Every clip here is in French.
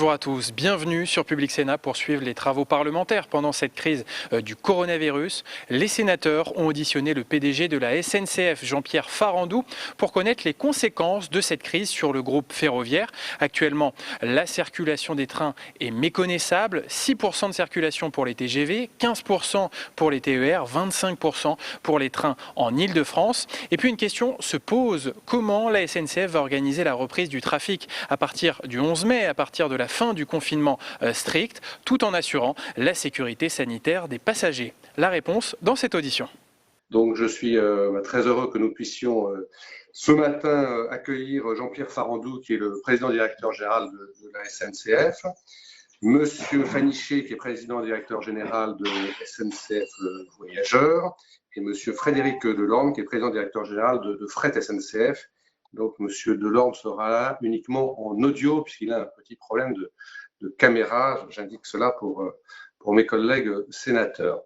Bonjour à tous, bienvenue sur Public Sénat pour suivre les travaux parlementaires pendant cette crise du coronavirus. Les sénateurs ont auditionné le PDG de la SNCF, Jean-Pierre Farandou, pour connaître les conséquences de cette crise sur le groupe ferroviaire. Actuellement, la circulation des trains est méconnaissable, 6% de circulation pour les TGV, 15% pour les TER, 25% pour les trains en Île-de-France. Et puis une question se pose, comment la SNCF va organiser la reprise du trafic à partir du 11 mai, à partir de la fin du confinement strict, tout en assurant la sécurité sanitaire des passagers? La réponse dans cette audition. Donc je suis très heureux que nous puissions ce matin accueillir Jean-Pierre Farandou, qui est le président directeur général de la SNCF, Monsieur Fanichet, qui est président directeur général de SNCF Voyageurs, et Monsieur Frédéric Delorme, qui est président directeur général de Fret SNCF. Donc, Monsieur Delorme sera là uniquement en audio, puisqu'il a un petit problème de caméra. J'indique cela pour mes collègues sénateurs.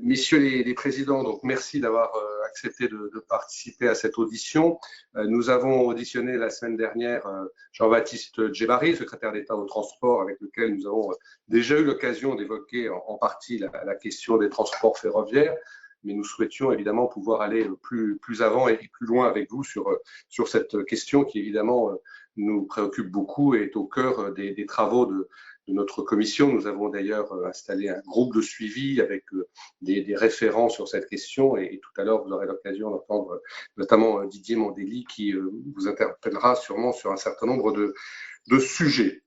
Messieurs les présidents, donc merci d'avoir accepté de participer à cette audition. Nous avons auditionné la semaine dernière Jean-Baptiste Djebbari, secrétaire d'État au transport, avec lequel nous avons déjà eu l'occasion d'évoquer en partie la question des transports ferroviaires. Mais nous souhaitions évidemment pouvoir aller plus avant et plus loin avec vous sur cette question qui évidemment nous préoccupe beaucoup et est au cœur des travaux de notre commission. Nous avons d'ailleurs installé un groupe de suivi avec des référents sur cette question et tout à l'heure vous aurez l'occasion d'entendre notamment Didier Mandelli qui vous interpellera sûrement sur un certain nombre de sujets.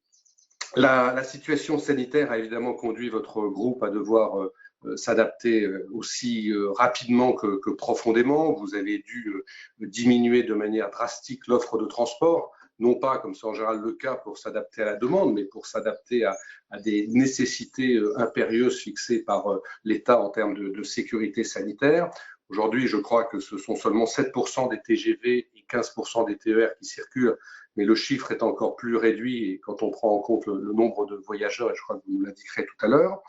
La situation sanitaire a évidemment conduit votre groupe à devoir s'adapter aussi rapidement que profondément. Vous avez dû diminuer de manière drastique l'offre de transport, non pas comme c'est en général le cas pour s'adapter à la demande, mais pour s'adapter à des nécessités impérieuses fixées par l'État en termes de sécurité sanitaire. Aujourd'hui, je crois que ce sont seulement 7% des TGV et 15% des TER qui circulent, mais le chiffre est encore plus réduit et quand on prend en compte le nombre de voyageurs, et je crois que vous nous l'indiquerez tout à l'heure.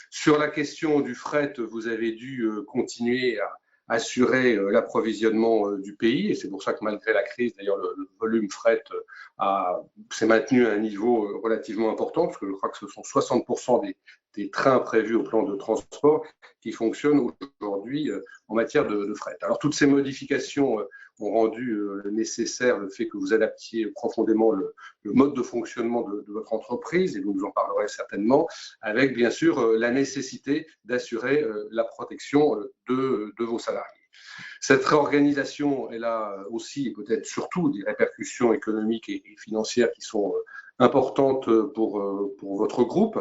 Sur la question du fret, vous avez dû continuer à assurer l'approvisionnement du pays et c'est pour ça que malgré la crise, d'ailleurs, le volume fret s'est maintenu à un niveau relativement important parce que je crois que ce sont 60% des trains prévus au plan de transport qui fonctionnent aujourd'hui en matière de fret. Alors toutes ces modifications ont rendu nécessaire le fait que vous adaptiez profondément le mode de fonctionnement de votre entreprise, et vous nous en parlerez certainement, avec bien sûr la nécessité d'assurer la protection de vos salariés. Cette réorganisation, elle a aussi et peut-être surtout des répercussions économiques et financières qui sont importantes pour votre groupe,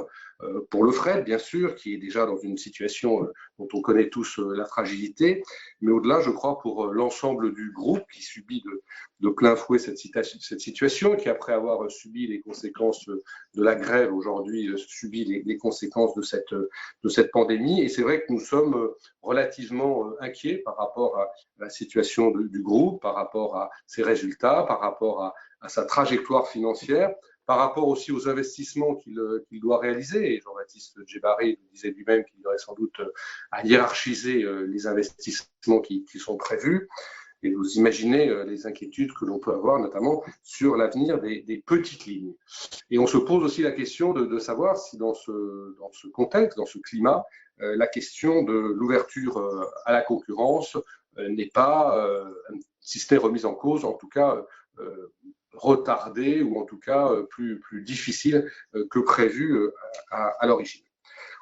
pour le fret bien sûr, qui est déjà dans une situation dont on connaît tous la fragilité, mais au-delà, je crois, pour l'ensemble du groupe qui subit de plein fouet cette situation, qui après avoir subi les conséquences de la grève aujourd'hui subit les conséquences de cette pandémie. Et c'est vrai que nous sommes relativement inquiets par rapport à la situation du groupe, par rapport à ses résultats, par rapport à sa trajectoire financière, par rapport aussi aux investissements qu'il doit réaliser. Et Jean-Baptiste Djebbari disait lui-même qu'il y aurait sans doute à hiérarchiser les investissements qui sont prévus. Et vous imaginez les inquiétudes que l'on peut avoir, notamment sur l'avenir des petites lignes. Et on se pose aussi la question de savoir si dans ce contexte, dans ce climat, la question de l'ouverture à la concurrence n'est pas, si ce n'est remise en cause, en tout cas retardée ou en tout cas plus difficile que prévu à l'origine.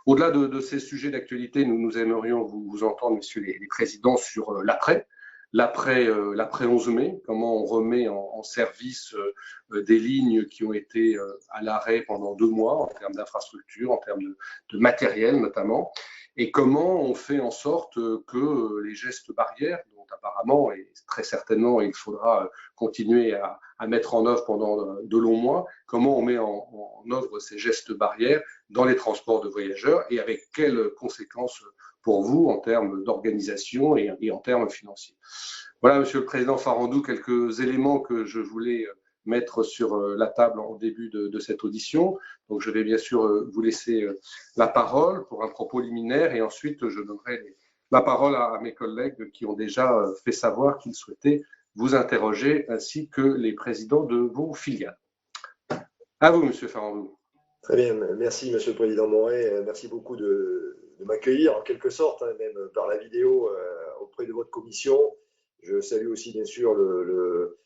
Au-delà de ces sujets d'actualité, nous aimerions vous entendre, messieurs les présidents, sur l'après 11 mai, comment on remet en service des lignes qui ont été à l'arrêt pendant 2 mois en termes d'infrastructure, en termes de matériel notamment, et comment on fait en sorte que les gestes barrières, dont apparemment et très certainement il faudra continuer à mettre en œuvre pendant de longs mois, comment on met en œuvre ces gestes barrières dans les transports de voyageurs et avec quelles conséquences pour vous en termes d'organisation et en termes financiers. Voilà, Monsieur le Président Farandou, quelques éléments que je voulais mettre sur la table en début de cette audition. Donc, je vais bien sûr vous laisser la parole pour un propos liminaire et ensuite je donnerai la parole à mes collègues qui ont déjà fait savoir qu'ils souhaitaient vous interroger ainsi que les présidents de vos filiales. À vous, Monsieur Farandou. Très bien, merci Monsieur le Président Moret, merci beaucoup de m'accueillir en quelque sorte, hein, même par la vidéo auprès de votre commission. Je salue aussi bien sûr le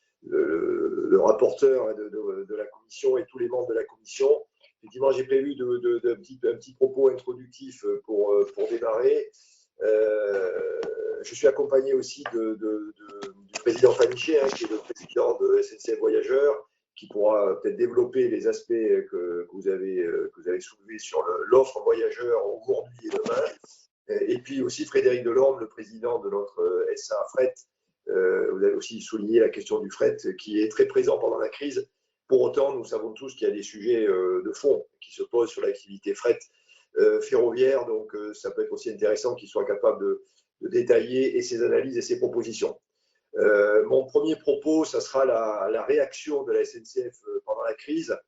rapporteur de la commission et tous les membres de la commission. Effectivement, j'ai prévu un petit propos introductif pour démarrer. Je suis accompagné aussi du président Fanichet, hein, qui est le président de SNCF Voyageurs, qui pourra peut-être développer les aspects que vous avez soulevés sur l'offre voyageurs aujourd'hui et demain. Et puis aussi Frédéric Delorme, le président de notre SA Fret. Vous avez aussi souligné la question du fret qui est très présent pendant la crise. Pour autant, nous savons tous qu'il y a des sujets de fond qui se posent sur l'activité fret ferroviaire. Donc, ça peut être aussi intéressant qu'il soit capable de détailler ses analyses et ses propositions. Mon premier propos, ça sera la réaction de la SNCF pendant la crise.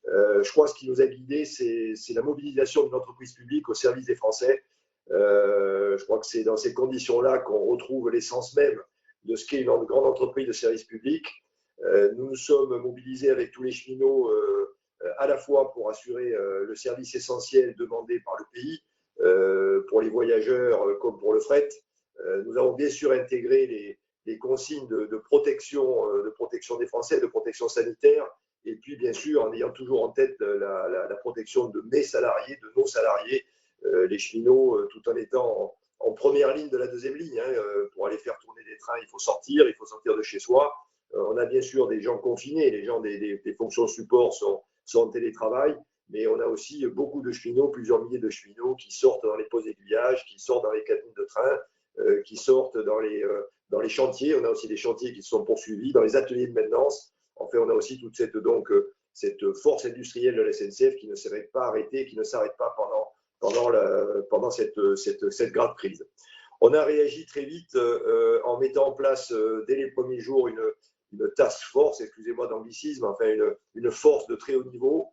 Je crois que ce qui nous a guidés, c'est la mobilisation d'une entreprise publique au service des Français. Je crois que c'est dans ces conditions-là qu'on retrouve l'essence même de ce qu'est une grande entreprise de service public. Nous nous sommes mobilisés avec tous les cheminots à la fois pour assurer le service essentiel demandé par le pays, pour les voyageurs comme pour le fret. Nous avons bien sûr intégré les consignes de protection des Français, de protection sanitaire, et puis bien sûr en ayant toujours en tête la protection de mes salariés, de nos salariés, les cheminots, tout en étant en première ligne de la deuxième ligne. Pour aller faire tourner des trains, il faut sortir de chez soi. On a bien sûr des gens confinés, les gens des fonctions support sont en télétravail, mais on a aussi beaucoup de cheminots, plusieurs milliers de cheminots qui sortent dans les postes d'aiguillage, qui sortent dans les cabines de train, qui sortent dans les chantiers. On a aussi des chantiers qui se sont poursuivis, dans les ateliers de maintenance. Enfin, on a aussi toute cette force industrielle de la SNCF qui ne s'arrête pas arrêtée, qui ne s'arrête pas pendant cette grave crise. On a réagi très vite en mettant en place dès les premiers jours une task force, excusez-moi d'anglicisme, enfin une force de très haut niveau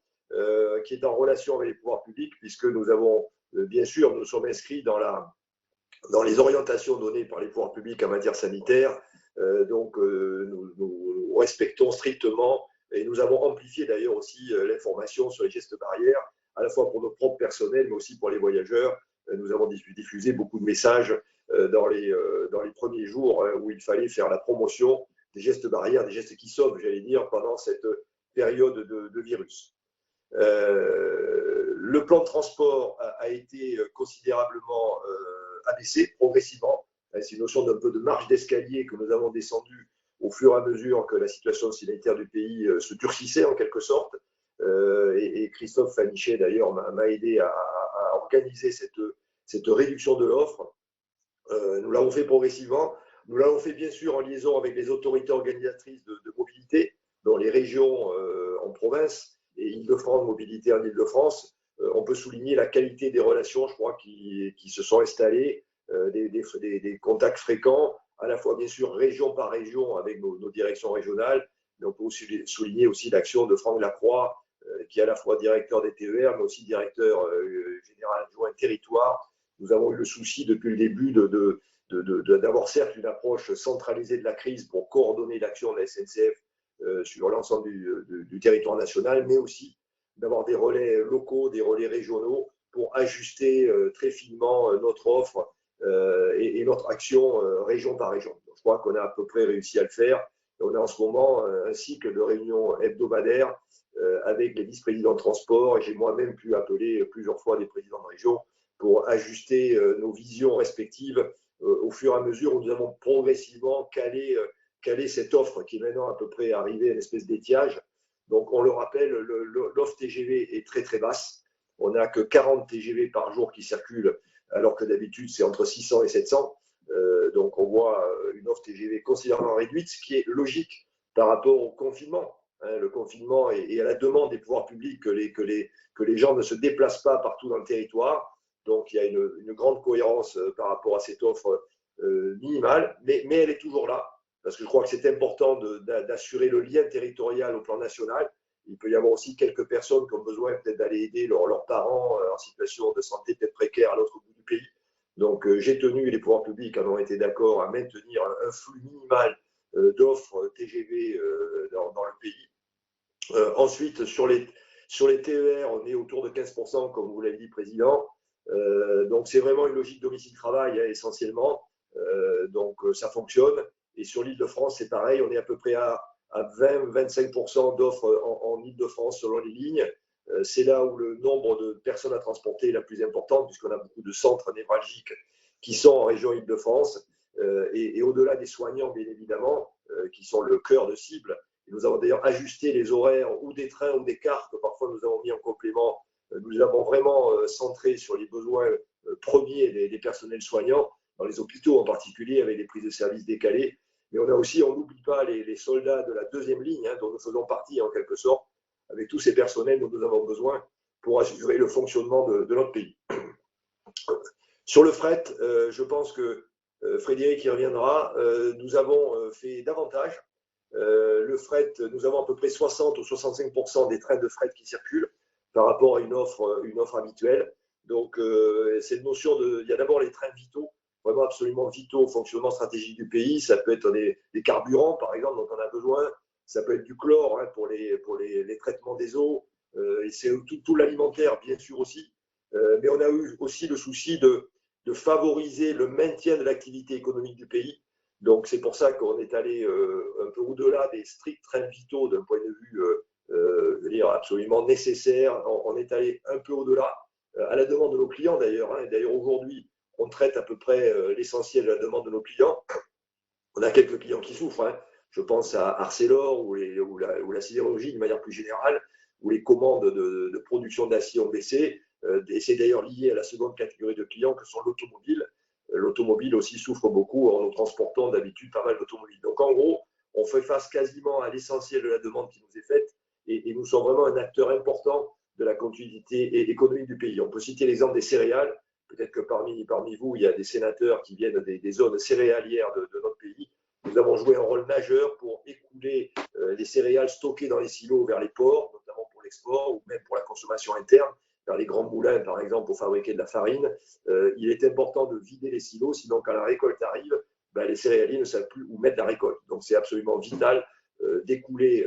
qui est en relation avec les pouvoirs publics, puisque nous avons, bien sûr, nous sommes inscrits dans les orientations données par les pouvoirs publics en matière sanitaire. Donc, nous respectons strictement et nous avons amplifié d'ailleurs aussi l'information sur les gestes barrières, à la fois pour nos propres personnels, mais aussi pour les voyageurs. Nous avons diffusé beaucoup de messages dans les premiers jours où il fallait faire la promotion des gestes barrières, des gestes qui sauvent, j'allais dire, pendant cette période de virus. Le plan de transport a été considérablement abaissé progressivement. C'est une notion d'un peu de marche d'escalier que nous avons descendu au fur et à mesure que la situation sanitaire du pays se durcissait en quelque sorte. Et Christophe Fanichet d'ailleurs m'a aidé à organiser cette réduction de l'offre. Nous l'avons fait progressivement. Nous l'avons fait bien sûr en liaison avec les autorités organisatrices de mobilité, dont les régions en province et Île-de-France, mobilité en Île-de-France. On peut souligner la qualité des relations, je crois, qui se sont installées, des contacts fréquents, à la fois bien sûr région par région avec nos directions régionales, mais on peut aussi souligner aussi l'action de Franck Lacroix, qui est à la fois directeur des TER, mais aussi directeur général adjoint territoire. Nous avons eu le souci depuis le début d'avoir certes une approche centralisée de la crise pour coordonner l'action de la SNCF sur l'ensemble du territoire national, mais aussi d'avoir des relais locaux, des relais régionaux pour ajuster très finement notre offre et notre action région par région. Donc, je crois qu'on a à peu près réussi à le faire. Et on a en ce moment un cycle de réunions hebdomadaires avec les vice-présidents de transport, et j'ai moi-même pu appeler plusieurs fois des présidents de région pour ajuster nos visions respectives au fur et à mesure où nous avons progressivement calé cette offre qui est maintenant à peu près arrivée à une espèce d'étiage. Donc, on le rappelle, l'offre TGV est très très basse. On n'a que 40 TGV par jour qui circulent, alors que d'habitude, c'est entre 600 et 700. Donc, on voit une offre TGV considérablement réduite, ce qui est logique par rapport au confinement. Le confinement et à la demande des pouvoirs publics que les gens ne se déplacent pas partout dans le territoire. Donc, il y a une grande cohérence par rapport à cette offre minimale, mais elle est toujours là, parce que je crois que c'est important d'assurer le lien territorial au plan national. Il peut y avoir aussi quelques personnes qui ont besoin peut-être d'aller aider leurs parents en situation de santé peut-être précaire à l'autre bout du pays. Donc, j'ai tenu, les pouvoirs publics en ont été d'accord à maintenir un flux minimal d'offres TGV dans le pays. Ensuite, sur Sur les TER, on est autour de 15%, comme vous l'avez dit, Président. Donc, c'est vraiment une logique domicile-travail, essentiellement. Donc, ça fonctionne. Et sur l'Île-de-France, c'est pareil. On est à peu près à 20-25% d'offres en Île-de-France selon les lignes. C'est là où le nombre de personnes à transporter est la plus importante, puisqu'on a beaucoup de centres névralgiques qui sont en région Île-de-France. Et au-delà des soignants, bien évidemment, qui sont le cœur de cible. Et nous avons d'ailleurs ajusté les horaires ou des trains ou des cars que parfois nous avons mis en complément. Nous avons vraiment centré sur les besoins premiers des personnels soignants, dans les hôpitaux en particulier, avec des prises de services décalées. Mais on a aussi, on n'oublie pas les soldats de la deuxième ligne, dont nous faisons partie en quelque sorte, avec tous ces personnels dont nous avons besoin pour assurer le fonctionnement de notre pays. Sur le fret, je pense que Frédéric y reviendra, nous avons fait davantage. Le fret, nous avons à peu près 60 ou 65% des trains de fret qui circulent par rapport à une offre habituelle. Donc, cette notion de, il y a d'abord les trains vitaux, vraiment absolument vitaux au fonctionnement stratégique du pays. Ça peut être des carburants, par exemple, dont on a besoin. Ça peut être du chlore pour les traitements des eaux. Et c'est tout l'alimentaire, bien sûr aussi. Mais on a eu aussi le souci de favoriser le maintien de l'activité économique du pays. Donc, c'est pour ça qu'on est allé un peu au-delà des stricts trains vitaux d'un point de vue, je veux dire, absolument nécessaire. On est allé un peu au-delà, à la demande de nos clients d'ailleurs. D'ailleurs, aujourd'hui, on traite à peu près l'essentiel de la demande de nos clients. On a quelques clients qui souffrent. Je pense à Arcelor ou la sidérurgie de manière plus générale, où les commandes de production d'acier ont baissé. Et c'est d'ailleurs lié à la seconde catégorie de clients que sont l'automobile. L'automobile aussi souffre beaucoup. Nous transportons d'habitude pas mal d'automobiles. Donc en gros, on fait face quasiment à l'essentiel de la demande qui nous est faite et nous sommes vraiment un acteur important de la continuité économique du pays. On peut citer l'exemple des céréales. Peut-être que parmi vous, il y a des sénateurs qui viennent des zones céréalières de notre pays. Nous avons joué un rôle majeur pour écouler les céréales stockées dans les silos vers les ports, notamment pour l'export ou même pour la consommation interne, vers les grands moulins, par exemple, pour fabriquer de la farine. Il est important de vider les silos, sinon quand la récolte arrive, les céréaliers ne savent plus où mettre la récolte. Donc, c'est absolument vital d'écouler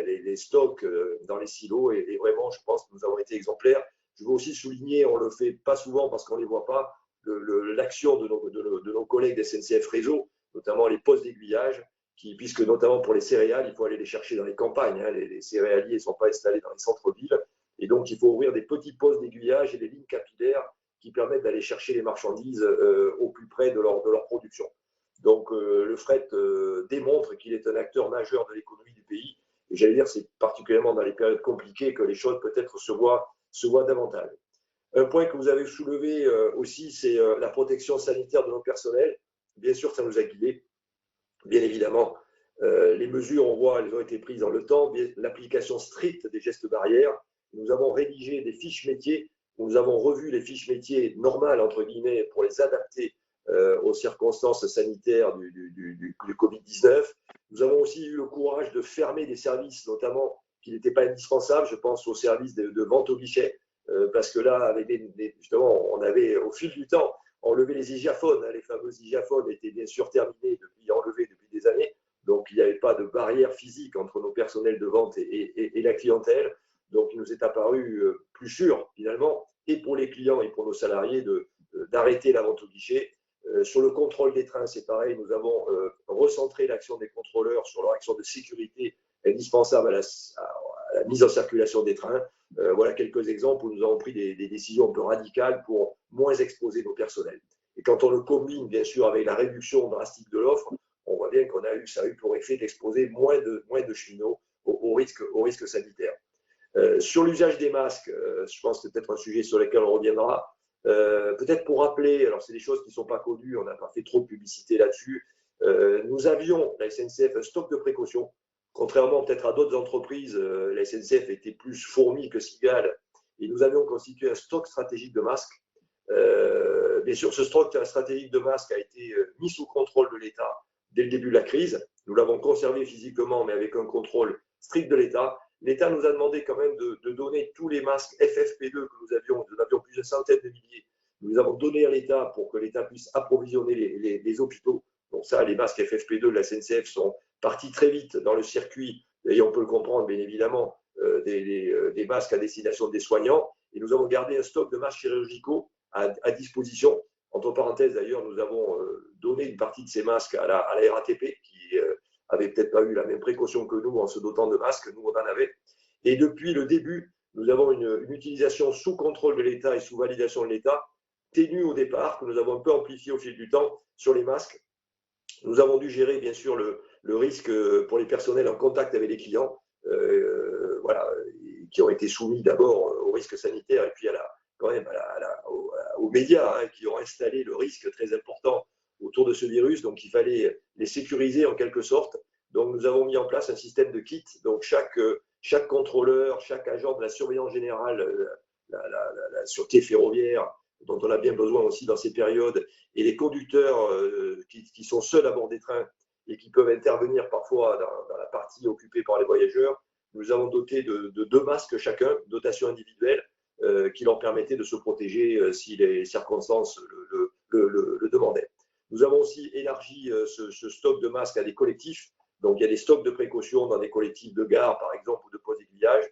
les stocks dans les silos et vraiment, je pense que nous avons été exemplaires. Je veux aussi souligner, on ne le fait pas souvent parce qu'on ne les voit pas, l'action de nos collègues de SNCF Réseau, notamment les postes d'aiguillage, puisque notamment pour les céréales, il faut aller les chercher dans les campagnes. Les céréaliers ne sont pas installés dans les centres-villes. Et donc, il faut ouvrir des petits postes d'aiguillage et des lignes capillaires qui permettent d'aller chercher les marchandises au plus près de leur production. Donc, le fret démontre qu'il est un acteur majeur de l'économie du pays. Et j'allais dire, c'est particulièrement dans les périodes compliquées que les choses peut-être se voient davantage. Un point que vous avez soulevé aussi, c'est la protection sanitaire de nos personnels. Bien sûr, ça nous a guidés. Bien évidemment, les mesures, on voit, elles ont été prises dans le temps. L'application stricte des gestes barrières. Nous avons rédigé des fiches métiers. Nous avons revu les fiches métiers normales, entre guillemets, pour les adapter aux circonstances sanitaires du Covid-19. Nous avons aussi eu le courage de fermer des services, notamment qui n'étaient pas indispensables. Je pense aux services de vente au guichet, parce que là, justement, on avait, au fil du temps, enlevé les hygiaphones. Les fameux hygiaphones étaient bien sûr enlevés depuis des années. Donc, il n'y avait pas de barrière physique entre nos personnels de vente et la clientèle. Donc, il nous est apparu plus sûr, finalement, et pour les clients et pour nos salariés, d'arrêter la vente au guichet. Sur le contrôle des trains, c'est pareil. Nous avons recentré l'action des contrôleurs sur leur action de sécurité indispensable à la mise en circulation des trains. Voilà quelques exemples où nous avons pris des décisions un peu radicales pour moins exposer nos personnels. Et quand on le combine, bien sûr, avec la réduction drastique de l'offre, on voit bien ça a eu pour effet d'exposer moins de cheminots au risque sanitaire. Sur l'usage des masques, je pense que c'est peut-être un sujet sur lequel on reviendra. Peut-être pour rappeler, alors c'est des choses qui ne sont pas connues, on n'a pas fait trop de publicité là-dessus. Nous avions, la SNCF, un stock de précaution. Contrairement peut-être à d'autres entreprises, la SNCF était plus fourmi que cigale et nous avions constitué un stock stratégique de masques. Bien sûr, ce stock stratégique de masques a été mis sous contrôle de l'État dès le début de la crise. Nous l'avons conservé physiquement, mais avec un contrôle strict de l'État. L'État nous a demandé quand même de donner tous les masques FFP2 que nous avions plus d'une centaine de milliers. Nous les avons donnés à l'État pour que l'État puisse approvisionner les hôpitaux. Donc ça, les masques FFP2 de la SNCF sont partis très vite dans le circuit, et on peut le comprendre bien évidemment, des masques à destination des soignants. Et nous avons gardé un stock de masques chirurgicaux à disposition. Entre parenthèses, d'ailleurs, nous avons donné une partie de ces masques à la RATP, qui avait peut-être pas eu la même précaution que nous en se dotant de masques. Nous, on en avait. Et depuis le début, nous avons une utilisation sous contrôle de l'État et sous validation de l'État, ténue au départ, que nous avons un peu amplifiée au fil du temps sur les masques. Nous avons dû gérer, bien sûr, le risque pour les personnels en contact avec les clients, voilà, qui ont été soumis d'abord au risque sanitaire et puis quand même aux médias, qui ont installé le risque très important autour de ce virus. Donc, il fallait les sécuriser en quelque sorte. Donc, nous avons mis en place un système de kits. Donc, chaque contrôleur, chaque agent de la surveillance générale, la sûreté ferroviaire, dont on a bien besoin aussi dans ces périodes, et les conducteurs qui sont seuls à bord des trains et qui peuvent intervenir parfois dans la partie occupée par les voyageurs, nous avons doté de 2 masques chacun, dotation individuelle, qui leur permettait de se protéger si les circonstances le demandaient. Nous avons aussi élargi ce stock de masques à des collectifs. Donc, il y a des stocks de précaution dans des collectifs de gare, par exemple, ou de pause aiguillage.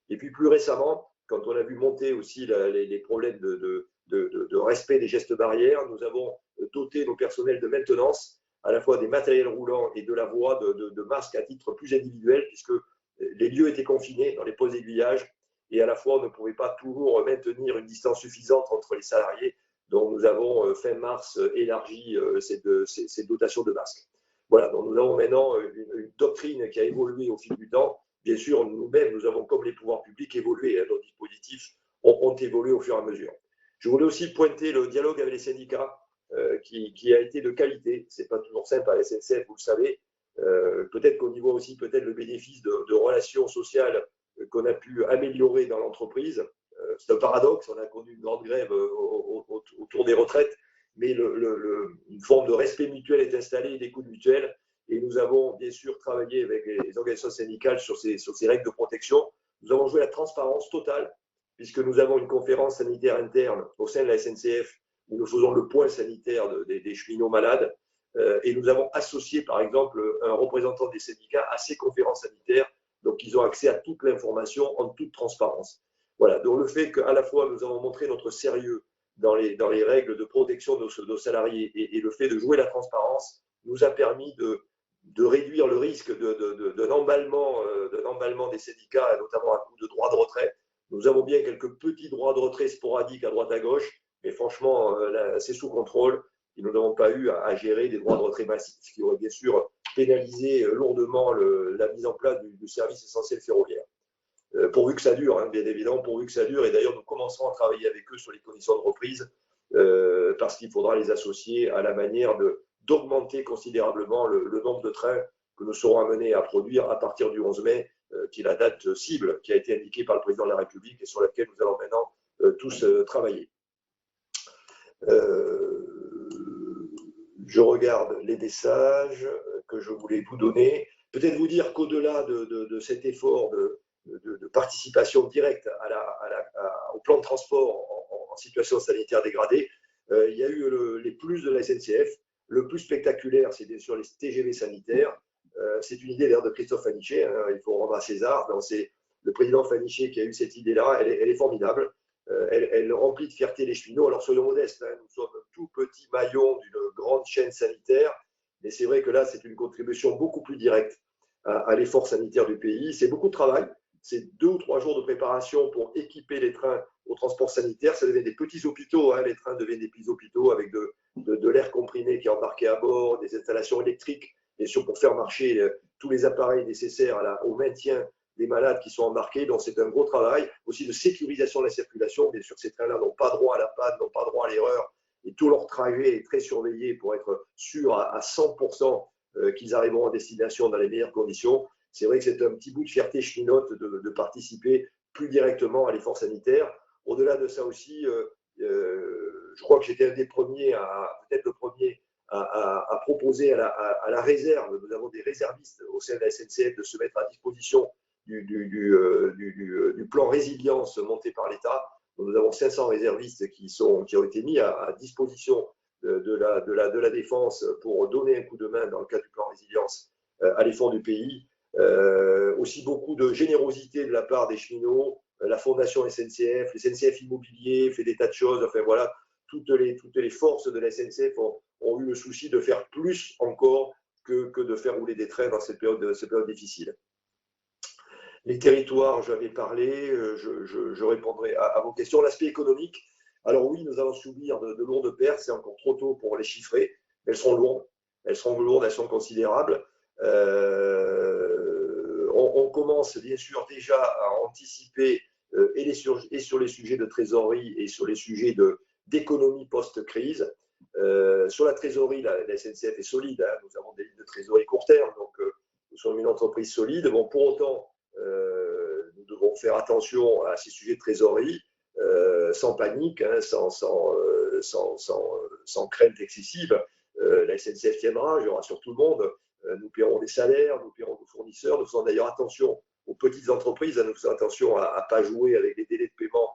Et puis, plus récemment, quand on a vu monter aussi les problèmes de respect des gestes barrières, nous avons doté nos personnels de maintenance, à la fois des matériels roulants et de la voie de masques à titre plus individuel, puisque les lieux étaient confinés dans les pauses aiguillages et à la fois on ne pouvait pas toujours maintenir une distance suffisante entre les salariés. Donc nous avons fin mars élargi ces dotations de masques. Voilà, donc nous avons maintenant une doctrine qui a évolué au fil du temps. Bien sûr, nous-mêmes, nous avons, comme les pouvoirs publics, évolué. Nos dispositifs ont évolué au fur et à mesure. Je voulais aussi pointer le dialogue avec les syndicats qui a été de qualité. Ce n'est pas toujours simple à la SNCF, vous le savez. Peut-être qu'on y voit aussi peut-être le bénéfice de relations sociales qu'on a pu améliorer dans l'entreprise. C'est un paradoxe, on a connu une grande grève autour des retraites, mais une forme de respect mutuel est installée, d'écoute mutuelle, et nous avons bien sûr travaillé avec les organisations syndicales sur ces règles de protection. Nous avons joué la transparence totale, puisque nous avons une conférence sanitaire interne au sein de la SNCF, où nous faisons le point sanitaire des cheminots malades, et nous avons associé par exemple un représentant des syndicats à ces conférences sanitaires, donc ils ont accès à toute l'information en toute transparence. Voilà, donc le fait qu'à la fois nous avons montré notre sérieux dans les règles de protection de nos salariés et le fait de jouer la transparence nous a permis de réduire le risque d'un emballement des syndicats, notamment à coup de droits de retrait. Nous avons bien quelques petits droits de retrait sporadiques à droite à gauche, mais franchement, c'est sous contrôle. Et nous n'avons pas eu à gérer des droits de retrait massifs, ce qui aurait bien sûr pénalisé lourdement la mise en place du service essentiel ferroviaire. Pourvu que ça dure, hein, bien évidemment, pourvu que ça dure. Et d'ailleurs, nous commencerons à travailler avec eux sur les conditions de reprise, parce qu'il faudra les associer à la manière d'augmenter considérablement le nombre de trains que nous serons amenés à produire à partir du 11 mai, qui est la date cible qui a été indiquée par le président de la République et sur laquelle nous allons maintenant tous travailler. Je regarde les messages que je voulais vous donner. Peut-être vous dire qu'au-delà de cet effort de participation directe au plan de transport en situation sanitaire dégradée, il y a eu les plus de la SNCF. Le plus spectaculaire, c'est bien sûr les TGV sanitaires. C'est une idée d'ailleurs de Christophe Fanichet, hein, il faut rendre à César. C'est le président Fanichet qui a eu cette idée-là, elle est formidable. Elle remplit de fierté les cheminots. Alors soyons modestes, hein, nous sommes un tout petit maillon d'une grande chaîne sanitaire, mais c'est vrai que là, c'est une contribution beaucoup plus directe à l'effort sanitaire du pays. C'est beaucoup de travail, c'est 2 ou 3 jours de préparation pour équiper les trains au transport sanitaire. Ça devient des petits hôpitaux, hein, les trains deviennent des petits hôpitaux avec de l'air comprimé qui est embarqué à bord, des installations électriques, et sûr pour faire marcher tous les appareils nécessaires au maintien des malades qui sont embarqués. Donc c'est un gros travail aussi de sécurisation de la circulation. Bien sûr, ces trains-là n'ont pas droit à la panne, n'ont pas droit à l'erreur, et tout leur trajet est très surveillé pour être sûr à 100% qu'ils arriveront à destination dans les meilleures conditions. C'est vrai que c'est un petit bout de fierté cheminote de participer plus directement à l'effort sanitaire. Au-delà de ça aussi, je crois que j'étais un des premiers, peut-être le premier, à proposer à la réserve. Nous avons des réservistes au sein de la SNCF de se mettre à disposition du plan résilience monté par l'État. Nous avons 500 réservistes qui ont été mis à disposition de la défense pour donner un coup de main dans le cadre du plan résilience à l'effort du pays. Aussi beaucoup de générosité de la part des cheminots, la Fondation SNCF, les SNCF Immobilier fait des tas de choses. Enfin voilà, toutes les forces de la SNCF ont eu le souci de faire plus encore que de faire rouler des trains dans cette période difficile. Les territoires, j'avais parlé, je répondrai à vos questions. L'aspect économique, alors oui, nous allons subir de lourdes pertes, c'est encore trop tôt pour les chiffrer, elles seront lourdes, elles sont considérables. On commence bien sûr déjà à anticiper et sur les sujets de trésorerie et sur les sujets d'économie post-crise. Sur la trésorerie, la SNCF est solide, hein, nous avons des lignes de trésorerie court terme, donc nous sommes une entreprise solide. Bon, pour autant, nous devons faire attention à ces sujets de trésorerie, sans panique, hein, sans crainte excessive. La SNCF tiendra, je rassure tout le monde. Nous paierons les salaires, nous paierons nos fournisseurs. Nous faisons d'ailleurs attention aux petites entreprises, nous faisons attention à ne pas jouer avec les délais de paiement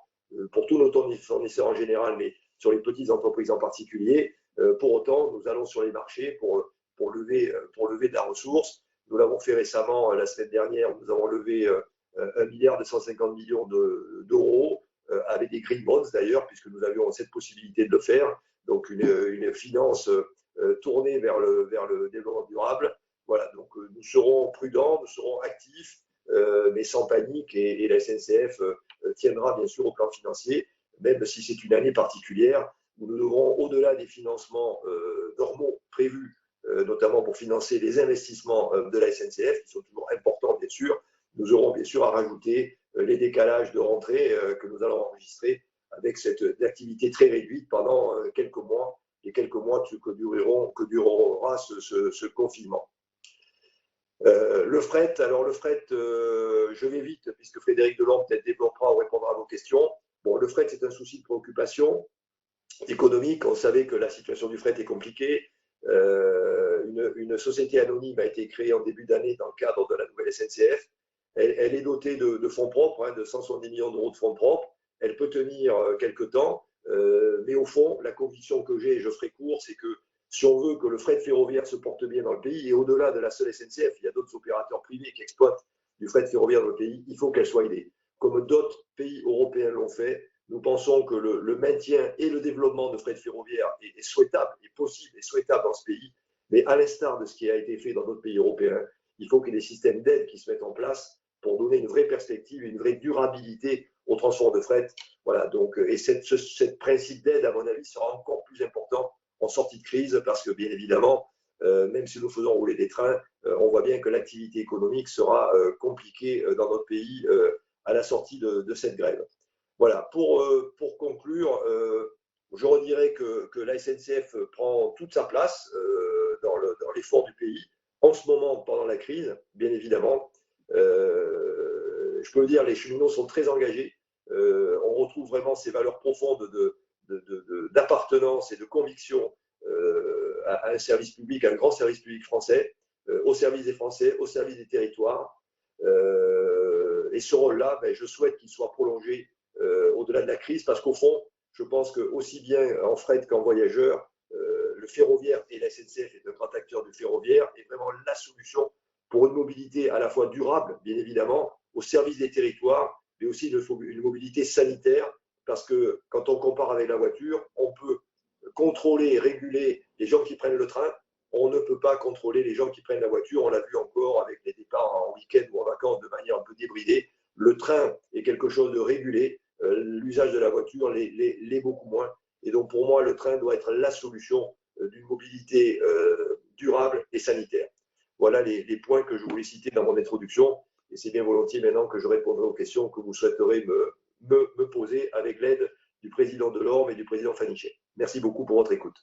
pour tous nos fournisseurs en général, mais sur les petites entreprises en particulier. Pour autant, nous allons sur les marchés pour lever de la ressource. Nous l'avons fait récemment, la semaine dernière, nous avons levé 1,250 milliard d'euros, avec des green bonds d'ailleurs, puisque nous avions cette possibilité de le faire. Donc une finance tournée vers le développement durable. Voilà, donc nous serons prudents, nous serons actifs, mais sans panique, et la SNCF tiendra bien sûr au plan financier, même si c'est une année particulière où nous devrons, au-delà des financements normaux prévus, notamment pour financer les investissements de la SNCF, qui sont toujours importants bien sûr, nous aurons bien sûr à rajouter les décalages de rentrée que nous allons enregistrer avec cette activité très réduite pendant quelques mois, les quelques mois que durera ce confinement. Le fret, je vais vite puisque Frédéric Delorme peut-être développera ou répondra à vos questions. Bon, le fret, c'est un souci de préoccupation économique. On savait que la situation du fret est compliquée. Une société anonyme a été créée en début d'année dans le cadre de la nouvelle SNCF. Elle est dotée de fonds propres, hein, de 170 millions d'euros de fonds propres. Elle peut tenir quelques temps, mais au fond, la conviction que j'ai, et je ferai court, c'est que si on veut que le fret ferroviaire se porte bien dans le pays, et au-delà de la seule SNCF, il y a d'autres opérateurs privés qui exploitent du fret ferroviaire dans le pays, il faut qu'elle soit aidée. Comme d'autres pays européens l'ont fait, nous pensons que le maintien et le développement de fret ferroviaire est souhaitable, est possible et souhaitable dans ce pays, mais à l'instar de ce qui a été fait dans d'autres pays européens, il faut qu'il y ait des systèmes d'aide qui se mettent en place pour donner une vraie perspective, une vraie durabilité au transport de fret. Voilà, donc, et ce principe d'aide, à mon avis, sera encore plus important en sortie de crise, parce que bien évidemment, même si nous faisons rouler des trains, on voit bien que l'activité économique sera compliquée dans notre pays à la sortie de cette grève. Voilà, pour conclure, je redirais que la SNCF prend toute sa place dans l'effort du pays, en ce moment, pendant la crise, bien évidemment. Je peux le dire, les cheminots sont très engagés. On retrouve vraiment ces valeurs profondes d'appartenance et de conviction à un service public, à un grand service public français, au service des Français, au service des territoires. Et ce rôle-là, je souhaite qu'il soit prolongé au-delà de la crise, parce qu'au fond, je pense que aussi bien en fret qu'en voyageurs, le ferroviaire, et la SNCF est un grand acteur du ferroviaire, est vraiment la solution pour une mobilité à la fois durable, bien évidemment, au service des territoires, mais aussi une mobilité sanitaire, parce que quand on compare avec la voiture, on peut contrôler et réguler les gens qui prennent le train. On ne peut pas contrôler les gens qui prennent la voiture. On l'a vu encore avec les départs en week-end ou en vacances de manière un peu débridée. Le train est quelque chose de régulé. L'usage de la voiture l'est beaucoup moins. Et donc, pour moi, le train doit être la solution d'une mobilité durable et sanitaire. Voilà les points que je voulais citer dans mon introduction. Et c'est bien volontiers maintenant que je répondrai aux questions que vous souhaiterez me poser avec l'aide du président Delorme et du président Fanichet. Merci beaucoup pour votre écoute.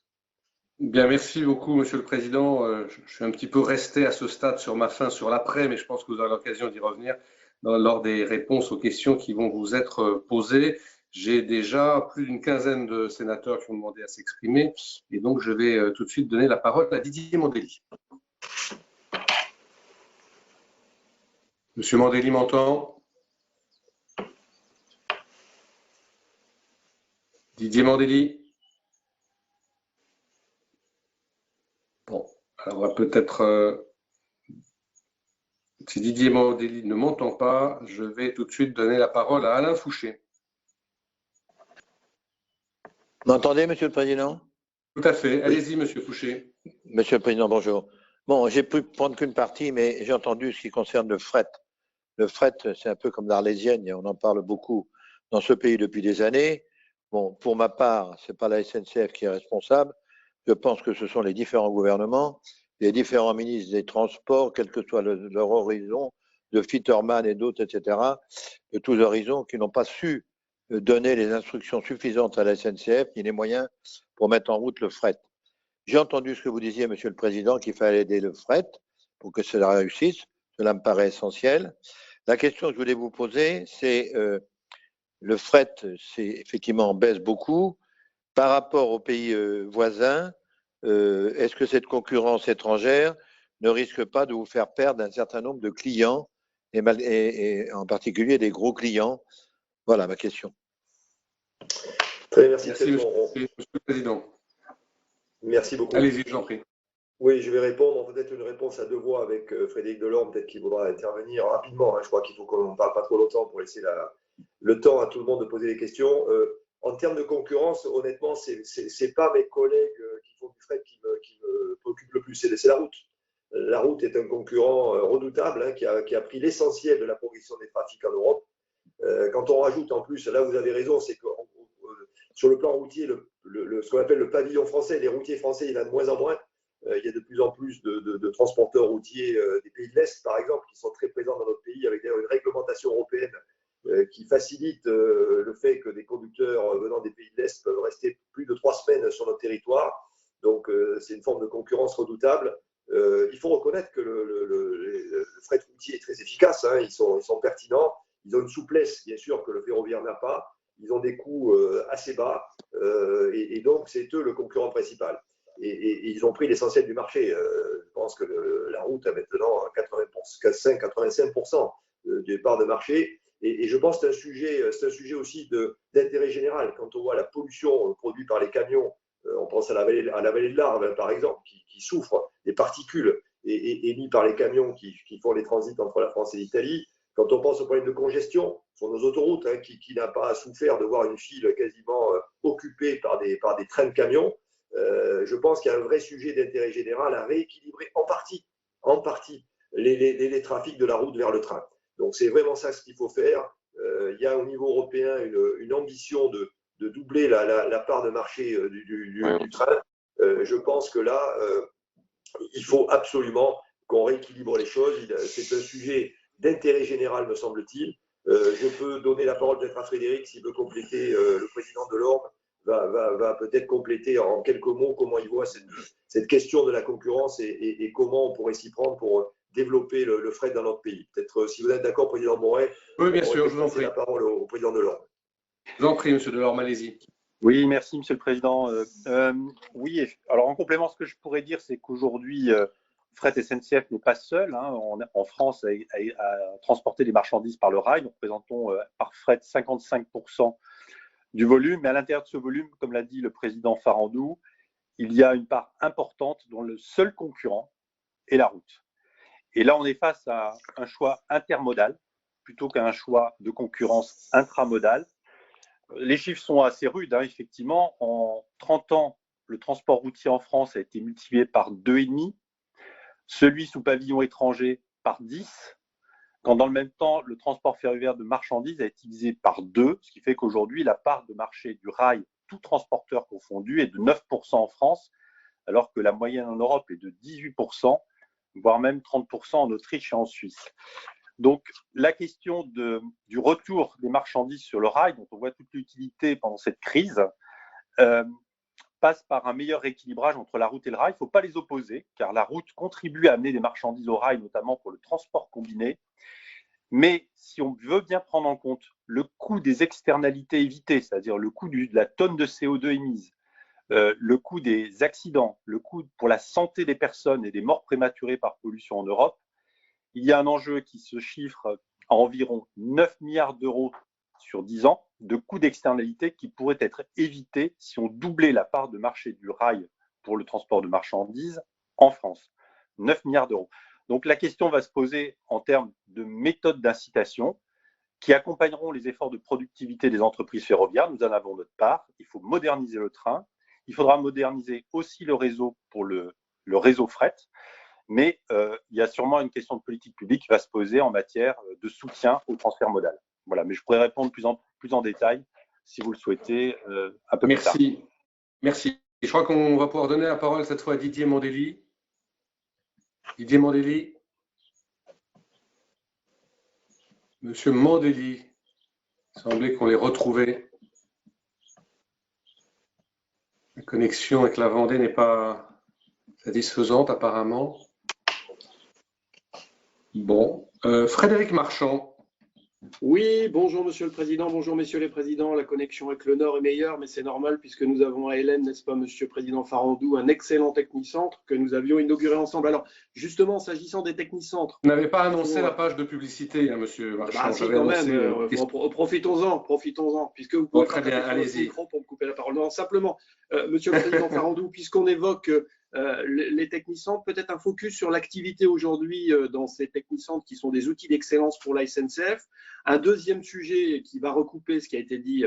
Bien, merci beaucoup, Monsieur le Président. Je suis un petit peu resté à ce stade sur ma fin, sur l'après, mais je pense que vous aurez l'occasion d'y revenir lors des réponses aux questions qui vont vous être posées. J'ai déjà plus d'une quinzaine de sénateurs qui ont demandé à s'exprimer, et donc je vais tout de suite donner la parole à Didier Mandelli. Monsieur Mandelli m'entend? Didier Mandelli? Bon, alors on va peut-être Si Didier Mandelli ne m'entend pas, je vais tout de suite donner la parole à Alain Fouché. Vous m'entendez, Monsieur le Président? Tout à fait. Allez-y, Monsieur Fouché. Monsieur le Président, bonjour. Bon, j'ai pu prendre qu'une partie, mais j'ai entendu ce qui concerne le fret. Le fret, c'est un peu comme l'Arlésienne, et on en parle beaucoup dans ce pays depuis des années. Bon, pour ma part, c'est pas la SNCF qui est responsable. Je pense que ce sont les différents gouvernements, les différents ministres des Transports, quel que soit leur horizon, de Fitterman et d'autres, etc., de tous horizons, qui n'ont pas su donner les instructions suffisantes à la SNCF, ni les moyens pour mettre en route le fret. J'ai entendu ce que vous disiez, Monsieur le Président, qu'il fallait aider le fret pour que cela réussisse. Cela me paraît essentiel. La question que je voulais vous poser, c'est le fret, c'est effectivement baisse beaucoup. Par rapport aux pays voisins, est-ce que cette concurrence étrangère ne risque pas de vous faire perdre un certain nombre de clients, et en particulier des gros clients? Voilà ma question. Très bien, merci. Monsieur le Président. Merci beaucoup. Allez-y, j'en prie. Oui, je vais répondre, peut-être une réponse à deux voix avec Frédéric Delorme, peut-être qu'il voudra intervenir rapidement. Je crois qu'il faut qu'on ne parle pas trop longtemps pour laisser le temps à tout le monde de poser des questions. En termes de concurrence, honnêtement, ce n'est pas mes collègues qui font du fret qui me préoccupent le plus, c'est la route. La route est un concurrent redoutable qui a pris l'essentiel de la progression des trafics en Europe. Quand on rajoute en plus, là vous avez raison, c'est que sur le plan routier, ce qu'on appelle le pavillon français, les routiers français, il y en a de moins en moins. Il y a de plus en plus de transporteurs routiers des pays de l'Est, par exemple, qui sont très présents dans notre pays, avec une réglementation européenne qui facilite le fait que des conducteurs venant des pays de l'Est peuvent rester plus de 3 semaines sur notre territoire. Donc, c'est une forme de concurrence redoutable. Il faut reconnaître que le fret routier est très efficace, ils sont pertinents, ils ont une souplesse, bien sûr, que le ferroviaire n'a pas, ils ont des coûts assez bas, et donc c'est eux le concurrent principal. Et ils ont pris l'essentiel du marché. Je pense que la route a maintenant 85% des parts de marché. Et je pense que c'est un sujet aussi d'intérêt général. Quand on voit la pollution produite par les camions, on pense à la vallée de l'Arve, par exemple, qui souffre des particules émises par les camions qui font les transits entre la France et l'Italie. Quand on pense au problème de congestion sur nos autoroutes, qui n'a pas souffert de voir une file quasiment occupée par des trains de camions, je pense qu'il y a un vrai sujet d'intérêt général à rééquilibrer en partie les trafics de la route vers le train. Donc c'est vraiment ça ce qu'il faut faire. Il y a au niveau européen une ambition de doubler la part de marché du train. Je pense que là, il faut absolument qu'on rééquilibre les choses. C'est un sujet d'intérêt général, me semble-t-il. Je peux donner la parole peut-être à Frédéric s'il veut compléter. Le président Delorme va peut-être compléter en quelques mots comment il voit cette question de la concurrence et comment on pourrait s'y prendre pour développer le fret dans notre pays. Peut-être, si vous êtes d'accord, Président Moret. Oui, bien sûr, je vous en prie. La parole au président Delorme. Je vous en prie, Monsieur Delorme, allez-y. Oui, merci, Monsieur le Président. Oui, alors en complément, ce que je pourrais dire, c'est qu'aujourd'hui, Fret SNCF n'est pas seul en France à transporter les marchandises par le rail. Nous représentons par Fret 55% du volume, mais à l'intérieur de ce volume, comme l'a dit le président Farandou, il y a une part importante dont le seul concurrent est la route. Et là, on est face à un choix intermodal plutôt qu'à un choix de concurrence intramodale. Les chiffres sont assez rudes, effectivement. En 30 ans, le transport routier en France a été multiplié par 2,5, celui sous pavillon étranger par 10, quand dans le même temps, le transport ferroviaire de marchandises a été divisé par 2, ce qui fait qu'aujourd'hui, la part de marché du rail, tout transporteur confondu, est de 9% en France, alors que la moyenne en Europe est de 18%, voire même 30% en Autriche et en Suisse. Donc, la question du retour des marchandises sur le rail, dont on voit toute l'utilité pendant cette crise, passe par un meilleur rééquilibrage entre la route et le rail. Il ne faut pas les opposer, car la route contribue à amener des marchandises au rail, notamment pour le transport combiné. Mais si on veut bien prendre en compte le coût des externalités évitées, c'est-à-dire le coût de la tonne de CO2 émise, le coût des accidents, le coût pour la santé des personnes et des morts prématurées par pollution en Europe, il y a un enjeu qui se chiffre à environ 9 milliards d'euros sur 10 ans de coûts d'externalité qui pourraient être évités si on doublait la part de marché du rail pour le transport de marchandises en France. 9 milliards d'euros. Donc la question va se poser en termes de méthodes d'incitation qui accompagneront les efforts de productivité des entreprises ferroviaires. Nous en avons notre part. Il faut moderniser le train. Il faudra moderniser aussi le réseau pour le réseau fret. Mais il y a sûrement une question de politique publique qui va se poser en matière de soutien au transfert modal. Voilà, mais je pourrais répondre plus en détail si vous le souhaitez un peu plus tard. Merci. Je crois qu'on va pouvoir donner la parole cette fois à Didier Mandelli. Didier Mandelli. Monsieur Mandelli, il semblait qu'on les retrouvait. La connexion avec la Vendée n'est pas satisfaisante apparemment. Bon, Frédéric Marchand. Oui, bonjour Monsieur le Président, bonjour Messieurs les Présidents. La connexion avec le Nord est meilleure, mais c'est normal puisque nous avons à Hélène, n'est-ce pas Monsieur le Président Farandou, un excellent technicentre que nous avions inauguré ensemble. Alors justement, s'agissant des technicentres… Vous n'avez pas annoncé la page de publicité, hein, Monsieur Marchand. Si, quand même, profitons-en, puisque vous pouvez très bien, allez-y. Pour me couper la parole. Non, simplement, Monsieur le Président Farandou, puisqu'on évoque les technicentres, peut-être un focus sur l'activité aujourd'hui dans ces technicentres qui sont des outils d'excellence pour la SNCF. Un deuxième sujet qui va recouper ce qui a été dit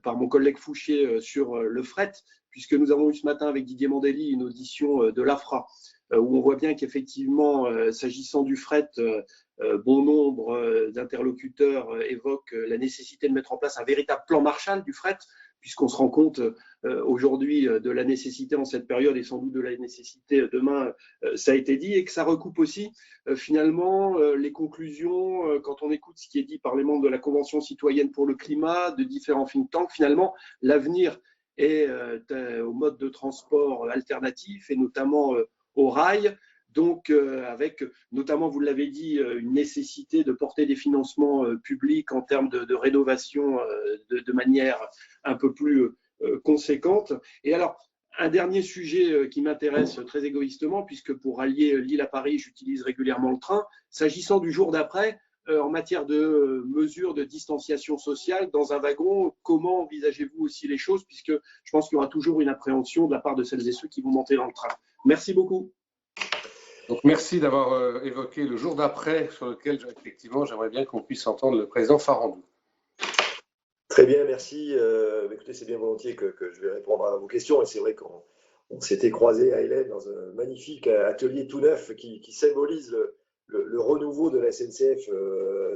par mon collègue Fouchier sur le fret, puisque nous avons eu ce matin avec Didier Mandelli une audition de l'AFRA, où on voit bien qu'effectivement, s'agissant du fret, bon nombre d'interlocuteurs évoquent la nécessité de mettre en place un véritable plan Marshall du fret, puisqu'on se rend compte aujourd'hui de la nécessité en cette période et sans doute de la nécessité demain, ça a été dit, et que ça recoupe aussi finalement les conclusions quand on écoute ce qui est dit par les membres de la Convention citoyenne pour le climat, de différents think tanks. Finalement, l'avenir est au mode de transport alternatif et notamment au rail. Donc, avec notamment, vous l'avez dit, une nécessité de porter des financements publics en termes de rénovation de manière un peu plus conséquente. Et alors, un dernier sujet qui m'intéresse très égoïstement, puisque pour allier Lille à Paris, j'utilise régulièrement le train, s'agissant du jour d'après, en matière de mesures de distanciation sociale dans un wagon, comment envisagez-vous aussi les choses, puisque je pense qu'il y aura toujours une appréhension de la part de celles et ceux qui vont monter dans le train. Merci beaucoup. Donc, merci d'avoir évoqué le jour d'après, sur lequel, effectivement, j'aimerais bien qu'on puisse entendre le président Farandou. Très bien, merci. Écoutez, c'est bien volontiers que je vais répondre à vos questions. Et c'est vrai qu'on s'était croisés à Hélène dans un magnifique atelier tout neuf qui symbolise le renouveau de la SNCF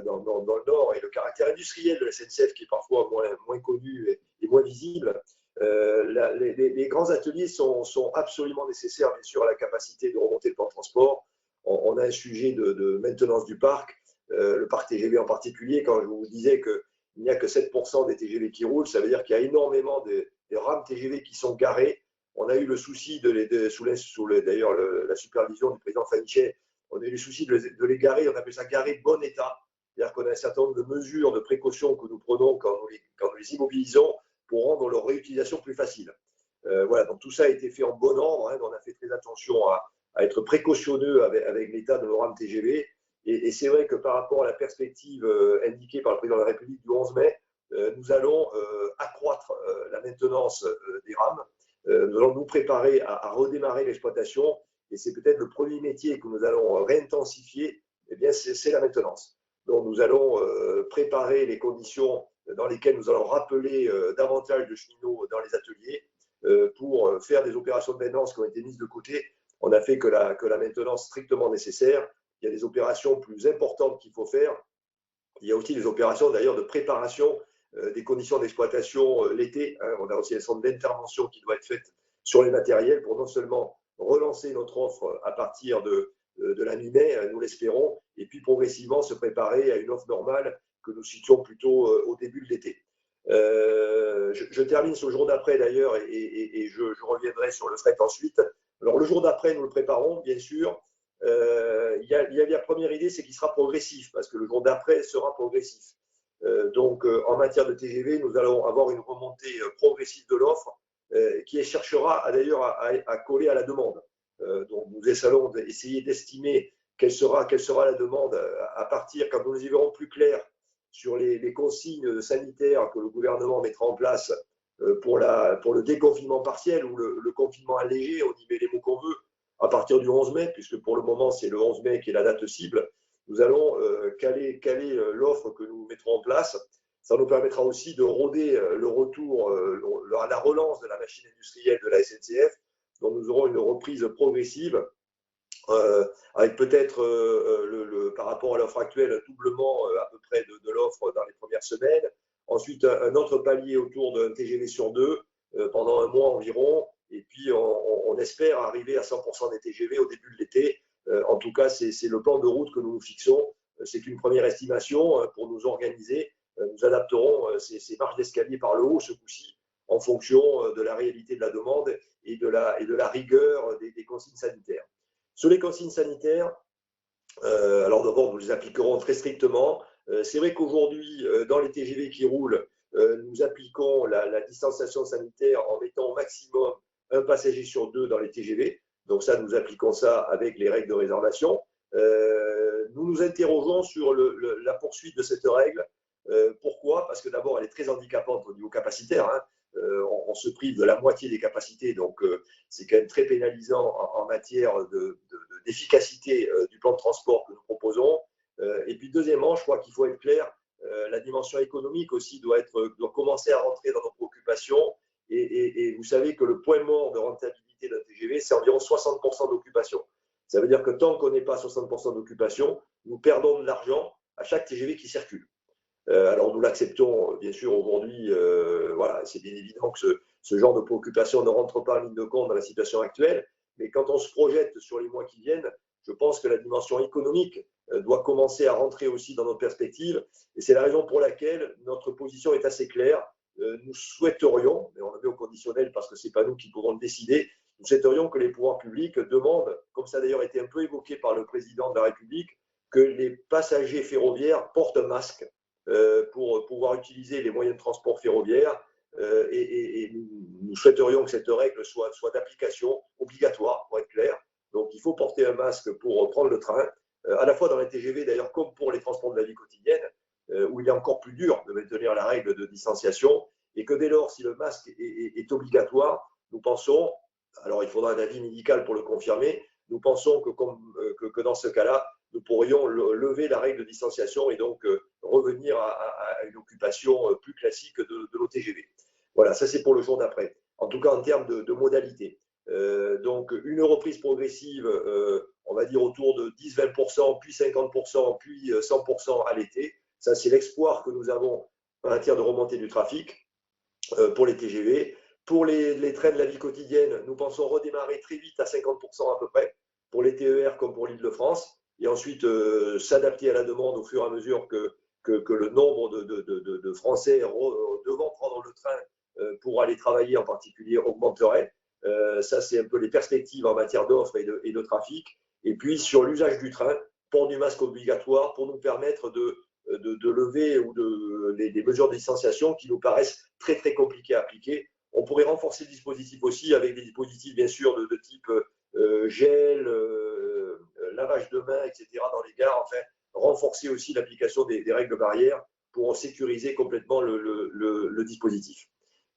dans le Nord et le caractère industriel de la SNCF qui est parfois moins connu et moins visible. Les grands ateliers sont absolument nécessaires, bien sûr, à la capacité de remonter le plan de transport. On a un sujet de maintenance du parc, le parc TGV en particulier. Quand je vous disais qu'il n'y a que 7% des TGV qui roulent, ça veut dire qu'il y a énormément de rames TGV qui sont garées. On a eu le souci, sous d'ailleurs la supervision du président Fanichet, on a eu le souci de les garer, on appelle ça garer de bon état. C'est-à-dire qu'on a un certain nombre de mesures, de précautions que nous prenons quand nous les immobilisons, pour rendre leur réutilisation plus facile. Voilà, donc tout ça a été fait en bon ordre. Hein, on a fait très attention à être précautionneux avec l'état de nos rames TGV. Et c'est vrai que par rapport à la perspective indiquée par le président de la République du 11 mai, nous allons accroître la maintenance des rames. Nous allons nous préparer à redémarrer l'exploitation. Et c'est peut-être le premier métier que nous allons réintensifier, eh bien, c'est la maintenance. Donc nous allons préparer les conditions dans lesquelles nous allons rappeler davantage de cheminots dans les ateliers pour faire des opérations de maintenance qui ont été mises de côté. On a fait que la maintenance strictement nécessaire. Il y a des opérations plus importantes qu'il faut faire. Il y a aussi des opérations d'ailleurs de préparation des conditions d'exploitation l'été. Hein. On a aussi un centre d'intervention qui doit être fait sur les matériels pour non seulement relancer notre offre à partir de la mi-mai, nous l'espérons, et puis progressivement se préparer à une offre normale que nous situons plutôt au début de l'été. Je termine sur le jour d'après d'ailleurs et je reviendrai sur le fret ensuite. Alors le jour d'après, nous le préparons, bien sûr. Il y a la première idée, c'est qu'il sera progressif, parce que le jour d'après sera progressif. Donc en matière de TGV, nous allons avoir une remontée progressive de l'offre qui cherchera d'ailleurs à coller à la demande. Donc nous allons essayer d'estimer quelle sera la demande à partir, quand nous y verrons plus clair sur les consignes sanitaires que le gouvernement mettra en place pour le déconfinement partiel ou le confinement allégé, on y met les mots qu'on veut. à partir du 11 mai, puisque pour le moment, c'est le 11 mai qui est la date cible, nous allons caler l'offre que nous mettrons en place. Ça nous permettra aussi de rôder le retour, la relance de la machine industrielle de la SNCF, dont nous aurons une reprise progressive, avec peut-être par rapport à l'offre actuelle, un doublement à peu près de l'offre dans les premières semaines. Ensuite, un autre palier autour d'un TGV sur 2 pendant un mois environ. Et puis, on espère arriver à 100% des TGV au début de l'été. En tout cas, c'est le plan de route que nous nous fixons. C'est une première estimation pour nous organiser. Nous adapterons ces marches d'escalier par le haut ce coup-ci en fonction de la réalité de la demande et de la rigueur des consignes sanitaires. Sur les consignes sanitaires, alors d'abord, nous les appliquerons très strictement. C'est vrai qu'aujourd'hui, dans les TGV qui roulent, nous appliquons la distanciation sanitaire en mettant au maximum un passager sur 2 dans les TGV. Donc ça, nous appliquons ça avec les règles de réservation. Nous nous interrogeons sur la poursuite de cette règle. Pourquoi? Parce que d'abord, elle est très handicapante au niveau capacitaire. Hein. On se prive de la moitié des capacités, donc c'est quand même très pénalisant en matière d'efficacité du plan de transport que nous proposons. Et puis deuxièmement, je crois qu'il faut être clair, la dimension économique aussi doit commencer à rentrer dans nos préoccupations. Et vous savez que le point mort de rentabilité d'un TGV, c'est environ 60% d'occupation. Ça veut dire que tant qu'on n'est pas à 60% d'occupation, nous perdons de l'argent à chaque TGV qui circule. Alors nous l'acceptons bien sûr aujourd'hui, voilà, c'est bien évident que ce genre de préoccupation ne rentre pas en ligne de compte dans la situation actuelle, mais quand on se projette sur les mois qui viennent, je pense que la dimension économique doit commencer à rentrer aussi dans nos perspectives, et c'est la raison pour laquelle notre position est assez claire. Nous souhaiterions, mais on le met au conditionnel parce que ce n'est pas nous qui pourrons le décider, nous souhaiterions que les pouvoirs publics demandent, comme ça a d'ailleurs été un peu évoqué par le président de la République, que les passagers ferroviaires portent un masque pour pouvoir utiliser les moyens de transport ferroviaires. Et nous souhaiterions que cette règle soit d'application obligatoire, pour être clair. Donc il faut porter un masque pour prendre le train, à la fois dans les TGV d'ailleurs comme pour les transports de la vie quotidienne, où il est encore plus dur de maintenir la règle de distanciation, et que dès lors, si le masque est obligatoire, nous pensons, alors il faudra un avis médical pour le confirmer, nous pensons que dans ce cas-là, nous pourrions lever la règle de distanciation et donc revenir à une occupation plus classique de nos TGV. Voilà, ça c'est pour le jour d'après. En tout cas, en termes de modalités. Donc, une reprise progressive, on va dire autour de 10-20%, puis 50%, puis 100% à l'été. Ça, c'est l'espoir que nous avons en matière de remontée du trafic pour les TGV. Pour les trains de la vie quotidienne, nous pensons redémarrer très vite à 50% à peu près, pour les TER comme pour l'Île-de-France, et ensuite s'adapter à la demande au fur et à mesure que le nombre de Français devant prendre le train pour aller travailler en particulier augmenterait. Ça, c'est un peu les perspectives en matière d'offres et de trafic. Et puis, sur l'usage du train, port du masque obligatoire pour nous permettre de lever des mesures de distanciation qui nous paraissent très, très compliquées à appliquer. On pourrait renforcer le dispositif aussi avec des dispositifs, bien sûr, de type gel, lavage de mains, etc. dans les gares. Enfin, renforcer aussi l'application des règles barrières pour sécuriser complètement le dispositif.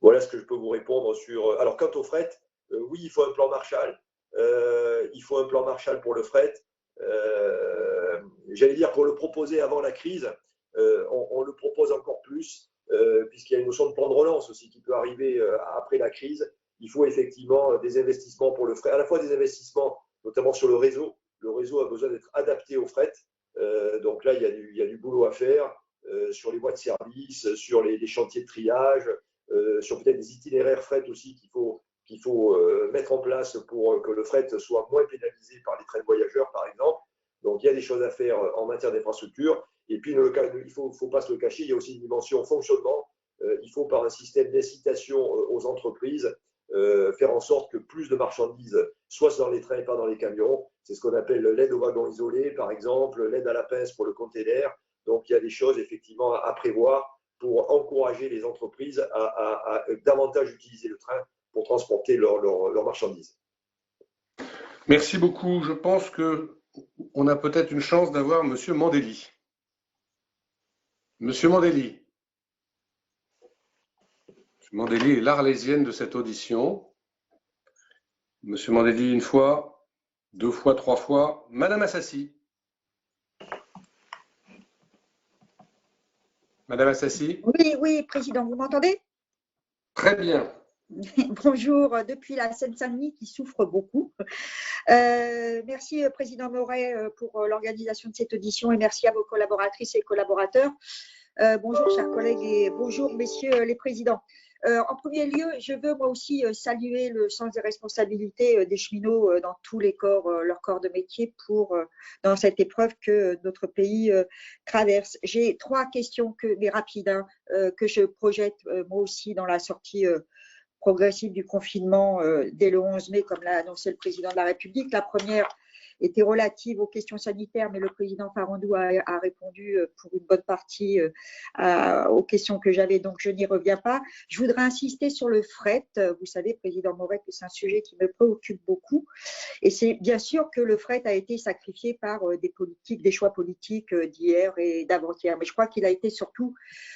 Voilà ce que je peux vous répondre sur… Alors, quant au fret, oui, il faut un plan Marshall. Il faut un plan Marshall pour le fret. J'allais dire qu'on le proposait avant la crise. On le propose encore plus, puisqu'il y a une notion de plan de relance aussi qui peut arriver après la crise. Il faut effectivement des investissements pour le fret, à la fois des investissements notamment sur le réseau. Le réseau a besoin d'être adapté au fret. Donc là, il y a du boulot à faire sur les voies de service, sur les chantiers de triage, sur peut-être des itinéraires fret aussi qu'il faut mettre en place pour que le fret soit moins pénalisé par les trains de voyageurs, par exemple. Donc, il y a des choses à faire en matière d'infrastructure. Et puis, il ne faut pas se le cacher, il y a aussi une dimension fonctionnement. Il faut, par un système d'incitation aux entreprises, faire en sorte que plus de marchandises soient dans les trains et pas dans les camions. C'est ce qu'on appelle l'aide au wagon isolé, par exemple, l'aide à la pince pour le container. Donc, il y a des choses, effectivement, à prévoir pour encourager les entreprises à davantage utiliser le train pour transporter leurs marchandises. Merci beaucoup. Je pense qu'on a peut-être une chance d'avoir M. Mandelli. Monsieur Mandelli. M. Mandelli est l'Arlésienne de cette audition. Monsieur Mandelli, une fois. 2 fois, 3 fois. Madame Assassi. Madame Assassi. Oui, oui, Président, vous m'entendez? Très bien. Bonjour, depuis la Seine-Saint-Denis qui souffre beaucoup. Merci, Président Moret, pour l'organisation de cette audition et merci à vos collaboratrices et collaborateurs. Bonjour, chers collègues, et bonjour, messieurs les présidents. En premier lieu, je veux moi aussi saluer le sens des responsabilités des cheminots dans tous les corps, leurs corps de métier dans cette épreuve que notre pays traverse. J'ai 3 questions, mais rapides, que je projette moi aussi dans la sortie progressive du confinement dès le 11 mai, comme l'a annoncé le président de la République. La première était relative aux questions sanitaires, mais le président Farandou a répondu pour une bonne partie aux questions que j'avais, donc je n'y reviens pas. Je voudrais insister sur le fret. Vous savez, Président Moret, que c'est un sujet qui me préoccupe beaucoup. Et c'est bien sûr que le fret a été sacrifié par des choix politiques d'hier et d'avant-hier. Mais je crois qu'il a été surtout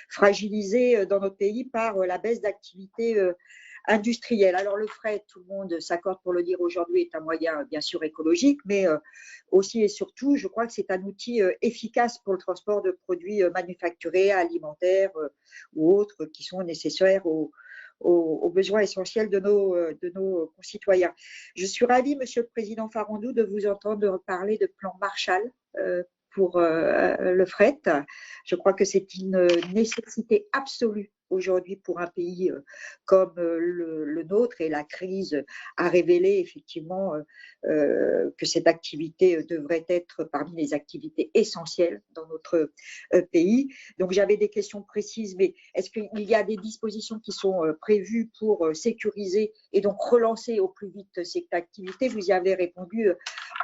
fragilisé dans notre pays par la baisse d'activité industrielle. Alors le fret, tout le monde s'accorde pour le dire aujourd'hui, est un moyen bien sûr écologique, mais aussi et surtout, je crois que c'est un outil efficace pour le transport de produits manufacturés, alimentaires ou autres qui sont nécessaires aux besoins essentiels de nos concitoyens. Je suis ravie, Monsieur le Président Farandou, de vous entendre parler de plan Marshall pour le fret. Je crois que c'est une nécessité absolue aujourd'hui pour un pays comme le nôtre, et la crise a révélé effectivement que cette activité devrait être parmi les activités essentielles dans notre pays. Donc j'avais des questions précises, mais est-ce qu'il y a des dispositions qui sont prévues pour sécuriser et donc relancer au plus vite cette activité? Vous y avez répondu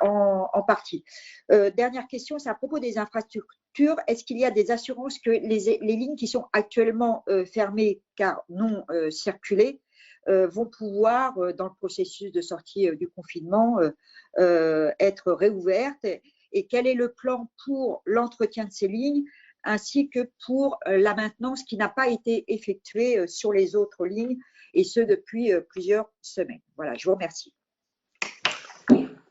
en partie. Dernière question, c'est à propos des infrastructures. Est-ce qu'il y a des assurances que les lignes qui sont actuellement fermées car non circulées vont pouvoir, dans le processus de sortie du confinement, être réouvertes? Et quel est le plan pour l'entretien de ces lignes ainsi que pour la maintenance qui n'a pas été effectuée sur les autres lignes, et ce depuis plusieurs semaines? Voilà, je vous remercie.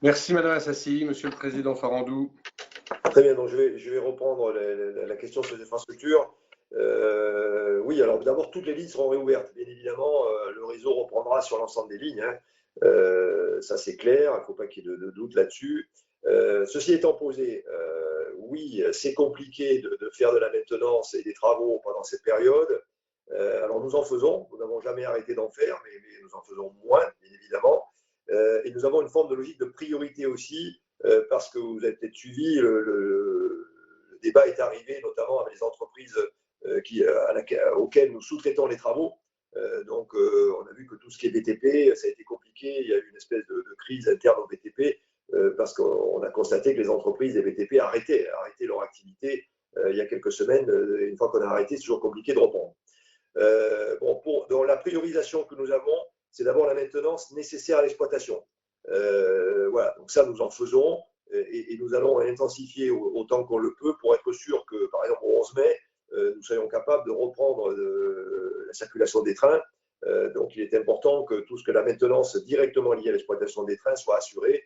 Merci Madame Assassi. Monsieur le Président Farandou. Très bien, donc je vais reprendre la question sur les infrastructures. Oui, alors d'abord, toutes les lignes seront réouvertes. Bien évidemment, le réseau reprendra sur l'ensemble des lignes. Ça, c'est clair, il ne faut pas qu'il y ait de doute là-dessus. Ceci étant posé, oui, c'est compliqué de faire de la maintenance et des travaux pendant cette période. Alors, nous en faisons. Nous n'avons jamais arrêté d'en faire, mais nous en faisons moins, bien évidemment. Et nous avons une forme de logique de priorité aussi, parce que vous avez peut-être suivi, le débat est arrivé notamment avec les entreprises auxquelles nous sous-traitons les travaux. Donc, on a vu que tout ce qui est BTP, ça a été compliqué. Il y a eu une espèce de crise interne au BTP parce qu'on a constaté que les entreprises des BTP arrêtaient leur activité il y a quelques semaines. Une fois qu'on a arrêté, c'est toujours compliqué de reprendre. Dans la priorisation que nous avons, c'est d'abord la maintenance nécessaire à l'exploitation. Voilà, donc ça, nous en faisons et nous allons intensifier autant qu'on le peut pour être sûr que, par exemple, au 11 mai, nous soyons capables de reprendre la circulation des trains. Donc, il est important que tout ce que la maintenance directement liée à l'exploitation des trains soit assurée.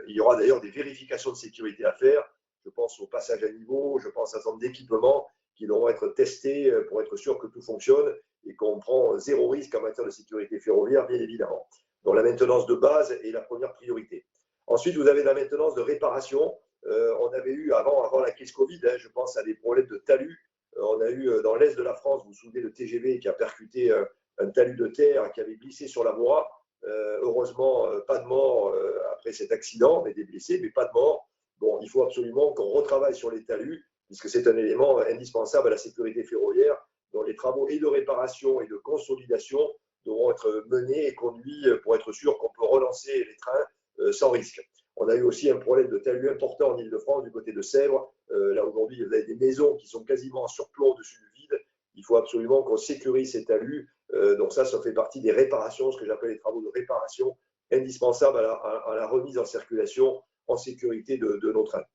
Il y aura d'ailleurs des vérifications de sécurité à faire. Je pense au passage à niveau, je pense à un certain nombre d'équipements qui devront être testés pour être sûr que tout fonctionne et qu'on prend zéro risque en matière de sécurité ferroviaire, bien évidemment. Donc la maintenance de base est la première priorité. Ensuite, vous avez la maintenance de réparation. On avait eu avant la crise Covid, je pense à des problèmes de talus. On a eu dans l'est de la France, vous vous souvenez, le TGV qui a percuté un talus de terre qui avait glissé sur la voie. Heureusement, pas de mort après cet accident, mais des blessés, mais pas de mort. Bon, il faut absolument qu'on retravaille sur les talus, puisque c'est un élément indispensable à la sécurité ferroviaire, dont les travaux et de réparation et de consolidation devront être menés et conduits pour être sûr qu'on peut relancer les trains sans risque. On a eu aussi un problème de talus important en Ile-de-France, du côté de Sèvres. Là, aujourd'hui, vous avez des maisons qui sont quasiment en surplomb au-dessus du vide. Il faut absolument qu'on sécurise ces talus. Donc ça fait partie des réparations, ce que j'appelle les travaux de réparation, indispensables à la remise en circulation en sécurité de nos trains.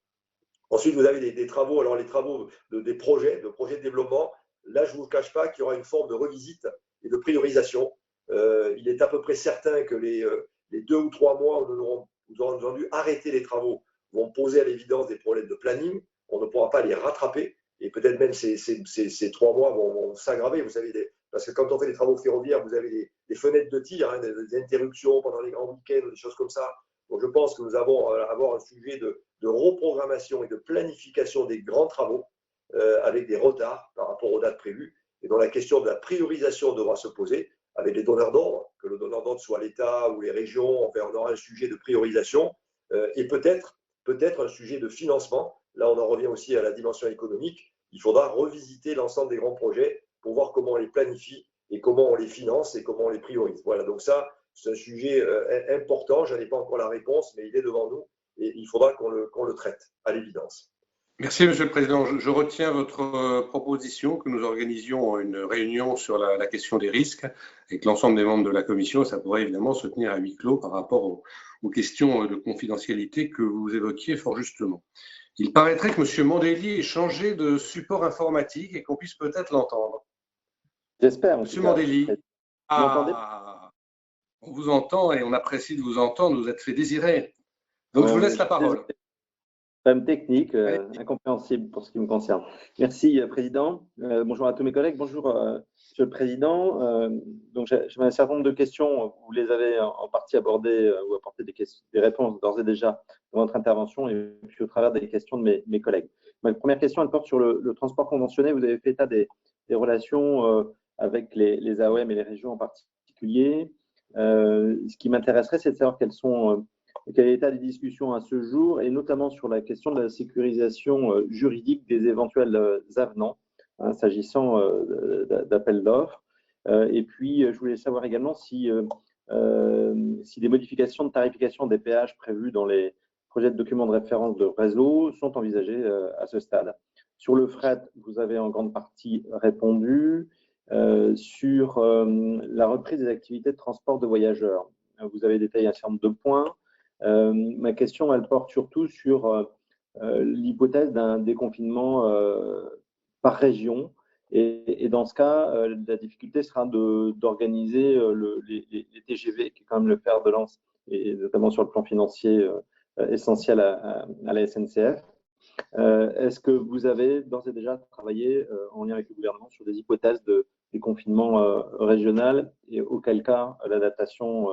Ensuite, vous avez des travaux, alors les travaux des projets de développement. Là, je ne vous cache pas qu'il y aura une forme de revisite et de priorisation. Il est à peu près certain que les 2 ou 3 mois où nous aurons dû arrêter les travaux vont poser à l'évidence des problèmes de planning. On ne pourra pas les rattraper et peut-être même ces 3 mois vont s'aggraver. Vous savez, parce que quand on fait des travaux ferroviaires, vous avez des fenêtres de tir, hein, des interruptions pendant les grands week-ends, des choses comme ça. Donc je pense que nous allons avoir un sujet de reprogrammation et de planification des grands travaux avec des retards par rapport aux dates prévues et dont la question de la priorisation devra se poser avec les donneurs d'ordre, que le donneur d'ordre soit l'État ou les régions. Enfin, on aura un sujet de priorisation et peut-être un sujet de financement. Là, on en revient aussi à la dimension économique. Il faudra revisiter l'ensemble des grands projets pour voir comment on les planifie et comment on les finance et comment on les priorise. Voilà, donc ça, c'est un sujet important. Je n'en ai pas encore la réponse, mais il est devant nous et il faudra qu'on le traite, à l'évidence. Merci, Monsieur le Président. Je retiens votre proposition que nous organisions une réunion sur la question des risques avec l'ensemble des membres de la Commission. Ça pourrait évidemment se tenir à huis clos par rapport aux questions de confidentialité que vous évoquiez fort justement. Il paraîtrait que M. Mandelli ait changé de support informatique et qu'on puisse peut-être l'entendre. J'espère. M. Mandelli, vous m'entendez ? On vous entend et on apprécie de vous entendre. Vous êtes fait désirer. Donc, je vous laisse la parole. Problème technique, incompréhensible pour ce qui me concerne. Merci, Président. Bonjour à tous mes collègues. Bonjour, Monsieur le Président. Donc, j'avais un certain nombre de questions. Vous les avez en partie abordées ou apporté des réponses d'ores et déjà dans votre intervention et puis au travers des questions de mes collègues. Ma première question, elle porte sur le transport conventionné. Vous avez fait état des relations avec les AOM et les régions en particulier. Ce qui m'intéresserait, c'est de savoir quel est l'état des discussions à ce jour, et notamment sur la question de la sécurisation juridique des éventuels avenants, hein, s'agissant d'appels d'offres. Et puis, je voulais savoir également si des modifications de tarification des péages prévus dans les projets de documents de référence de réseau sont envisagés à ce stade. Sur le fret, vous avez en grande partie répondu. Sur la reprise des activités de transport de voyageurs, vous avez détaillé un certain nombre de points. Ma question, elle porte surtout sur l'hypothèse d'un déconfinement par région. Et dans ce cas, la difficulté sera d'organiser les TGV, qui est quand même le fer de lance, et notamment sur le plan financier essentiel à la SNCF. Est-ce que vous avez d'ores et déjà travaillé en lien avec le gouvernement sur des hypothèses de déconfinement régional, et auquel cas l'adaptation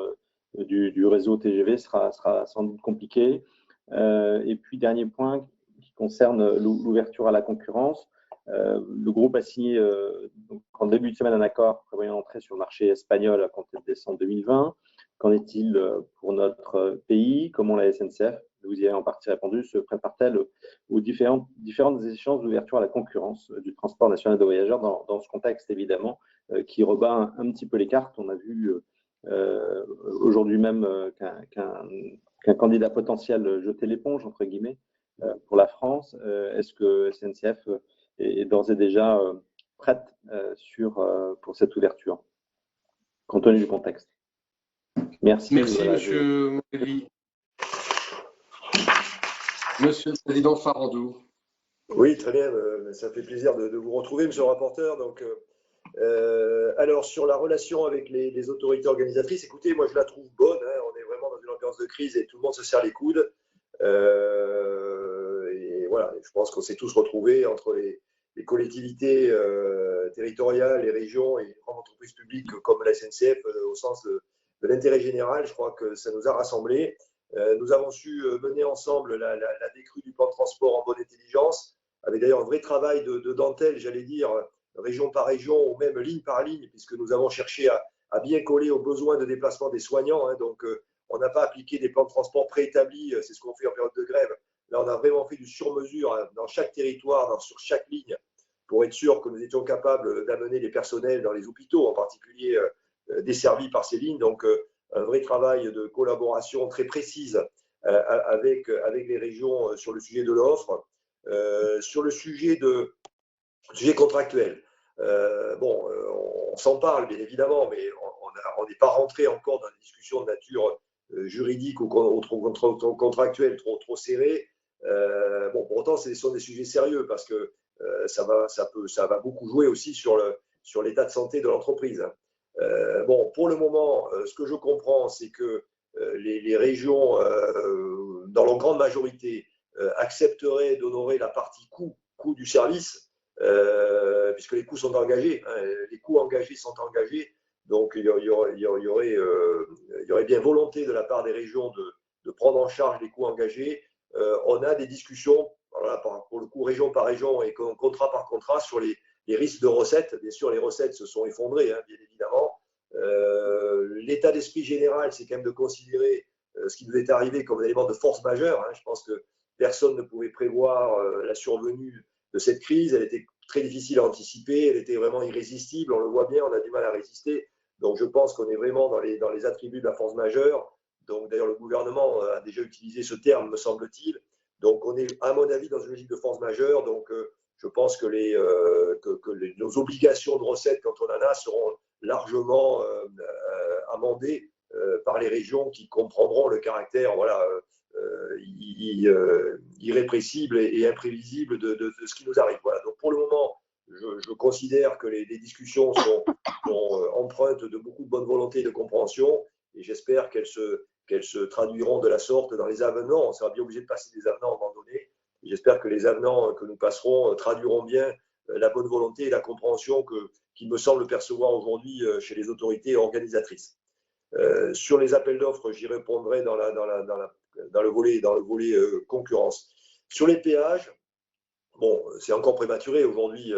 du réseau TGV sera sans doute compliquée? Et puis, dernier point qui concerne l'ouverture à la concurrence. Le groupe a signé en début de semaine un accord prévoyant l'entrée sur le marché espagnol à compter de décembre 2020. Qu'en est-il pour notre pays? Comment la SNCF, vous y avez en partie répondu, se prépare-t-elle aux différentes échéances d'ouverture à la concurrence du transport national de voyageurs dans ce contexte, évidemment, qui rebat un petit peu les cartes? On a vu aujourd'hui même qu'un candidat potentiel jetait l'éponge, entre guillemets, pour la France. Est-ce que SNCF est d'ores et déjà prête pour cette ouverture, compte tenu du contexte? Merci. Merci, Monsieur Mandelli. Monsieur le Président Farandou. Oui, très bien. Ça fait plaisir de vous retrouver, Monsieur le rapporteur. Donc, alors, sur la relation avec les autorités organisatrices, écoutez, moi, je la trouve bonne. Hein, on est vraiment dans une ambiance de crise et tout le monde se serre les coudes. Et voilà, je pense qu'on s'est tous retrouvés entre les collectivités territoriales, les régions et les grandes entreprises publiques comme la SNCF au sens de l'intérêt général. Je crois que ça nous a rassemblés. Nous avons su mener ensemble la décrue du plan de transport en bonne intelligence, avec d'ailleurs un vrai travail de dentelle, j'allais dire, région par région ou même ligne par ligne, puisque nous avons cherché à bien coller aux besoins de déplacement des soignants. Hein, donc, on n'a pas appliqué des plans de transport préétablis, c'est ce qu'on fait en période de grève. Là, on a vraiment fait du sur-mesure hein, dans chaque territoire, sur chaque ligne, pour être sûr que nous étions capables d'amener les personnels dans les hôpitaux, en particulier desservis par ces lignes. Donc, un vrai travail de collaboration très précise avec les régions sur le sujet de l'offre. Sur le sujet contractuel, on s'en parle bien évidemment, mais on n'est pas rentré encore dans des discussions de nature juridique ou contractuelle trop serrées. Pour autant, ce sont des sujets sérieux parce que ça va beaucoup jouer aussi sur l'état de santé de l'entreprise. Pour le moment, ce que je comprends, c'est que les régions, dans leur grande majorité, accepteraient d'honorer la partie coût du service, puisque les coûts sont engagés, hein, les coûts engagés sont engagés, donc il y aurait bien volonté de la part des régions de prendre en charge les coûts engagés. On a des discussions, voilà, pour le coup, région par région et contrat par contrat, sur les risques de recettes. Bien sûr, les recettes se sont effondrées, hein, bien évidemment. L'état d'esprit général, c'est quand même de considérer ce qui nous est arrivé comme un élément de force majeure. Hein. Je pense que personne ne pouvait prévoir la survenue de cette crise. Elle était très difficile à anticiper, elle était vraiment irrésistible. On le voit bien, on a du mal à résister. Donc je pense qu'on est vraiment dans les attributs de la force majeure. Donc d'ailleurs, le gouvernement a déjà utilisé ce terme, me semble-t-il. Donc on est, à mon avis, dans une logique de force majeure. Donc je pense que nos obligations de recettes, quand on en a, seront largement amendées par les régions qui comprendront le caractère irrépressible et imprévisible de ce qui nous arrive. Voilà. Donc pour le moment, je considère que les discussions sont empreintes de beaucoup de bonne volonté et de compréhension, et j'espère qu'elles se traduiront de la sorte dans les avenants. On sera bien obligé de passer des avenants à un moment donné. J'espère que les avenants que nous passerons traduiront bien la bonne volonté et la compréhension qu'il me semble percevoir aujourd'hui chez les autorités organisatrices. Sur les appels d'offres, j'y répondrai dans le volet concurrence. Sur les péages, bon, c'est encore prématuré. Aujourd'hui,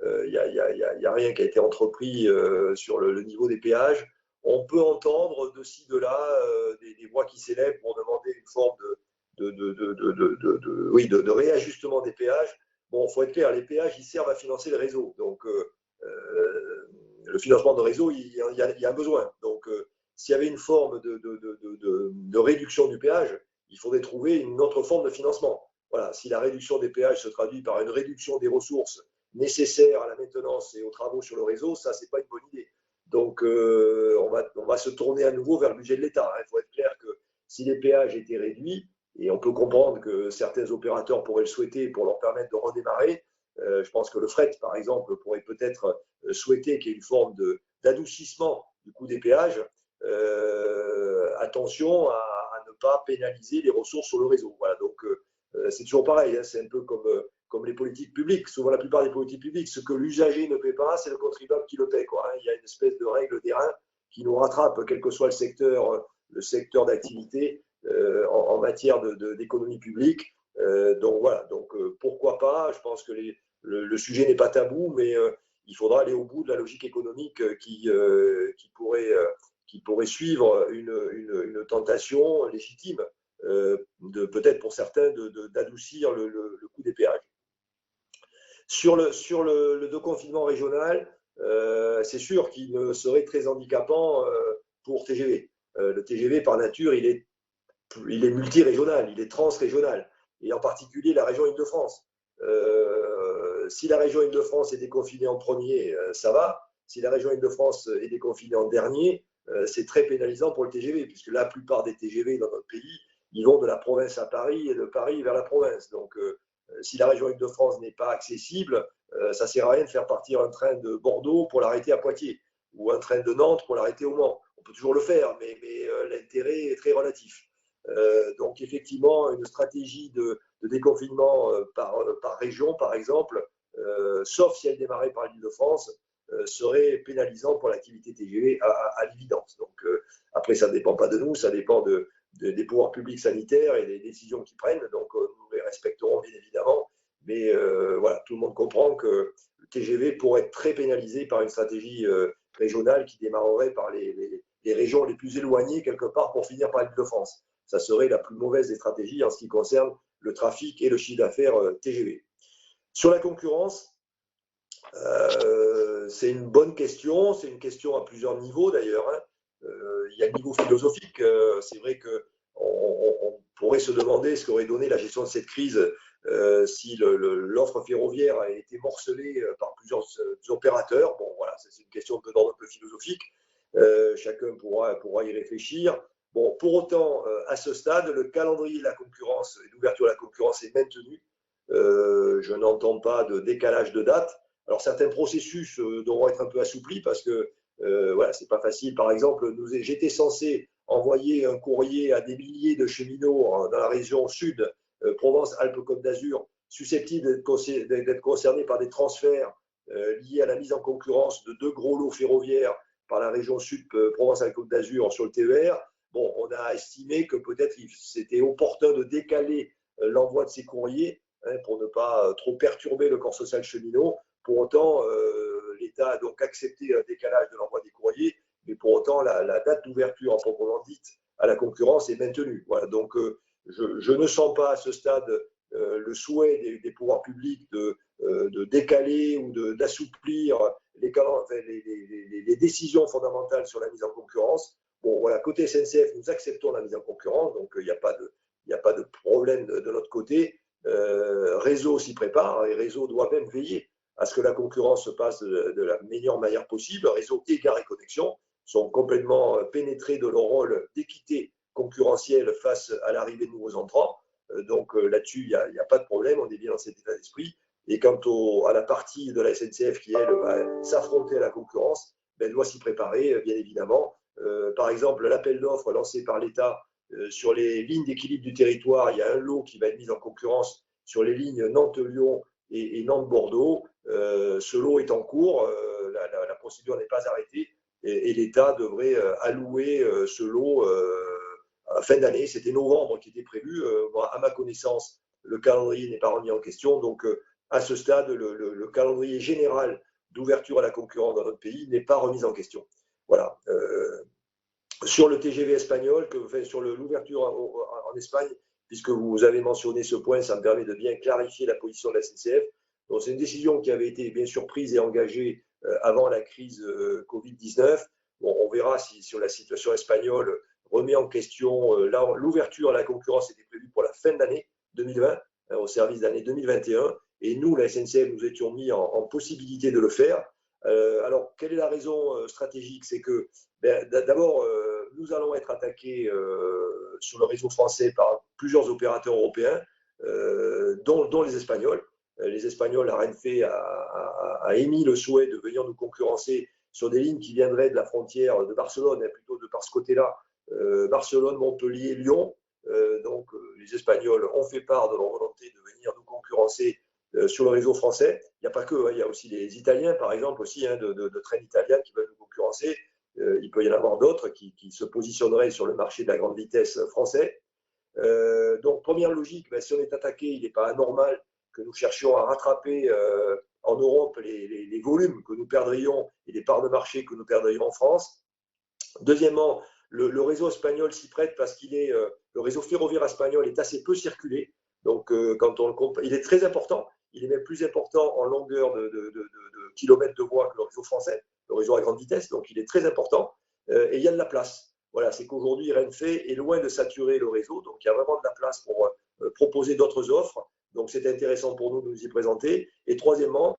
il n'y a rien qui a été entrepris sur le niveau des péages. On peut entendre de ci, de là des voix qui s'élèvent pour demander une forme de réajustement des péages. Bon, il faut être clair, les péages, ils servent à financer le réseau. Donc, le financement de réseau, il y a un besoin. Donc, s'il y avait une forme de réduction du péage, il faudrait trouver une autre forme de financement. Voilà, si la réduction des péages se traduit par une réduction des ressources nécessaires à la maintenance et aux travaux sur le réseau, ça, ce n'est pas une bonne idée. Donc, on va se tourner à nouveau vers le budget de l'État. Il faut être clair que si les péages étaient réduits, et on peut comprendre que certains opérateurs pourraient le souhaiter pour leur permettre de redémarrer, je pense que le fret, par exemple, pourrait peut-être souhaiter qu'il y ait une forme d'adoucissement du coût des péages. Attention à ne pas pénaliser les ressources sur le réseau. Voilà, donc c'est toujours pareil, hein, c'est un peu comme les politiques publiques. Souvent, la plupart des politiques publiques, ce que l'usager ne paie pas, c'est le contribuable qui le paie, quoi, hein. Il y a une espèce de règle d'airain qui nous rattrape, quel que soit le secteur d'activité en matière d'économie publique. Donc voilà, donc pourquoi pas. Je pense que le sujet n'est pas tabou, mais il faudra aller au bout de la logique économique qui pourrait suivre une tentation légitime, peut-être pour certains, d'adoucir le coût des péages. Sur le déconfinement régional, c'est sûr qu'il serait très handicapant pour TGV. Le TGV, par nature, il est multirégional, il est transrégional, et en particulier la région Île-de-France. Si la région Île-de-France est déconfinée en premier, ça va. Si la région Île-de-France est déconfinée en dernier, c'est très pénalisant pour le TGV, puisque la plupart des TGV dans notre pays, ils vont de la province à Paris et de Paris vers la province. Donc, si la région Île-de-France n'est pas accessible, ça ne sert à rien de faire partir un train de Bordeaux pour l'arrêter à Poitiers, ou un train de Nantes pour l'arrêter au Mans. On peut toujours le faire, mais l'intérêt est très relatif. Donc, effectivement, une stratégie de déconfinement par région, par exemple, sauf si elle démarrait par l'Île-de-France, serait pénalisant pour l'activité TGV à l'évidence. Donc, après, ça ne dépend pas de nous, ça dépend des pouvoirs publics sanitaires et des décisions qu'ils prennent. Donc, nous les respecterons bien évidemment. Mais voilà, tout le monde comprend que le TGV pourrait être très pénalisé par une stratégie régionale qui démarrerait par les régions les plus éloignées, quelque part, pour finir par l'Île-de-France. Ça serait la plus mauvaise des stratégies en ce qui concerne le trafic et le chiffre d'affaires TGV. Sur la concurrence, c'est une bonne question. C'est une question à plusieurs niveaux d'ailleurs, hein. Il y a le niveau philosophique. C'est vrai qu'on pourrait se demander ce qu'aurait donné la gestion de cette crise si l'offre ferroviaire a été morcelée par plusieurs opérateurs. Bon, voilà, c'est une question d'ordre un peu philosophique. Chacun pourra y réfléchir. Bon, pour autant, à ce stade, le calendrier de la concurrence et l'ouverture de la concurrence est maintenu. Je n'entends pas de décalage de date. Alors, certains processus devront être un peu assouplis parce que voilà, c'est pas facile. Par exemple, j'étais censé envoyer un courrier à des milliers de cheminots dans la région sud, Provence-Alpes-Côte d'Azur, susceptibles d'être concernés par des transferts liés à la mise en concurrence de 2 gros lots ferroviaires par la région sud Provence-Alpes-Côte d'Azur sur le TER. Bon, on a estimé que peut-être c'était opportun de décaler l'envoi de ces courriers pour ne pas trop perturber le corps social cheminot. Pour autant, l'État a donc accepté un décalage de l'envoi des courriers, mais pour autant, la date d'ouverture en proprement dite à la concurrence est maintenue. Voilà, donc je ne sens pas à ce stade le souhait des pouvoirs publics de décaler ou d'assouplir les décisions fondamentales sur la mise en concurrence. Bon, voilà, côté SNCF, nous acceptons la mise en concurrence, donc il n'y a pas de problème de notre côté. Réseau s'y prépare et Réseau doit même veiller à ce que la concurrence se passe de la meilleure manière possible. Réseau et Gares & Connexions sont complètement pénétrés de leur rôle d'équité concurrentielle face à l'arrivée de nouveaux entrants. Donc là-dessus, il n'y a pas de problème, on est bien dans cet état d'esprit. Et quant à la partie de la SNCF qui, elle, va s'affronter à la concurrence, elle doit s'y préparer, bien évidemment. Par exemple, l'appel d'offres lancé par l'État sur les lignes d'équilibre du territoire, il y a un lot qui va être mis en concurrence sur les lignes Nantes-Lyon et Nantes-Bordeaux. Ce lot est en cours, la procédure n'est pas arrêtée et l'État devrait allouer ce lot à fin d'année. C'était novembre qui était prévu. À ma connaissance, le calendrier n'est pas remis en question. Donc, à ce stade, le calendrier général d'ouverture à la concurrence dans notre pays n'est pas remis en question. Voilà. Sur le TGV espagnol, sur l'ouverture en Espagne, puisque vous avez mentionné ce point, ça me permet de bien clarifier la position de la SNCF. Donc, c'est une décision qui avait été bien sûr prise et engagée avant la crise Covid-19. Bon, on verra si sur la situation espagnole remet en question. L'ouverture à la concurrence était prévue pour la fin d'année 2020, au service d'année 2021. Et nous, la SNCF, nous étions mis en possibilité de le faire. Alors, quelle est la raison stratégique? C'est que, d'abord, nous allons être attaqués sur le réseau français par plusieurs opérateurs européens, dont les Espagnols. Les Espagnols, la Renfe a émis le souhait de venir nous concurrencer sur des lignes qui viendraient de la frontière de Barcelone, plutôt de par ce côté-là, Barcelone, Montpellier, Lyon. Donc, les Espagnols ont fait part de leur volonté de venir nous concurrencer sur le réseau français. Il n'y a pas que, il y a aussi les Italiens, par exemple, aussi, de trains italiens qui veulent nous concurrencer. Il peut y en avoir d'autres qui se positionneraient sur le marché de la grande vitesse français. Donc, première logique, si on est attaqué, il n'est pas anormal que nous cherchions à rattraper en Europe les volumes que nous perdrions et les parts de marché que nous perdrions en France. Deuxièmement, le réseau espagnol s'y prête parce qu'il est le réseau ferroviaire espagnol est assez peu circulé. Donc, quand on le compare, il est très important. Il est même plus important en longueur de kilomètres de voie que le réseau français, le réseau à grande vitesse. Donc, il est très important et il y a de la place. Voilà, c'est qu'aujourd'hui, Renfe est loin de saturer le réseau. Donc, il y a vraiment de la place pour proposer d'autres offres. Donc, c'est intéressant pour nous de nous y présenter. Et troisièmement,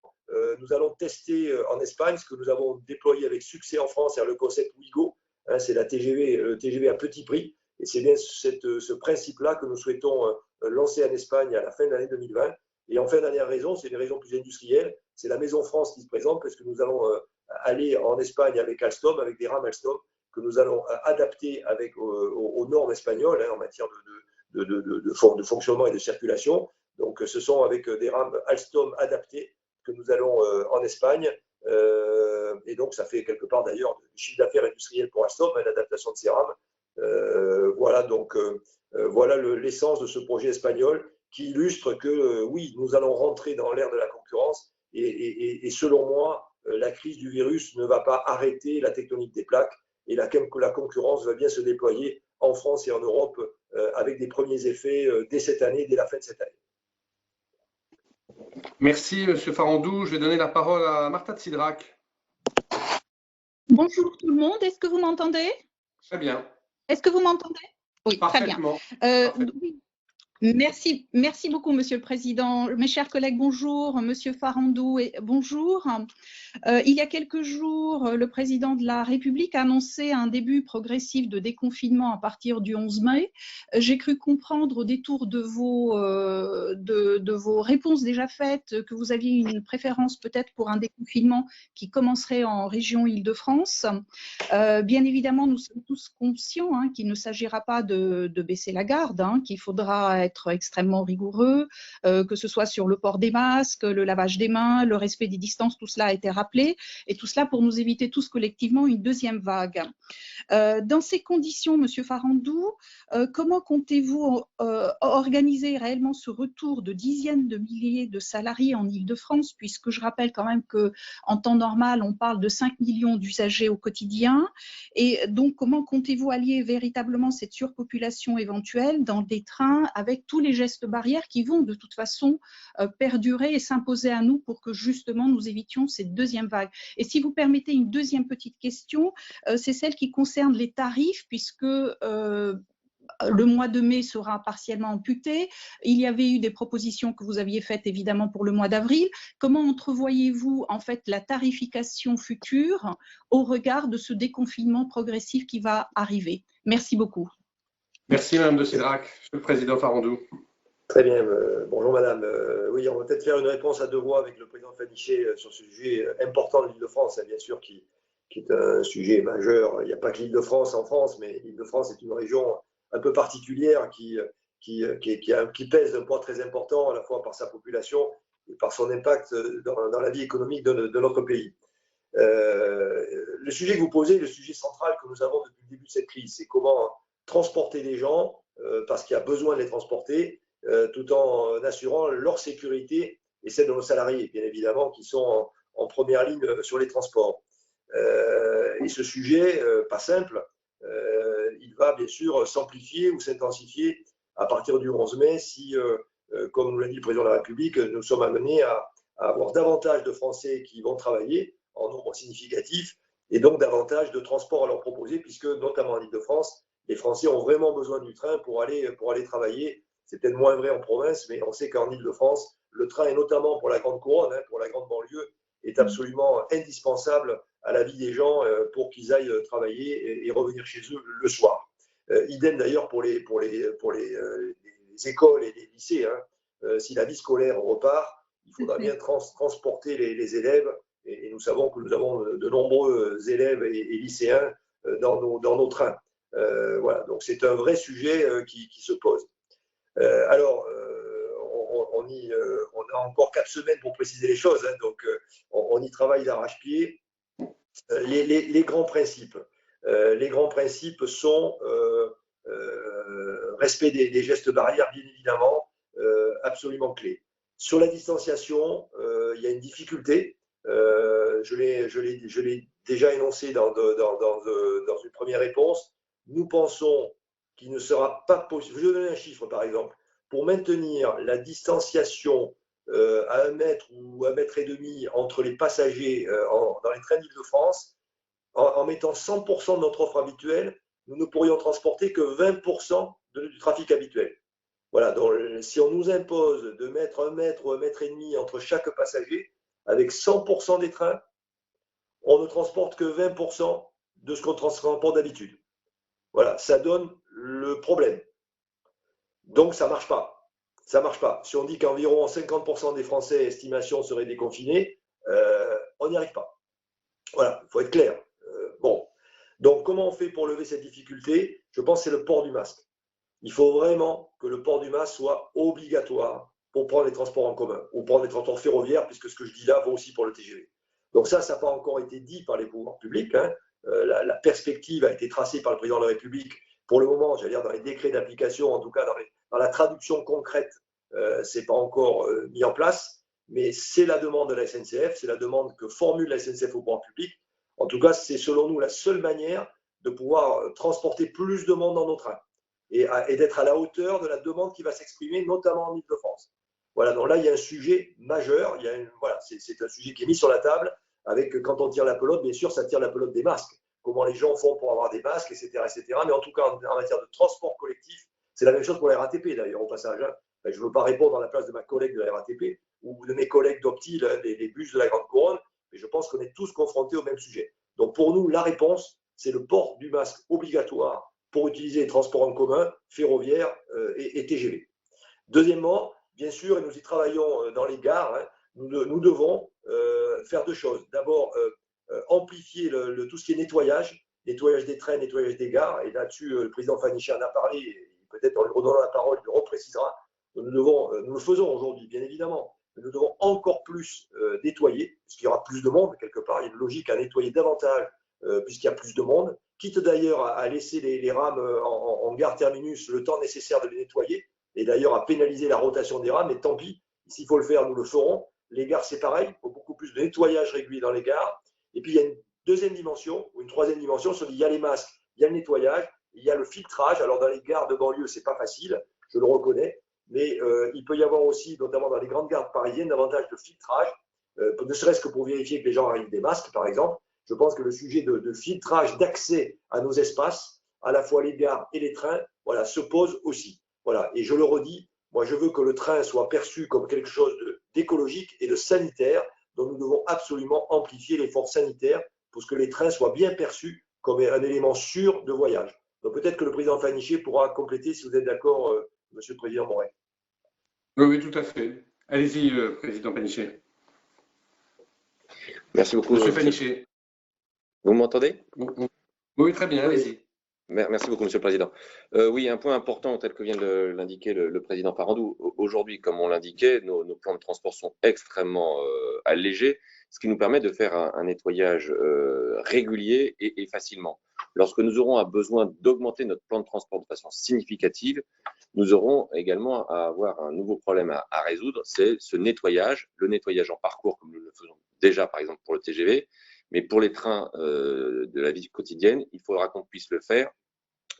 nous allons tester en Espagne ce que nous avons déployé avec succès en France, c'est le concept Ouigo. C'est le TGV à petit prix. Et c'est bien ce principe-là que nous souhaitons lancer en Espagne à la fin de l'année 2020. Et enfin, dernière raison, c'est une raison plus industrielle. C'est la Maison France qui se présente parce que nous allons aller en Espagne avec Alstom, avec des rames Alstom que nous allons adapter aux normes espagnoles en matière de fonctionnement et de circulation. Donc, ce sont avec des rames Alstom adaptées que nous allons en Espagne. Et donc, ça fait quelque part d'ailleurs du chiffre d'affaires industriel pour Alstom, l'adaptation de ces rames. Voilà, donc voilà l'essence de ce projet espagnol qui illustre que oui, nous allons rentrer dans l'ère de la concurrence et selon moi, la crise du virus ne va pas arrêter la tectonique des plaques et la concurrence va bien se déployer en France et en Europe avec des premiers effets dès cette année, dès la fin de cette année. Merci, M. Farandou. Je vais donner la parole à Marta de Cidrac. Bonjour tout le monde, est-ce que vous m'entendez? Très bien. Est-ce que vous m'entendez? Oui, très bien. Parfaitement. Oui. Merci beaucoup, Monsieur le Président. Mes chers collègues, bonjour. Monsieur Farandou, bonjour. Il y a quelques jours, le Président de la République a annoncé un début progressif de déconfinement à partir du 11 mai. J'ai cru comprendre au détour de vos réponses déjà faites que vous aviez une préférence peut-être pour un déconfinement qui commencerait en région Île-de-France. Bien évidemment, nous sommes tous conscients qu'il ne s'agira pas de baisser la garde, qu'il faudra être extrêmement rigoureux, que ce soit sur le port des masques, le lavage des mains, le respect des distances, tout cela a été rappelé, et tout cela pour nous éviter tous collectivement une deuxième vague. Dans ces conditions, Monsieur Farandou, comment comptez-vous organiser réellement ce retour de dizaines de milliers de salariés en Île-de-France, puisque je rappelle quand même qu'en temps normal, on parle de 5 millions d'usagers au quotidien, et donc comment comptez-vous allier véritablement cette surpopulation éventuelle dans des trains avec tous les gestes barrières qui vont de toute façon perdurer et s'imposer à nous pour que justement nous évitions cette deuxième vague. Et si vous permettez une deuxième petite question, c'est celle qui concerne les tarifs, puisque le mois de mai sera partiellement amputé. Il y avait eu des propositions que vous aviez faites évidemment pour le mois d'avril. Comment entrevoyez-vous en fait la tarification future au regard de ce déconfinement progressif qui va arriver? Merci beaucoup. Merci Madame de Cédrac. Monsieur le Président Farandou. Très bien. Bonjour Madame. Oui, on va peut-être faire une réponse à deux voix avec le Président Fanichet sur ce sujet important de l'Île-de-France, bien sûr, qui est un sujet majeur. Il n'y a pas que l'Île-de-France en France, mais l'Île-de-France est une région un peu particulière qui pèse d'un poids très important à la fois par sa population et par son impact dans la vie économique de notre pays. Le sujet que vous posez, le sujet central que nous avons depuis le début de cette crise, c'est comment transporter les gens, parce qu'il y a besoin de les transporter, tout en assurant leur sécurité et celle de nos salariés, bien évidemment, qui sont en première ligne sur les transports. Et ce sujet, pas simple, il va bien sûr s'amplifier ou s'intensifier à partir du 11 mai si, comme nous l'a dit le Président de la République, nous sommes amenés à avoir davantage de Français qui vont travailler en nombre significatif et donc davantage de transports à leur proposer, puisque notamment en Île-de-France, les Français ont vraiment besoin du train pour aller travailler. C'est peut-être moins vrai en province, mais on sait qu'en Île-de-France, le train, et notamment pour la grande couronne, pour la grande banlieue, est absolument indispensable à la vie des gens pour qu'ils aillent travailler et revenir chez eux le soir. Idem d'ailleurs pour les écoles et les lycées. Si la vie scolaire repart, il faudra bien transporter les élèves, et nous savons que nous avons de nombreux élèves et lycéens dans nos trains. Voilà, donc c'est un vrai sujet qui se pose. Alors, on a encore 4 semaines pour préciser les choses, donc on y travaille d'arrache-pied. Les grands principes. Les grands principes sont respect des gestes barrières, bien évidemment, absolument clé. Sur la distanciation, il y a une difficulté. Je l'ai déjà énoncé dans une première réponse. Nous pensons qu'il ne sera pas possible. Je vais donner un chiffre, par exemple. Pour maintenir la distanciation à 1 mètre ou 1,5 mètres entre les passagers dans les trains d'Île-de-France, en mettant 100% de notre offre habituelle, nous ne pourrions transporter que 20% du trafic habituel. Voilà, donc si on nous impose de mettre 1 mètre ou 1,5 mètres entre chaque passager, avec 100% des trains, on ne transporte que 20% de ce qu'on transporte d'habitude. Voilà, ça donne le problème. Donc ça ne marche pas. Ça marche pas. Si on dit qu'environ 50% des Français, estimation, seraient déconfinés, on n'y arrive pas. Voilà, il faut être clair. Bon. Donc comment on fait pour lever cette difficulté? Je pense que c'est le port du masque. Il faut vraiment que le port du masque soit obligatoire pour prendre les transports en commun ou prendre les transports ferroviaires, puisque ce que je dis là vaut aussi pour le TGV. Donc ça n'a pas encore été dit par les pouvoirs publics. La perspective a été tracée par le Président de la République. Pour le moment, j'allais dire dans les décrets d'application, en tout cas dans la traduction concrète, ce n'est pas encore mis en place, mais c'est la demande de la SNCF, c'est la demande que formule la SNCF au pouvoir public. En tout cas, c'est selon nous la seule manière de pouvoir transporter plus de monde dans nos trains et d'être à la hauteur de la demande qui va s'exprimer, notamment en Île-de-France. Voilà, donc là, il y a un sujet majeur, voilà, c'est un sujet qui est mis sur la table, avec quand on tire la pelote, bien sûr, ça tire la pelote des masques. Comment les gens font pour avoir des masques, etc. Mais en tout cas, en matière de transport collectif, C'est la même chose pour la RATP d'ailleurs, au passage. Hein. Je ne veux pas répondre à la place de ma collègue de la RATP ou de mes collègues d'Opti, des bus de la Grande Couronne, mais je pense qu'on est tous confrontés au même sujet. Donc pour nous, la réponse, c'est le port du masque obligatoire pour utiliser les transports en commun, ferroviaires et TGV. Deuxièmement, bien sûr, et nous y travaillons dans les gares, hein, nous devons faire deux choses. D'abord, amplifier tout ce qui est nettoyage des trains, nettoyage des gares. Et là-dessus, le président Fanichet en a parlé. Peut-être en lui redonnant la parole, il le reprécisera. Nous le faisons aujourd'hui, bien évidemment. Mais nous devons encore plus nettoyer, puisqu'il y aura plus de monde quelque part. Il y a une logique à nettoyer davantage, puisqu'il y a plus de monde. Quitte d'ailleurs à laisser les rames en gare terminus le temps nécessaire de les nettoyer. Et d'ailleurs à pénaliser la rotation des rames. Mais tant pis, s'il faut le faire, nous le ferons. Les gares, c'est pareil. Il faut beaucoup plus de nettoyage régulier dans les gares. Et puis, il y a une deuxième dimension, ou une troisième dimension, il y a les masques, il y a le nettoyage, il y a le filtrage. Alors, dans les gares de banlieue, ce n'est pas facile, je le reconnais, mais il peut y avoir aussi, notamment dans les grandes gares parisiennes, davantage de filtrage, ne serait-ce que pour vérifier que les gens arrivent des masques, par exemple. Je pense que le sujet de filtrage, d'accès à nos espaces, à la fois les gares et les trains, voilà, se pose aussi. Voilà. Et je le redis, moi, je veux que le train soit perçu comme quelque chose d'écologique et de sanitaire, dont nous devons absolument amplifier l'effort sanitaire pour que les trains soient bien perçus comme un élément sûr de voyage. Donc peut-être que le président Fanichet pourra compléter, si vous êtes d'accord, monsieur le président Moret. Oui, tout à fait. Allez-y, président Fanichet. Merci beaucoup. Monsieur Fanichet. Vous m'entendez? Oui, très bien, allez-y. Merci beaucoup, Monsieur le Président. Oui, un point important, tel que vient de l'indiquer le président Farandou. Aujourd'hui, comme on l'indiquait, nos plans de transport sont extrêmement allégés, ce qui nous permet de faire un nettoyage régulier et facilement. Lorsque nous aurons besoin d'augmenter notre plan de transport de façon significative, nous aurons également à avoir un nouveau problème à résoudre, c'est ce nettoyage, le nettoyage en parcours, comme nous le faisons déjà, par exemple, pour le TGV. Mais pour les trains de la vie quotidienne, il faudra qu'on puisse le faire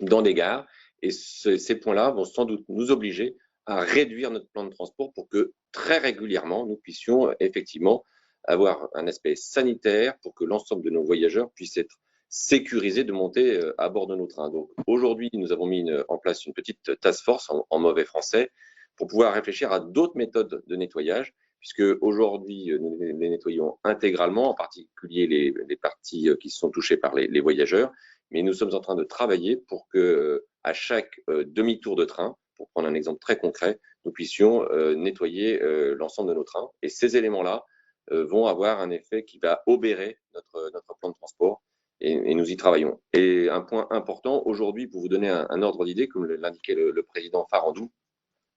dans des gares. Et ces points-là vont sans doute nous obliger à réduire notre plan de transport pour que très régulièrement, nous puissions effectivement avoir un aspect sanitaire pour que l'ensemble de nos voyageurs puissent être sécurisés de monter à bord de nos trains. Donc aujourd'hui, nous avons mis en place une petite task force en mauvais français pour pouvoir réfléchir à d'autres méthodes de nettoyage, puisque aujourd'hui, nous les nettoyons intégralement, en particulier les parties qui sont touchées par les voyageurs, mais nous sommes en train de travailler pour que à chaque demi-tour de train, pour prendre un exemple très concret, nous puissions nettoyer l'ensemble de nos trains. Et ces éléments-là vont avoir un effet qui va obérer notre plan de transport, et nous y travaillons. Et un point important, aujourd'hui, pour vous donner un ordre d'idée, comme l'indiquait le président Farandou,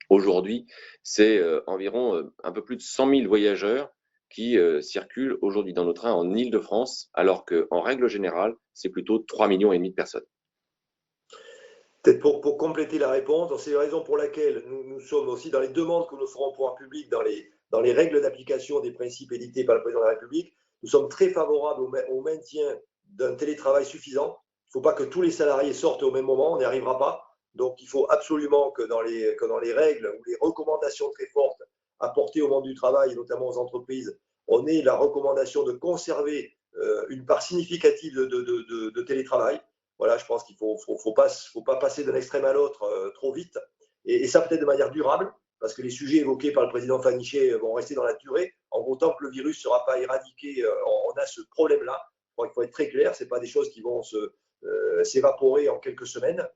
aujourd'hui, c'est environ un peu plus de 100 000 voyageurs qui circulent aujourd'hui dans nos trains en Île-de-France, alors qu'en règle générale, c'est plutôt 3,5 millions de personnes. Peut-être pour compléter la réponse, c'est la raison pour laquelle nous sommes aussi dans les demandes que nous ferons au pouvoir public, dans les règles d'application des principes édictés par le président de la République. Nous sommes très favorables au maintien d'un télétravail suffisant. Il ne faut pas que tous les salariés sortent au même moment, on n'y arrivera pas. Donc, il faut absolument que dans les règles ou les recommandations très fortes apportées au monde du travail, notamment aux entreprises, on ait la recommandation de conserver une part significative de télétravail. Voilà, je pense qu'il ne faut pas passer d'un extrême à l'autre trop vite. Et ça peut-être de manière durable, parce que les sujets évoqués par le président Fanichet vont rester dans la durée. En autant que le virus ne sera pas éradiqué, on a ce problème-là. Je crois qu'il faut être très clair, ce n'est pas des choses qui vont s'évaporer en quelques semaines.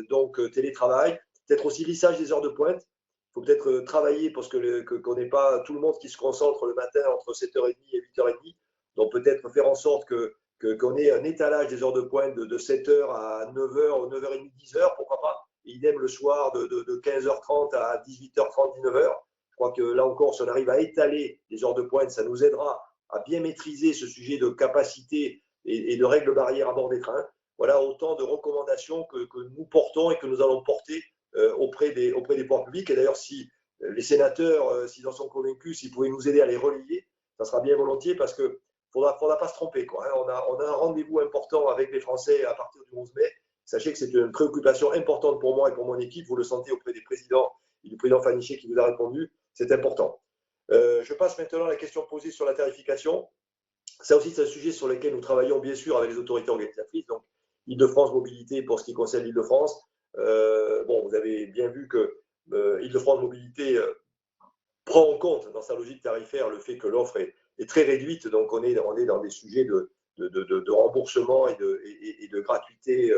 Donc télétravail, peut-être aussi lissage des heures de pointe. Il faut peut-être travailler parce qu'on n'ait pas tout le monde qui se concentre le matin entre 7h30 et 8h30. Donc peut-être faire en sorte qu'on ait un étalage des heures de pointe de 7h à 9h ou 9h30, 10h, pourquoi pas. Et idem le soir de 15h30 à 18h30, 19h. Je crois que là encore, si on arrive à étaler les heures de pointe, ça nous aidera à bien maîtriser ce sujet de capacité et de règles barrières à bord des trains. Voilà autant de recommandations que nous portons et que nous allons porter auprès des pouvoirs publics. Et d'ailleurs, si les sénateurs, s'ils en sont convaincus, s'ils pouvaient nous aider à les relayer, ça sera bien volontiers parce qu'il ne faudra pas se tromper, quoi. On a un rendez-vous important avec les Français à partir du 11 mai. Sachez que c'est une préoccupation importante pour moi et pour mon équipe. Vous le sentez auprès des présidents et du président Fanichet qui vous a répondu. C'est important. Je passe maintenant à la question posée sur la tarification. Ça aussi, c'est un sujet sur lequel nous travaillons bien sûr avec les autorités organisatrices. Donc, Île-de-France Mobilité pour ce qui concerne l'Île-de-France, Bon, vous avez bien vu que Île-de-France Mobilité prend en compte dans sa logique tarifaire le fait que l'offre est très réduite, donc on est dans des sujets de remboursement et de gratuité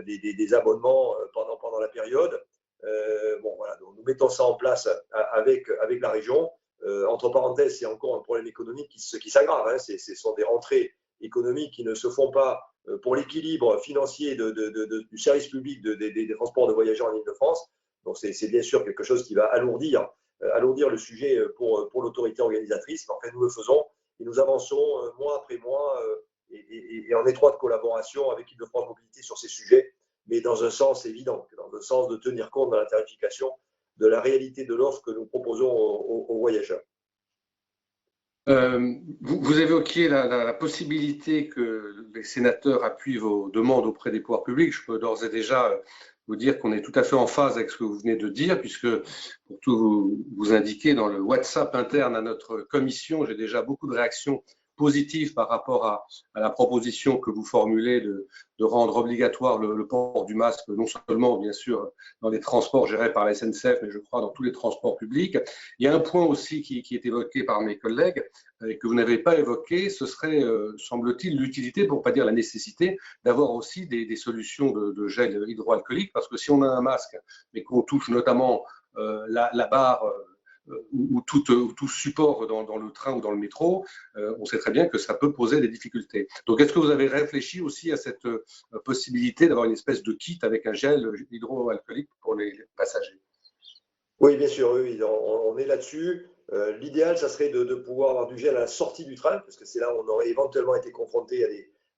des abonnements pendant la période. Bon, voilà, donc nous mettons ça en place avec la région. Entre parenthèses, c'est encore un problème économique qui s'aggrave. Hein. Ce sont des rentrées économiques qui ne se font pas pour l'équilibre financier du service public des transports de voyageurs en Île-de-France. Donc c'est bien sûr quelque chose qui va alourdir le sujet pour l'autorité organisatrice. Mais enfin, nous le faisons et nous avançons mois après mois et en étroite collaboration avec Île-de-France Mobilité sur ces sujets, mais dans un sens évident, dans le sens de tenir compte dans la tarification de la réalité de l'offre que nous proposons aux voyageurs. Vous évoquiez la possibilité que les sénateurs appuient vos demandes auprès des pouvoirs publics. Je peux d'ores et déjà vous dire qu'on est tout à fait en phase avec ce que vous venez de dire, puisque pour tout vous indiquer, dans le WhatsApp interne à notre commission, j'ai déjà beaucoup de réactions positives par rapport à la proposition que vous formulez de rendre obligatoire le port du masque, non seulement bien sûr dans les transports gérés par la SNCF, mais je crois dans tous les transports publics. Il y a un point aussi qui est évoqué par mes collègues et que vous n'avez pas évoqué, ce serait, semble-t-il, l'utilité, pour ne pas dire la nécessité, d'avoir aussi des solutions de gel hydroalcoolique, parce que si on a un masque, mais qu'on touche notamment la barre ou tout support dans le train ou dans le métro, on sait très bien que ça peut poser des difficultés. Donc, est-ce que vous avez réfléchi aussi à cette possibilité d'avoir une espèce de kit avec un gel hydroalcoolique pour les passagers? Oui, bien sûr, oui, on est là-dessus. L'idéal, ça serait de pouvoir avoir du gel à la sortie du train, parce que c'est là où on aurait éventuellement été confronté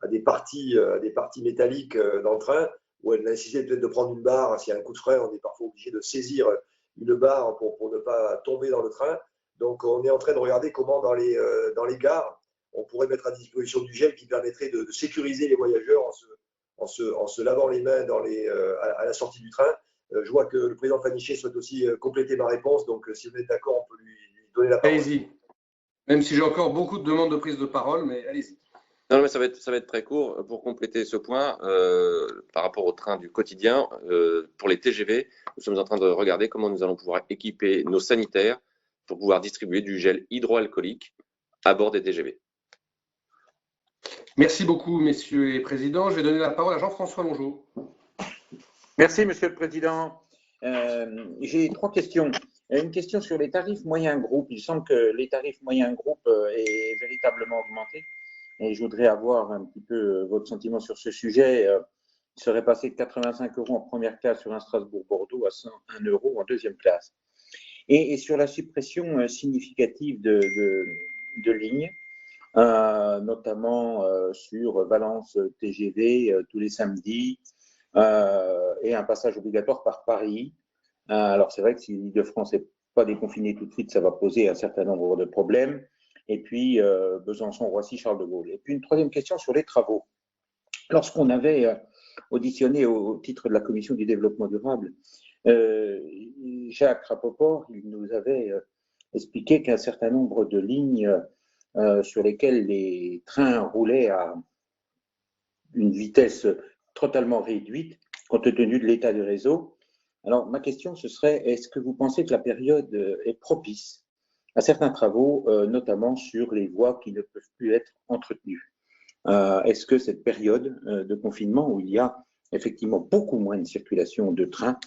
à des parties métalliques dans le train, où il y a la nécessité peut-être de prendre une barre. S'il y a un coup de frein, on est parfois obligé de saisir une barre pour ne pas tomber dans le train. Donc, on est en train de regarder comment dans les gares, on pourrait mettre à disposition du gel qui permettrait de sécuriser les voyageurs en se lavant les mains à la sortie du train. Je vois que le président Fanichet souhaite aussi compléter ma réponse, donc si vous êtes d'accord, on peut lui donner la parole. Allez-y. Même si j'ai encore beaucoup de demandes de prise de parole, mais allez-y. Non, mais ça va être très court. Pour compléter ce point, par rapport au train du quotidien, pour les TGV, nous sommes en train de regarder comment nous allons pouvoir équiper nos sanitaires pour pouvoir distribuer du gel hydroalcoolique à bord des TGV. Merci beaucoup, messieurs les présidents. Je vais donner la parole à Jean-François Longeau. Merci, Monsieur le Président. J'ai 3 questions. Une question sur les tarifs moyens groupes. Il semble que les tarifs moyens groupes aient véritablement augmenté. Et je voudrais avoir un petit peu votre sentiment sur ce sujet. Il serait passé de 85 € en première classe sur un Strasbourg-Bordeaux à 101 € en deuxième classe. Et sur la suppression significative de lignes, notamment sur Valence TGV tous les samedis et un passage obligatoire par Paris. Alors c'est vrai que si l'Île-de-France n'est pas déconfinée tout de suite, ça va poser un certain nombre de problèmes. Et puis Besançon, Roissy, Charles de Gaulle. Et puis une troisième question sur les travaux. Lorsqu'on avait auditionné au titre de la Commission du développement durable, Jacques Rapoport, il nous avait expliqué qu'un certain nombre de lignes sur lesquelles les trains roulaient à une vitesse totalement réduite, compte tenu de l'état du réseau. Alors, ma question, ce serait, est-ce que vous pensez que la période est propice à certains travaux, notamment sur les voies qui ne peuvent plus être entretenues? Est-ce que cette période de confinement, où il y a effectivement beaucoup moins de circulation de trains,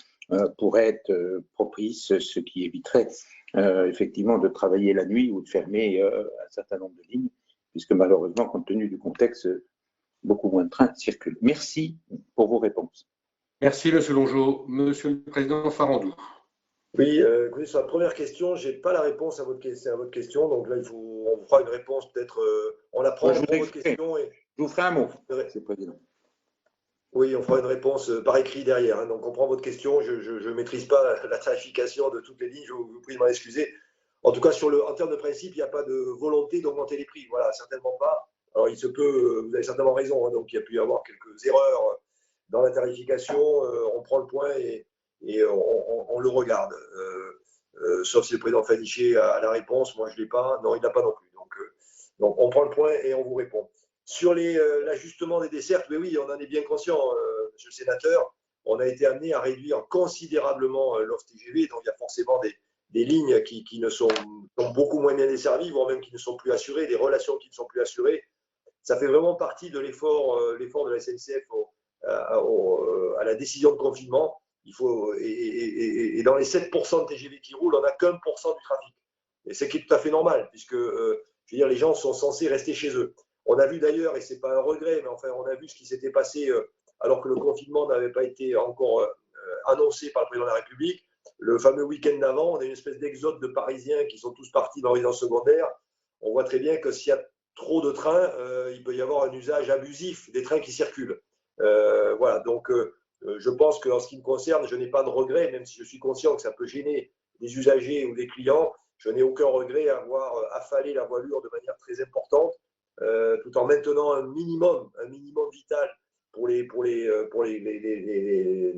pourrait être propice, ce qui éviterait effectivement de travailler la nuit ou de fermer un certain nombre de lignes, puisque malheureusement, compte tenu du contexte, beaucoup moins de trains circulent. Merci pour vos réponses. Merci, Monsieur Longeau. Monsieur le Président Farandou. Oui, écoutez, sur la première question, je n'ai pas la réponse à votre question. Donc là, on fera une réponse peut-être. On la prend pour votre question. Et... Je vous ferai un mot, Monsieur le Président. Oui, on fera une réponse par écrit derrière. Hein. Donc, on prend votre question. Je ne maîtrise pas la tarification de toutes les lignes. Je vous prie de m'en excuser. En tout cas, en termes de principe, il n'y a pas de volonté d'augmenter les prix. Voilà, certainement pas. Alors, il se peut, vous avez certainement raison. Hein, donc, il y a pu y avoir quelques erreurs dans la tarification. On prend le point et on le regarde. Sauf si le président Fanichet a la réponse. Moi, je ne l'ai pas. Non, il n'a pas non plus. Donc, on prend le point et on vous répond. Sur l'ajustement des dessertes, mais oui, on en est bien conscient, monsieur le sénateur. on a été amené à réduire considérablement l'offre TGV. Donc, il y a forcément des lignes qui sont beaucoup moins bien desservies, voire même qui ne sont plus assurées, des relations qui ne sont plus assurées. Ça fait vraiment partie de l'effort de la SNCF à la décision de confinement. Et dans les 7% de TGV qui roulent, on n'a qu'1% du trafic. Et ce qui est tout à fait normal, puisque je veux dire, les gens sont censés rester chez eux. On a vu d'ailleurs, et ce n'est pas un regret, mais enfin, on a vu ce qui s'était passé alors que le confinement n'avait pas été encore annoncé par le président de la République. Le fameux week-end d'avant, on a une espèce d'exode de Parisiens qui sont tous partis dans les résidences secondaires. On voit très bien que s'il y a trop de trains, il peut y avoir un usage abusif des trains qui circulent. Voilà, donc je pense qu'en ce qui me concerne, je n'ai pas de regret, même si je suis conscient que ça peut gêner des usagers ou des clients. Je n'ai aucun regret à avoir affalé la voilure de manière très importante, tout en maintenant un minimum vital pour les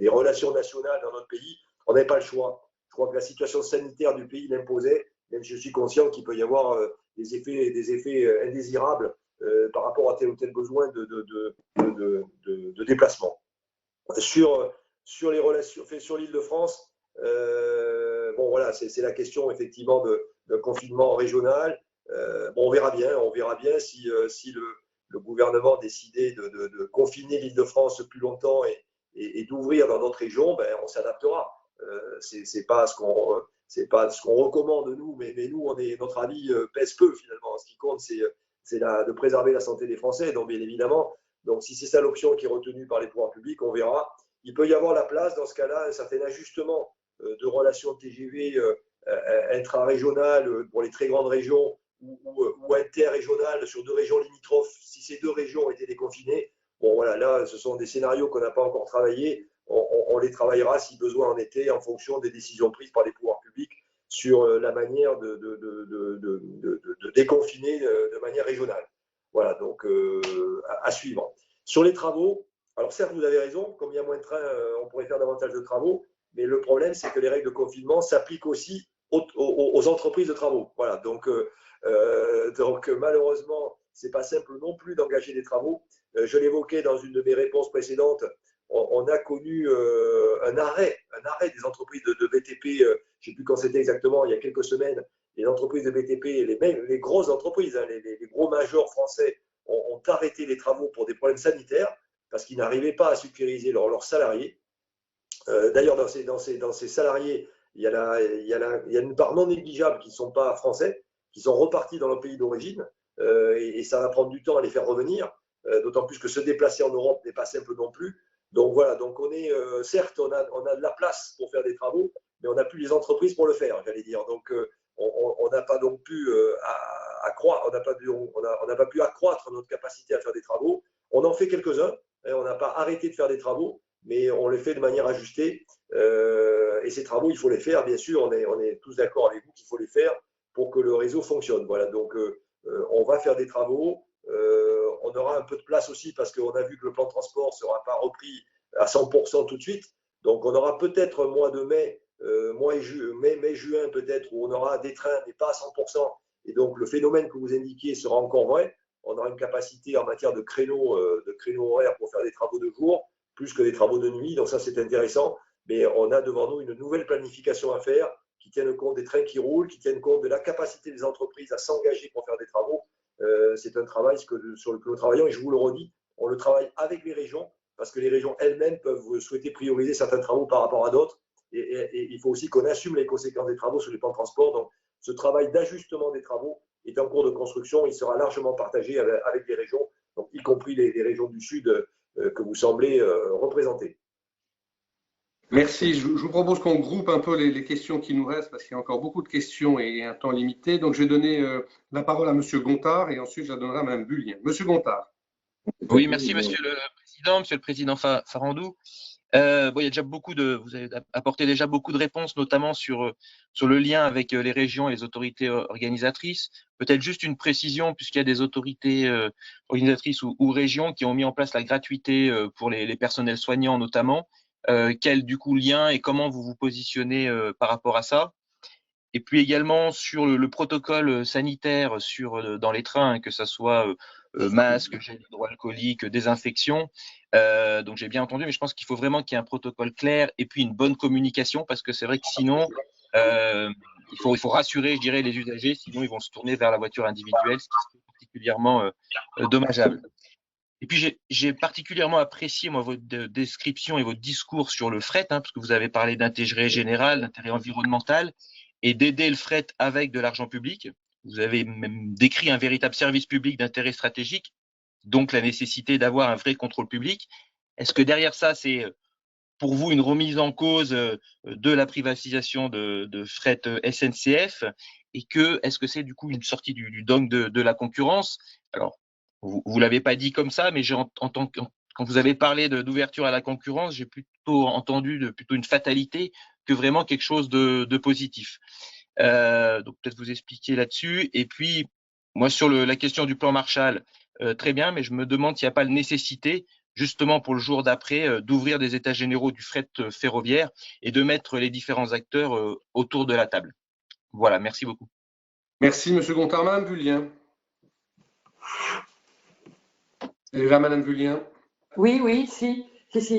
relations nationales dans notre pays. On n'avait pas le choix. Je crois que la situation sanitaire du pays l'imposait, même si je suis conscient qu'il peut y avoir des effets indésirables par rapport à tel ou tel besoin de déplacement. Sur les relations, sur l'Île-de-France, bon voilà, c'est la question effectivement de confinement régional. Bon, on verra bien si le gouvernement décidait de confiner l'Île-de-France plus longtemps et d'ouvrir dans d'autres régions, ben, on s'adaptera. C'est pas ce qu'on recommande nous, mais nous, notre avis pèse peu finalement. Ce qui compte, c'est de préserver la santé des Français, donc bien évidemment. Donc si c'est ça l'option qui est retenue par les pouvoirs publics, on verra. Il peut y avoir la place dans ce cas-là, un certain ajustement de relations TGV intra-régionales pour les très grandes régions ou interrégionales sur deux régions limitrophes, si ces deux régions ont été déconfinées. Bon voilà, là, ce sont des scénarios qu'on n'a pas encore travaillés. On les travaillera si besoin en était en fonction des décisions prises par les pouvoirs publics sur la manière de déconfiner de manière régionale. Voilà, donc à suivre. Sur les travaux, alors certes, vous avez raison, comme il y a moins de trains, on pourrait faire davantage de travaux, mais le problème, c'est que les règles de confinement s'appliquent aussi aux entreprises de travaux. Voilà, donc malheureusement, ce n'est pas simple non plus d'engager des travaux. Je l'évoquais dans une de mes réponses précédentes, on a connu un arrêt des entreprises de BTP, je ne sais plus quand c'était exactement, il y a quelques semaines. Les entreprises de BTP, les grosses entreprises, hein, les gros majors français ont arrêté les travaux pour des problèmes sanitaires parce qu'ils n'arrivaient pas à sécuriser leurs salariés. D'ailleurs, dans ces salariés, il y a une part non négligeable qui ne sont pas français, qui sont repartis dans leur pays d'origine, et ça va prendre du temps à les faire revenir, d'autant plus que se déplacer en Europe n'est pas simple non plus. Donc voilà, donc certes, on a de la place pour faire des travaux, mais on n'a plus les entreprises pour le faire, j'allais dire. Donc on n'a pas donc pu on n'a pas pu accroître notre capacité à faire des travaux. On en fait quelques-uns, on n'a pas arrêté de faire des travaux, mais on les fait de manière ajustée. Et ces travaux, il faut les faire, bien sûr, on est tous d'accord avec vous qu'il faut les faire pour que le réseau fonctionne. Voilà, donc on va faire des travaux. On aura un peu de place aussi parce qu'on a vu que le plan de transport ne sera pas repris à 100% tout de suite. Donc on aura peut-être mois de mai, mai-juin peut-être, où on aura des trains, mais pas à 100%. Et donc le phénomène que vous indiquiez sera encore vrai. On aura une capacité en matière de créneaux horaires pour faire des travaux de jour, plus que des travaux de nuit. Donc ça, c'est intéressant. Mais on a devant nous une nouvelle planification à faire qui tienne compte des trains qui roulent, qui tienne compte de la capacité des entreprises à s'engager pour faire des travaux. C'est un travail sur lequel nous travaillons, et je vous le redis, on le travaille avec les régions parce que les régions elles-mêmes peuvent souhaiter prioriser certains travaux par rapport à d'autres, et il faut aussi qu'on assume les conséquences des travaux sur les plans de transport. Donc ce travail d'ajustement des travaux est en cours de construction, il sera largement partagé avec les régions, donc y compris les régions du Sud que vous semblez représenter. Merci. Je vous propose qu'on groupe un peu les questions qui nous restent parce qu'il y a encore beaucoup de questions et un temps limité. Donc, je vais donner la parole à M. Gontard et ensuite, je la donnerai à Mme Bullien. M. Gontard. Oui, merci, Monsieur le Président Farandou. Il y a déjà vous avez apporté déjà beaucoup de réponses, notamment sur le lien avec les régions et les autorités organisatrices. Peut-être juste une précision, puisqu'il y a des autorités organisatrices ou régions qui ont mis en place la gratuité pour les personnels soignants notamment. Quel du coup lien et comment vous vous positionnez par rapport à ça? Et puis également sur le protocole sanitaire dans les trains, que ça soit masques, gel hydroalcoolique, désinfection. Donc j'ai bien entendu, mais je pense qu'il faut vraiment qu'il y ait un protocole clair et puis une bonne communication, parce que c'est vrai que sinon, il faut rassurer, je dirais, les usagers, sinon ils vont se tourner vers la voiture individuelle, ce qui serait particulièrement dommageable. Et puis j'ai particulièrement apprécié moi votre description et votre discours sur le fret, parce que vous avez parlé d'intérêt général, d'intérêt environnemental et d'aider le fret avec de l'argent public. Vous avez même décrit un véritable service public d'intérêt stratégique, donc la nécessité d'avoir un vrai contrôle public. Est-ce que derrière ça, c'est pour vous une remise en cause de la privatisation de fret SNCF, et est-ce que c'est du coup une sortie du dogme de la concurrence? Alors, vous l'avez pas dit comme ça, mais quand vous avez parlé d'ouverture à la concurrence, j'ai plutôt entendu plutôt une fatalité que vraiment quelque chose de positif. Donc peut-être vous expliquer là-dessus. Et puis moi sur la question du plan Marshall, très bien, mais je me demande s'il n'y a pas la nécessité justement pour le jour d'après d'ouvrir des états généraux du fret ferroviaire et de mettre les différents acteurs autour de la table. Voilà, merci beaucoup. Merci, M. Gontard. Madame Vullien. Elle est là, Madame Vullien. Oui, si.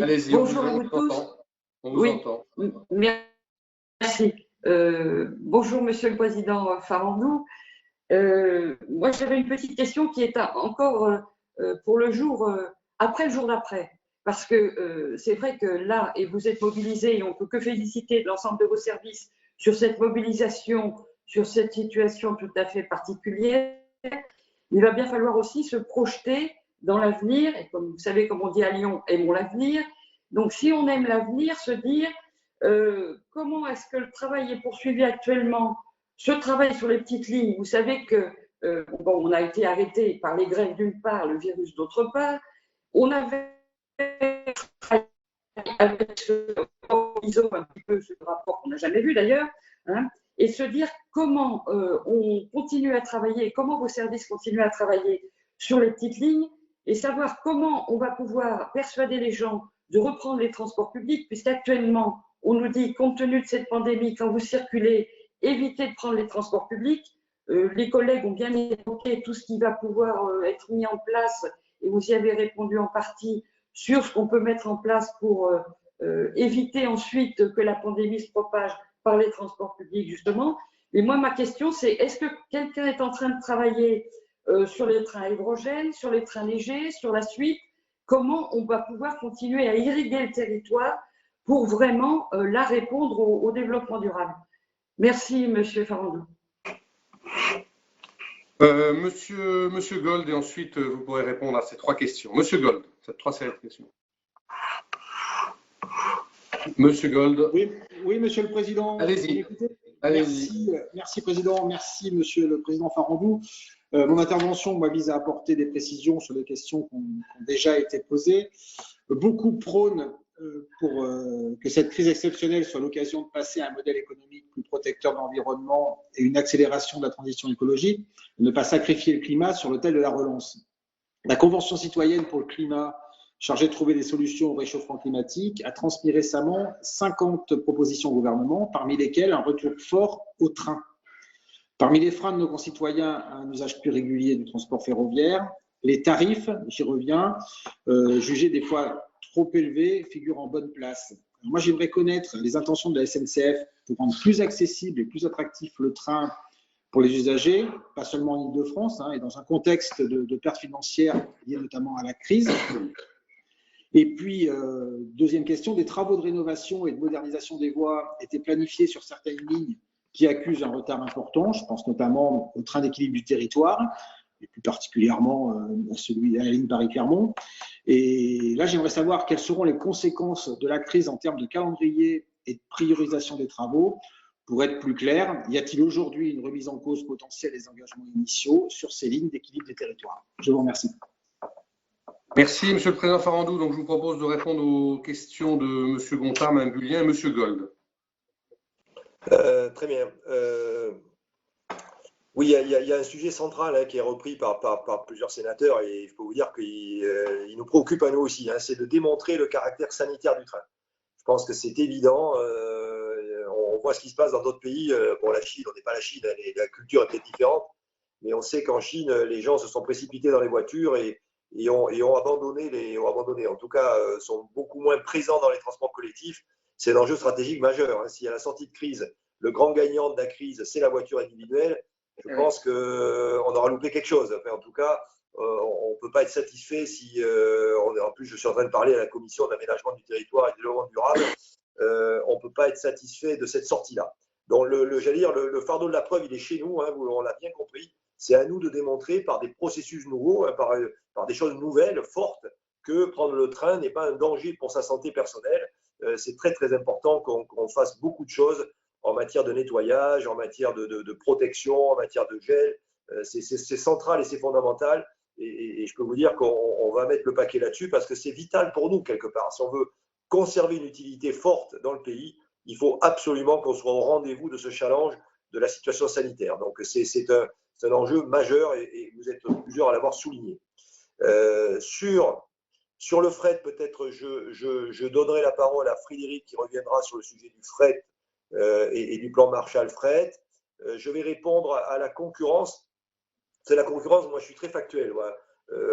Allez-y, bonjour à vous tous. On vous entend. Merci. Bonjour, Monsieur le Président Farandou. Moi, j'avais une petite question qui est encore pour le jour après le jour d'après. Parce que c'est vrai que là, et vous êtes mobilisés, et on ne peut que féliciter l'ensemble de vos services sur cette mobilisation, sur cette situation tout à fait particulière. Il va bien falloir aussi se projeter dans l'avenir, et comme vous savez, comme on dit à Lyon, aimons l'avenir. Donc, si on aime l'avenir, se dire comment est-ce que le travail est poursuivi actuellement, ce travail sur les petites lignes. Vous savez que on a été arrêté par les grèves d'une part, le virus d'autre part. On avait avec ce un petit peu ce rapport qu'on n'a jamais vu d'ailleurs, et se dire comment on continue à travailler, comment vos services continuent à travailler sur les petites lignes, et savoir comment on va pouvoir persuader les gens de reprendre les transports publics, puisqu'actuellement, on nous dit, compte tenu de cette pandémie, quand vous circulez, évitez de prendre les transports publics. Les collègues ont bien évoqué tout ce qui va pouvoir être mis en place, et vous y avez répondu en partie sur ce qu'on peut mettre en place pour éviter ensuite que la pandémie se propage par les transports publics, justement. Et moi, ma question, c'est est-ce que quelqu'un est en train de travailler sur les trains à hydrogène, sur les trains légers, sur la suite? Comment on va pouvoir continuer à irriguer le territoire pour vraiment là répondre au développement durable? Merci, Monsieur Farandou. Monsieur Gold, et ensuite vous pourrez répondre à ces trois questions. Monsieur Gold, ces trois séries de questions. Monsieur Gold. Oui, Monsieur le Président. Allez-y. Merci, Président. Merci, Monsieur le Président Farandou. Mon intervention vise à apporter des précisions sur les questions qui ont déjà été posées. Beaucoup prônent pour que cette crise exceptionnelle soit l'occasion de passer à un modèle économique plus protecteur de l'environnement et une accélération de la transition écologique, et ne pas sacrifier le climat sur l'autel de la relance. La Convention citoyenne pour le climat, chargée de trouver des solutions au réchauffement climatique, a transmis récemment 50 propositions au gouvernement, parmi lesquelles un retour fort au train. Parmi les freins de nos concitoyens à un usage plus régulier du transport ferroviaire, les tarifs, j'y reviens, jugés des fois trop élevés, figurent en bonne place. Alors moi, j'aimerais connaître les intentions de la SNCF pour rendre plus accessible et plus attractif le train pour les usagers, pas seulement en Île-de-France, et dans un contexte de pertes financières liées notamment à la crise. Et puis, deuxième question, des travaux de rénovation et de modernisation des voies étaient planifiés sur certaines lignes qui accusent un retard important. Je pense notamment au train d'équilibre du territoire, et plus particulièrement à la ligne Paris-Clermont. Et là, j'aimerais savoir quelles seront les conséquences de la crise en termes de calendrier et de priorisation des travaux. Pour être plus clair, y a-t-il aujourd'hui une remise en cause potentielle des engagements initiaux sur ces lignes d'équilibre des territoires? Je vous remercie. Merci, Monsieur le Président Farandou. Donc, je vous propose de répondre aux questions de Monsieur Gontard, Mme Vullien et Monsieur Gold. Très bien. Oui, il y a un sujet central qui est repris par plusieurs sénateurs, et je peux vous dire qu'il nous préoccupe à nous aussi, c'est de démontrer le caractère sanitaire du train. Je pense que c'est évident. On voit ce qui se passe dans d'autres pays. Bon, la Chine, on n'est pas la Chine, la culture est peut-être différente, mais on sait qu'en Chine, les gens se sont précipités dans les voitures et ont abandonné, en tout cas, sont beaucoup moins présents dans les transports collectifs. C'est un enjeu stratégique majeur. Hein. Si à la sortie de crise, le grand gagnant de la crise, c'est la voiture individuelle, je pense qu'on aura loupé quelque chose. Enfin, en tout cas, on ne peut pas être satisfait si, en plus, je suis en train de parler à la commission d'aménagement du territoire et de développement durable, on ne peut pas être satisfait de cette sortie-là. Donc, j'allais dire, le fardeau de la preuve, il est chez nous, hein, on l'a bien compris. C'est à nous de démontrer par des processus nouveaux, hein, par des choses nouvelles, fortes, que prendre le train n'est pas un danger pour sa santé personnelle. C'est très, très important qu'on fasse beaucoup de choses en matière de nettoyage, en matière de protection, en matière de gel. C'est central et c'est fondamental. Et je peux vous dire qu'on va mettre le paquet là-dessus parce que c'est vital pour nous, quelque part. Si on veut conserver une utilité forte dans le pays, il faut absolument qu'on soit au rendez-vous de ce challenge de la situation sanitaire. Donc, c'est un enjeu majeur et vous êtes plusieurs à l'avoir souligné. Sur le fret, peut-être je donnerai la parole à Frédéric qui reviendra sur le sujet du fret et du plan Marshall fret. Je vais répondre à la concurrence. C'est la concurrence, moi je suis très factuel. Voilà.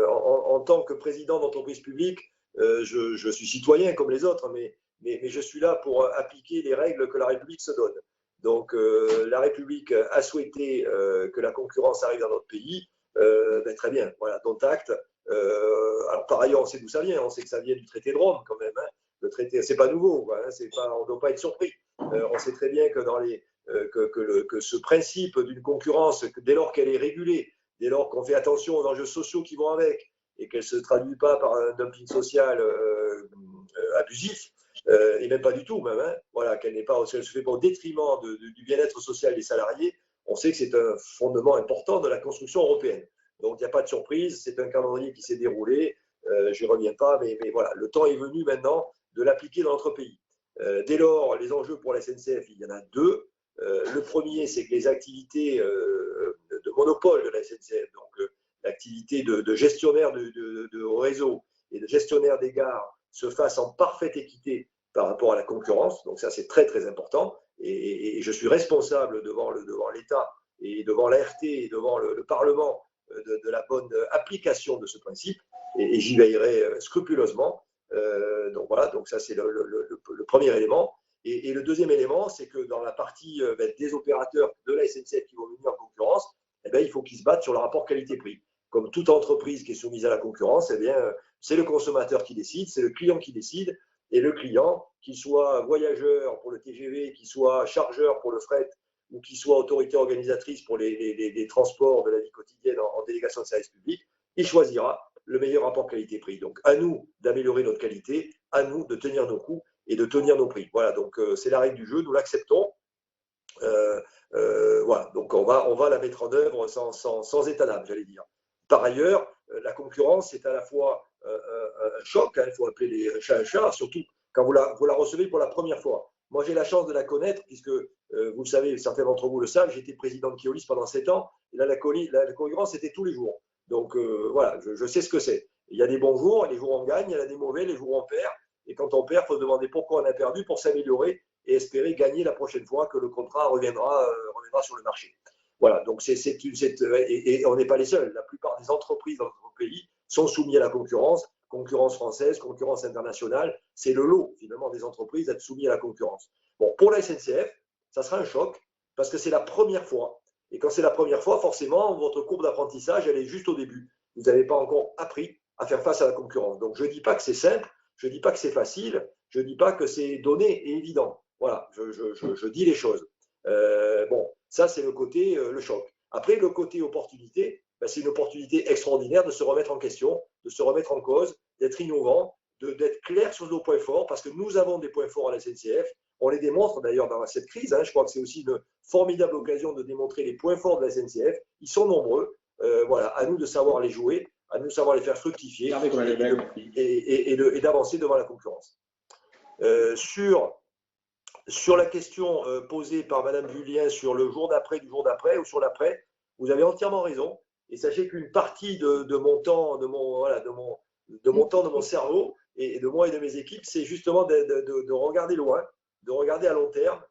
En tant que président d'entreprise publique, je suis citoyen comme les autres, mais je suis là pour appliquer les règles que la République se donne. Donc la République a souhaité que la concurrence arrive dans notre pays. Très bien, voilà, dont acte. Alors par ailleurs, on sait d'où ça vient, on sait que ça vient du traité de Rome quand même. Hein. Le traité, c'est pas nouveau, quoi, hein, on ne doit pas être surpris. On sait très bien que, que ce principe d'une concurrence, dès lors qu'elle est régulée, dès lors qu'on fait attention aux enjeux sociaux qui vont avec et qu'elle ne se traduit pas par un dumping social abusif, et même pas du tout, même, hein, voilà, qu'elle ne se fait pas au détriment du bien-être social des salariés, on sait que c'est un fondement important de la construction européenne. Donc, il n'y a pas de surprise, c'est un calendrier qui s'est déroulé, je n'y reviens pas, mais voilà, le temps est venu maintenant de l'appliquer dans notre pays. Dès lors, les enjeux pour la SNCF, il y en a deux. Le premier, c'est que les activités de monopole de la SNCF, donc l'activité de gestionnaire de réseau et de gestionnaire des gares, se fassent en parfaite équité par rapport à la concurrence. Donc ça, c'est très, très important. Et je suis responsable devant l'État et devant l'ART et devant le Parlement de la bonne application de ce principe. Et j'y veillerai scrupuleusement. Donc voilà, donc ça, c'est le premier élément. Et le deuxième élément, c'est que dans la partie des opérateurs de la SNCF qui vont venir en concurrence, il faut qu'ils se battent sur le rapport qualité-prix. Comme toute entreprise qui est soumise à la concurrence, c'est le consommateur qui décide, c'est le client qui décide. Et le client, qu'il soit voyageur pour le TGV, qu'il soit chargeur pour le fret, ou qu'il soit autorité organisatrice pour les transports de la vie quotidienne en délégation de service public, il choisira le meilleur rapport qualité-prix. Donc, à nous d'améliorer notre qualité, à nous de tenir nos coûts et de tenir nos prix. Voilà, donc c'est la règle du jeu, nous l'acceptons. Voilà, donc on va la mettre en œuvre sans état d'âme, j'allais dire. Par ailleurs, la concurrence, c'est à la fois un choc, hein, il faut appeler les chats un chat, surtout quand vous la recevez pour la première fois. Moi, j'ai la chance de la connaître, puisque vous le savez, certains d'entre vous le savent, j'ai été président de Keolis pendant 7 ans, et là, la concurrence, c'était tous les jours. Donc voilà, je sais ce que c'est. Il y a des bons jours, et les jours on gagne, il y en a des mauvais, les jours on perd, et quand on perd, il faut se demander pourquoi on a perdu pour s'améliorer et espérer gagner la prochaine fois que le contrat reviendra sur le marché. Voilà, donc et on n'est pas les seuls. La plupart des entreprises dans notre pays sont soumises à la concurrence française, concurrence internationale. C'est le lot, finalement, des entreprises d'être soumises à la concurrence. Bon, pour la SNCF, ça sera un choc parce que c'est la première fois. Et quand c'est la première fois, forcément, votre courbe d'apprentissage, elle est juste au début. Vous n'avez pas encore appris à faire face à la concurrence. Donc, je ne dis pas que c'est simple, je ne dis pas que c'est facile, je ne dis pas que c'est donné et évident. Voilà, je dis les choses. Bon, ça, c'est le côté, le choc. Après, le côté opportunité, c'est une opportunité extraordinaire de se remettre en question, de se remettre en cause, d'être innovant, d'être clair sur nos points forts, parce que nous avons des points forts à la SNCF. On les démontre d'ailleurs dans cette crise. Hein, je crois que c'est aussi une formidable occasion de démontrer les points forts de la SNCF. Ils sont nombreux. Voilà, à nous de savoir les jouer, à nous de savoir les faire fructifier et d'avancer devant la concurrence. Sur la question posée par Madame Julien sur le jour d'après, du jour d'après ou sur l'après, vous avez entièrement raison. Et sachez qu'une partie de mon temps, de mon cerveau et de moi et de mes équipes, c'est justement de regarder loin, de regarder à long terme.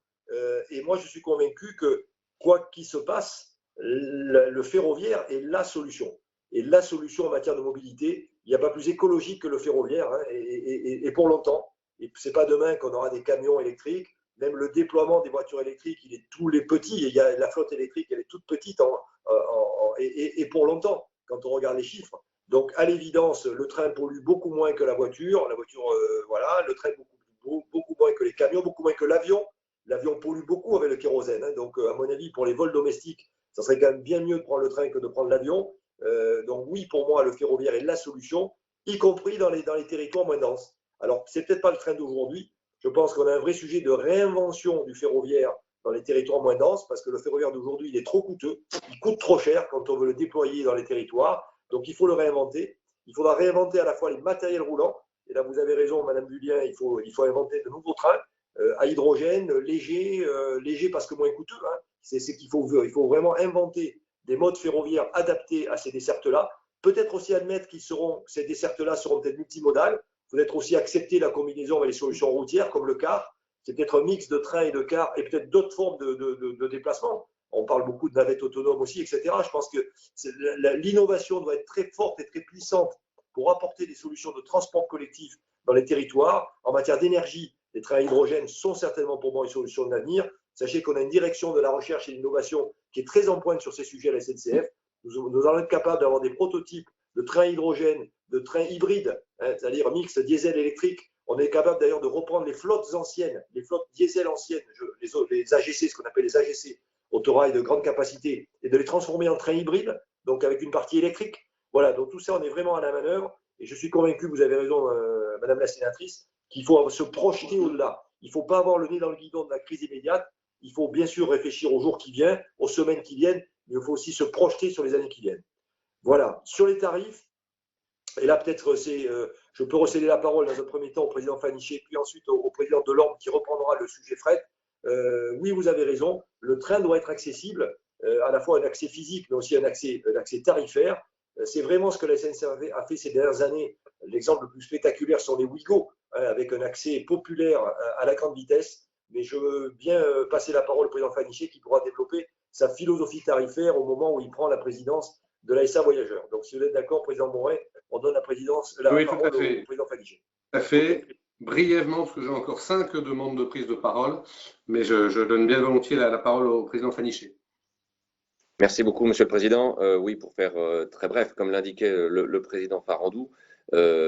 Et moi, je suis convaincu que quoi qu'il se passe, le ferroviaire est la solution. Et la solution en matière de mobilité, il n'y a pas plus écologique que le ferroviaire, hein, et pour longtemps. Et ce n'est pas demain qu'on aura des camions électriques. Même le déploiement des voitures électriques, il est tous les petits. Il y a la flotte électrique, elle est toute petite et pour longtemps, quand on regarde les chiffres. Donc, à l'évidence, le train pollue beaucoup moins que la voiture. La voiture, voilà, le train beaucoup moins que les camions, beaucoup moins que l'avion. L'avion pollue beaucoup avec le kérosène. Hein. Donc, à mon avis, pour les vols domestiques, ça serait quand même bien mieux de prendre le train que de prendre l'avion. Donc, oui, pour moi, le ferroviaire est la solution, y compris dans les territoires moins denses. Alors, ce n'est peut-être pas le train d'aujourd'hui. Je pense qu'on a un vrai sujet de réinvention du ferroviaire dans les territoires moins denses, parce que le ferroviaire d'aujourd'hui, il est trop coûteux, il coûte trop cher quand on veut le déployer dans les territoires. Donc, il faut le réinventer. Il faudra réinventer à la fois les matériels roulants, et là, vous avez raison, Madame Bulien, il faut inventer de nouveaux trains à hydrogène, légers parce que moins coûteux. Hein. C'est qu'il faut vraiment inventer des modes ferroviaires adaptés à ces dessertes-là. Peut-être aussi admettre que ces dessertes-là seront peut-être multimodales. Peut-être aussi accepter la combinaison avec les solutions routières, comme le car. C'est peut-être un mix de train et de car, et peut-être d'autres formes de déplacement. On parle beaucoup de navettes autonomes aussi, etc. Je pense que l'innovation doit être très forte et très puissante pour apporter des solutions de transport collectif dans les territoires. En matière d'énergie, les trains à hydrogène sont certainement pour moi une solution de l'avenir. Sachez qu'on a une direction de la recherche et de l'innovation qui est très en pointe sur ces sujets à la SNCF. Nous allons être capables d'avoir des prototypes de trains à hydrogène, de trains hybrides, hein, c'est-à-dire mix diesel-électrique. On est capable d'ailleurs de reprendre les flottes anciennes, les flottes diesel anciennes, les AGC, ce qu'on appelle les AGC, autorail de grande capacité, et de les transformer en trains hybrides, donc avec une partie électrique. Voilà, donc tout ça, on est vraiment à la manœuvre. Et je suis convaincu, vous avez raison, Madame la sénatrice, qu'il faut se projeter au-delà. Il ne faut pas avoir le nez dans le guidon de la crise immédiate. Il faut bien sûr réfléchir aux jours qui viennent, aux semaines qui viennent, mais il faut aussi se projeter sur les années qui viennent. Voilà. Sur les tarifs, et là peut-être je peux recéder la parole dans un premier temps au président Fanichet, puis ensuite au président Delorme qui reprendra le sujet fret. Oui, vous avez raison, le train doit être accessible, à la fois un accès physique, mais aussi un accès tarifaire. C'est vraiment ce que la SNCF a fait ces dernières années. L'exemple le plus spectaculaire sont les Ouigo, hein, avec un accès populaire à la grande vitesse. Mais je veux bien passer la parole au président Fanichet qui pourra développer sa philosophie tarifaire au moment où il prend la présidence de l'ASA Voyageurs. Donc, si vous êtes d'accord, président Moret, on donne la parole au président Fanichet. Tout à fait. Brièvement, parce que j'ai encore 5 demandes de prise de parole, mais je donne bien volontiers la parole au président Fanichet. Merci beaucoup, Monsieur le Président. Oui, pour faire très bref, comme l'indiquait le président Farandou,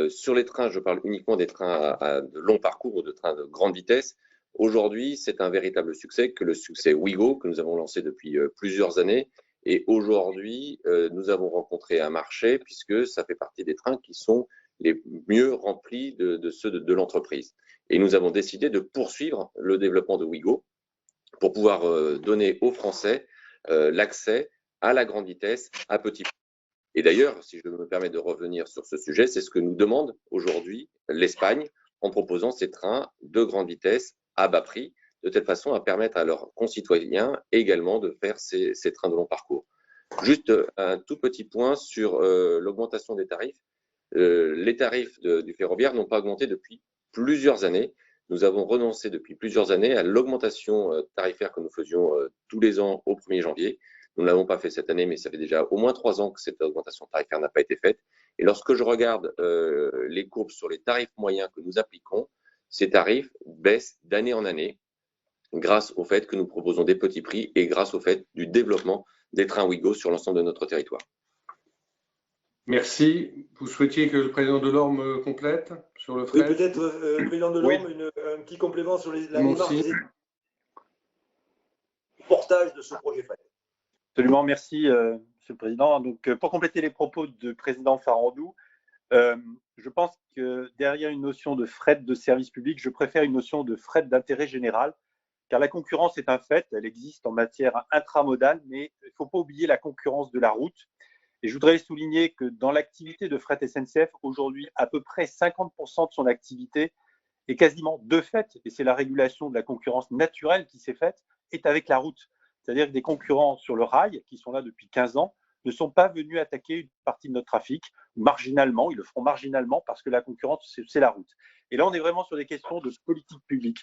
sur les trains, je parle uniquement des trains à de long parcours ou de trains de grande vitesse. Aujourd'hui, c'est un véritable succès que le succès Ouigo, que nous avons lancé depuis plusieurs années. Et aujourd'hui, nous avons rencontré un marché puisque ça fait partie des trains qui sont les mieux remplis de ceux de l'entreprise. Et nous avons décidé de poursuivre le développement de Ouigo pour pouvoir donner aux Français l'accès à la grande vitesse à petit prix. Et d'ailleurs, si je me permets de revenir sur ce sujet, c'est ce que nous demande aujourd'hui l'Espagne en proposant ces trains de grande vitesse à bas prix, de telle façon à permettre à leurs concitoyens également de faire ces trains de long parcours. Juste un tout petit point sur l'augmentation des tarifs. Les tarifs du ferroviaire n'ont pas augmenté depuis plusieurs années. Nous avons renoncé depuis plusieurs années à l'augmentation tarifaire que nous faisions tous les ans au 1er janvier. Nous ne l'avons pas fait cette année, mais ça fait déjà au moins 3 ans que cette augmentation tarifaire n'a pas été faite. Et lorsque je regarde les courbes sur les tarifs moyens que nous appliquons, ces tarifs baissent d'année en année grâce au fait que nous proposons des petits prix et grâce au fait du développement des trains Ouigo sur l'ensemble de notre territoire. Merci. Vous souhaitiez que le président Delorme complète sur le fret? Oui, peut-être, le président Delorme, oui. Un petit complément sur la démarche des portages de ce projet fret. Absolument, merci, Monsieur le Président. Donc, pour compléter les propos du président Farandou, je pense que derrière une notion de fret de service public, je préfère une notion de fret d'intérêt général, car la concurrence est un fait, elle existe en matière intramodale, mais il ne faut pas oublier la concurrence de la route. Et je voudrais souligner que dans l'activité de fret SNCF, aujourd'hui, à peu près 50% de son activité est quasiment de fait, et c'est la régulation de la concurrence naturelle qui s'est faite, est avec la route. C'est-à-dire que des concurrents sur le rail, qui sont là depuis 15 ans, ne sont pas venus attaquer une partie de notre trafic, marginalement, ils le feront marginalement parce que la concurrence, c'est la route. Et là, on est vraiment sur des questions de politique publique.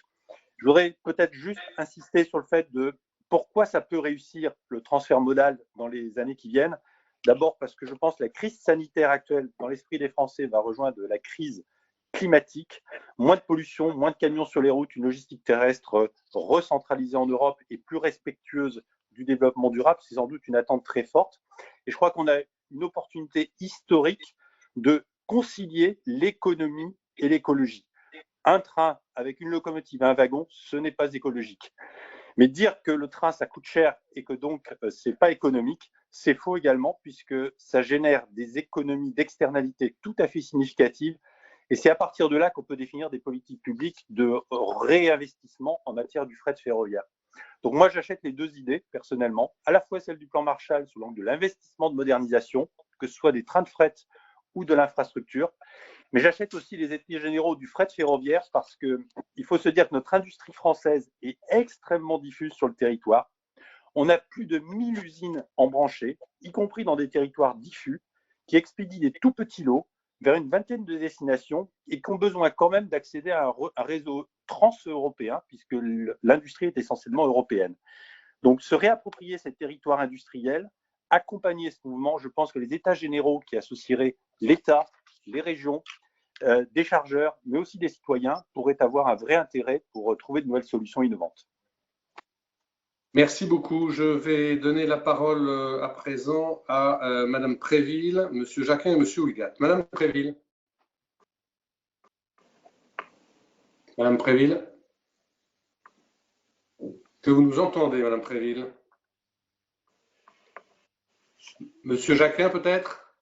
Je voudrais peut-être juste insister sur le fait de Pourquoi ça peut réussir le transfert modal dans les années qui viennent? D'abord parce que je pense que la crise sanitaire actuelle, dans l'esprit des Français, va rejoindre la crise climatique. Moins de pollution, moins de camions sur les routes, une logistique terrestre recentralisée en Europe et plus respectueuse du développement durable, c'est sans doute une attente très forte. Et je crois qu'on a une opportunité historique de concilier l'économie et l'écologie. Un train avec une locomotive et un wagon, ce n'est pas écologique. Mais dire que le train, ça coûte cher et que donc ce n'est pas économique, c'est faux également, puisque ça génère des économies d'externalités tout à fait significatives. Et c'est à partir de là qu'on peut définir des politiques publiques de réinvestissement en matière du fret ferroviaire. Donc moi, j'achète les deux idées, personnellement, à la fois celle du plan Marshall sous l'angle de l'investissement de modernisation, que ce soit des trains de fret ou de l'infrastructure, mais j'achète aussi les états généraux du fret ferroviaire parce qu'il faut se dire que notre industrie française est extrêmement diffuse sur le territoire. On a plus de 1000 usines embranchées, y compris dans des territoires diffus, qui expédient des tout petits lots vers une vingtaine de destinations et qui ont besoin quand même d'accéder à un réseau trans-européen, puisque l'industrie est essentiellement européenne. Donc, se réapproprier ces territoires industriels, accompagner ce mouvement, je pense que les états généraux qui associeraient l'État, les régions, des chargeurs, mais aussi des citoyens, pourraient avoir un vrai intérêt pour trouver de nouvelles solutions innovantes. Merci beaucoup. Je vais donner la parole à présent à Madame Préville, Monsieur Jacquin et Monsieur Houlgat. Madame Préville. Madame Préville. Que vous nous entendez, Madame Préville? Monsieur Jacquin, peut-être?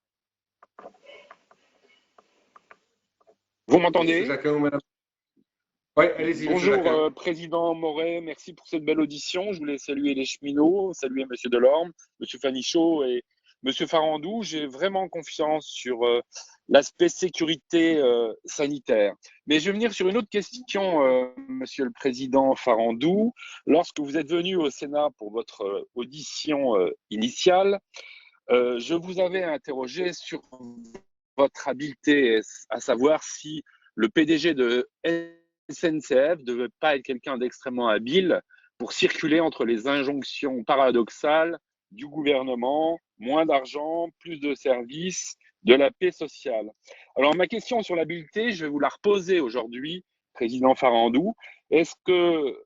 Vous m'entendez? Monsieur Jacquin ou Madame? Oui, allez-y. Bonjour, Président Moret, merci pour cette belle audition. Je voulais saluer les cheminots, saluer Monsieur Delorme, Monsieur Fanichot et Monsieur Farandou. J'ai vraiment confiance sur l'aspect sécurité sanitaire. Mais je vais venir sur une autre question, Monsieur le Président Farandou. Lorsque vous êtes venu au Sénat pour votre audition initiale, je vous avais interrogé sur votre habileté, à savoir si le PDG de SNCF ne devait pas être quelqu'un d'extrêmement habile pour circuler entre les injonctions paradoxales du gouvernement, moins d'argent, plus de services, de la paix sociale. Alors ma question sur l'habileté, je vais vous la reposer aujourd'hui, Président Farandou. Est-ce que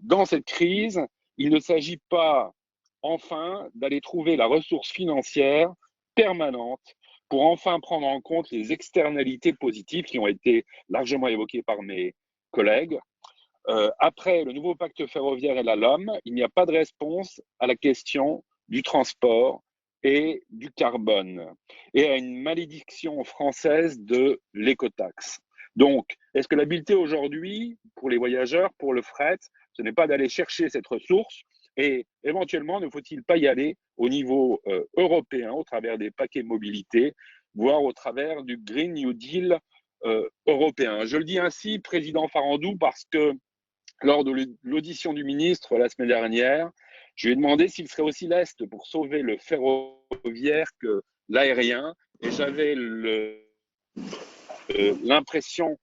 dans cette crise, il ne s'agit pas enfin d'aller trouver la ressource financière permanente pour enfin prendre en compte les externalités positives qui ont été largement évoquées par mes collègues. Après le nouveau pacte ferroviaire et la LOM, il n'y a pas de réponse à la question du transport et du carbone et à une malédiction française de l'écotaxe. Donc, est-ce que l'habileté aujourd'hui, pour les voyageurs, pour le fret, ce n'est pas d'aller chercher cette ressource et éventuellement, ne faut-il pas y aller au niveau européen, au travers des paquets mobilité, voire au travers du Green New Deal européen? Je le dis ainsi, Président Farandou, parce que lors de l'audition du ministre la semaine dernière, je lui ai demandé s'il serait aussi leste pour sauver le ferroviaire que l'aérien. Et j'avais l'impression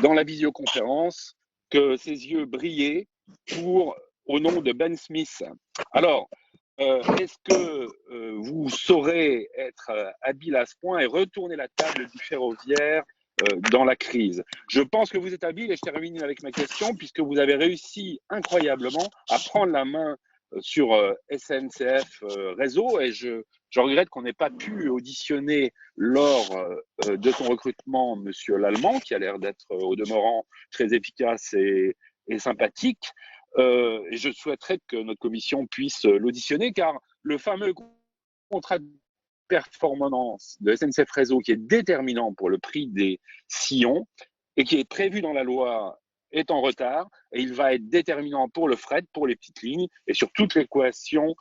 dans la visioconférence que ses yeux brillaient au nom de Ben Smith. Alors, est-ce que vous saurez être habile à ce point et retourner la table du ferroviaire dans la crise? Je pense que vous êtes habile et je termine avec ma question puisque vous avez réussi incroyablement à prendre la main sur SNCF Réseau et je regrette qu'on n'ait pas pu auditionner lors de son recrutement Monsieur Lallemand qui a l'air d'être au demeurant très efficace et sympathique. Et je souhaiterais que notre commission puisse l'auditionner car le fameux contrat de performance de SNCF Réseau qui est déterminant pour le prix des sillons et qui est prévu dans la loi est en retard et il va être déterminant pour le fret, pour les petites lignes et sur toute l'équation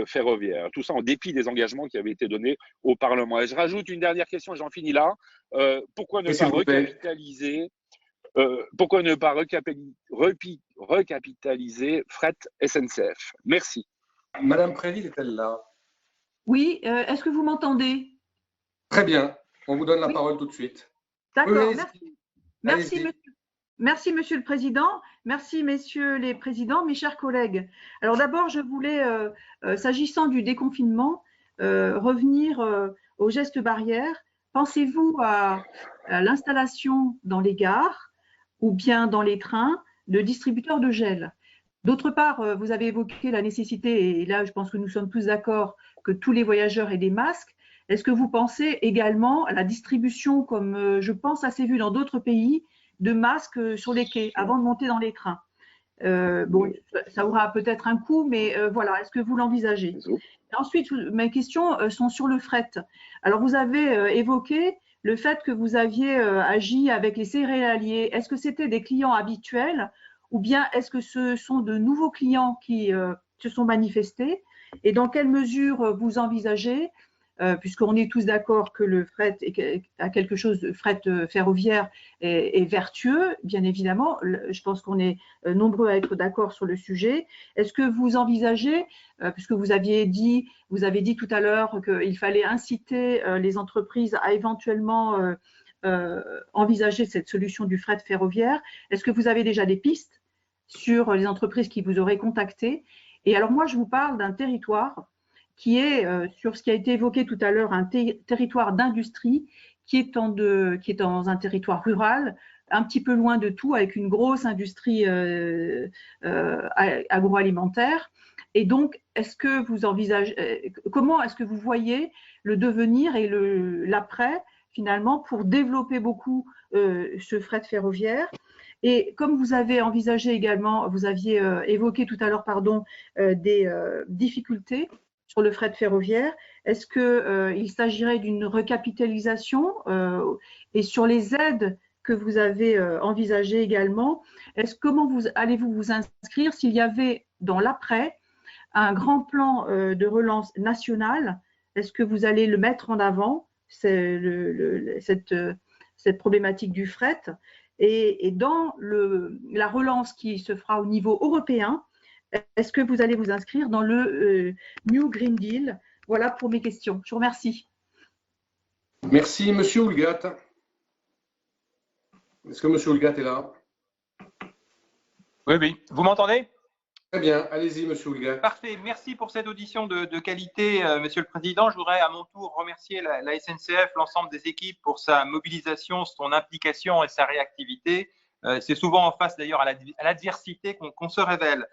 ferroviaire. Tout ça en dépit des engagements qui avaient été donnés au Parlement. Et je rajoute une dernière question et j'en finis là. Pourquoi ne pas recapitaliser recapitaliser Fret SNCF? Merci. Madame Préville est-elle là? Oui, est-ce que vous m'entendez? Très bien, on vous donne la parole tout de suite. D'accord, merci. Merci, monsieur. Merci, Monsieur le Président. Merci, Messieurs les Présidents, mes chers collègues. Alors d'abord, je voulais, s'agissant du déconfinement, revenir aux gestes barrières. Pensez-vous à l'installation dans les gares ou bien dans les trains de distributeurs de gel? D'autre part, vous avez évoqué la nécessité, et là je pense que nous sommes tous d'accord, que tous les voyageurs aient des masques. Est-ce que vous pensez également à la distribution, comme je pense assez vu dans d'autres pays, de masques sur les quais avant de monter dans les trains? Bon, ça aura peut-être un coût, mais voilà, est-ce que vous l'envisagez? Ensuite, mes questions sont sur le fret. Alors, vous avez évoqué le fait que vous aviez agi avec les céréaliers. Est-ce que c'était des clients habituels ou bien est-ce que ce sont de nouveaux clients qui se sont manifestés? Et dans quelle mesure vous envisagez, puisqu'on est tous d'accord que le fret a quelque chose de fret ferroviaire est vertueux, bien évidemment, je pense qu'on est nombreux à être d'accord sur le sujet. Est-ce que vous envisagez, puisque vous avez dit tout à l'heure qu'il fallait inciter les entreprises à éventuellement envisager cette solution du fret ferroviaire, est-ce que vous avez déjà des pistes sur les entreprises qui vous auraient contacté? Et alors moi, je vous parle d'un territoire qui est, sur ce qui a été évoqué tout à l'heure, un territoire d'industrie qui est dans un territoire rural, un petit peu loin de tout, avec une grosse industrie agroalimentaire. Et donc, est-ce que vous envisagez, comment est-ce que vous voyez le devenir et l'après, finalement, pour développer beaucoup ce fret ferroviaire? Et comme vous avez envisagé également, vous aviez évoqué tout à l'heure, pardon, des difficultés sur le fret ferroviaire, est-ce qu'il s'agirait d'une recapitalisation et sur les aides que vous avez envisagées également, comment allez-vous vous inscrire s'il y avait dans l'après un grand plan de relance national? Est-ce que vous allez le mettre en avant, cette problématique du fret? Et dans la relance qui se fera au niveau européen, est-ce que vous allez vous inscrire dans le New Green Deal? Voilà pour mes questions. Je vous remercie. Merci, Monsieur Houllegatte. Est-ce que Monsieur Houllegatte est là? Oui. Vous m'entendez? Très bien. Allez-y, Monsieur Houllegatte. Parfait. Merci pour cette audition de qualité, Monsieur le Président. Je voudrais à mon tour remercier la SNCF, l'ensemble des équipes pour sa mobilisation, son implication et sa réactivité. C'est souvent en face d'ailleurs à l'adversité qu'on se révèle.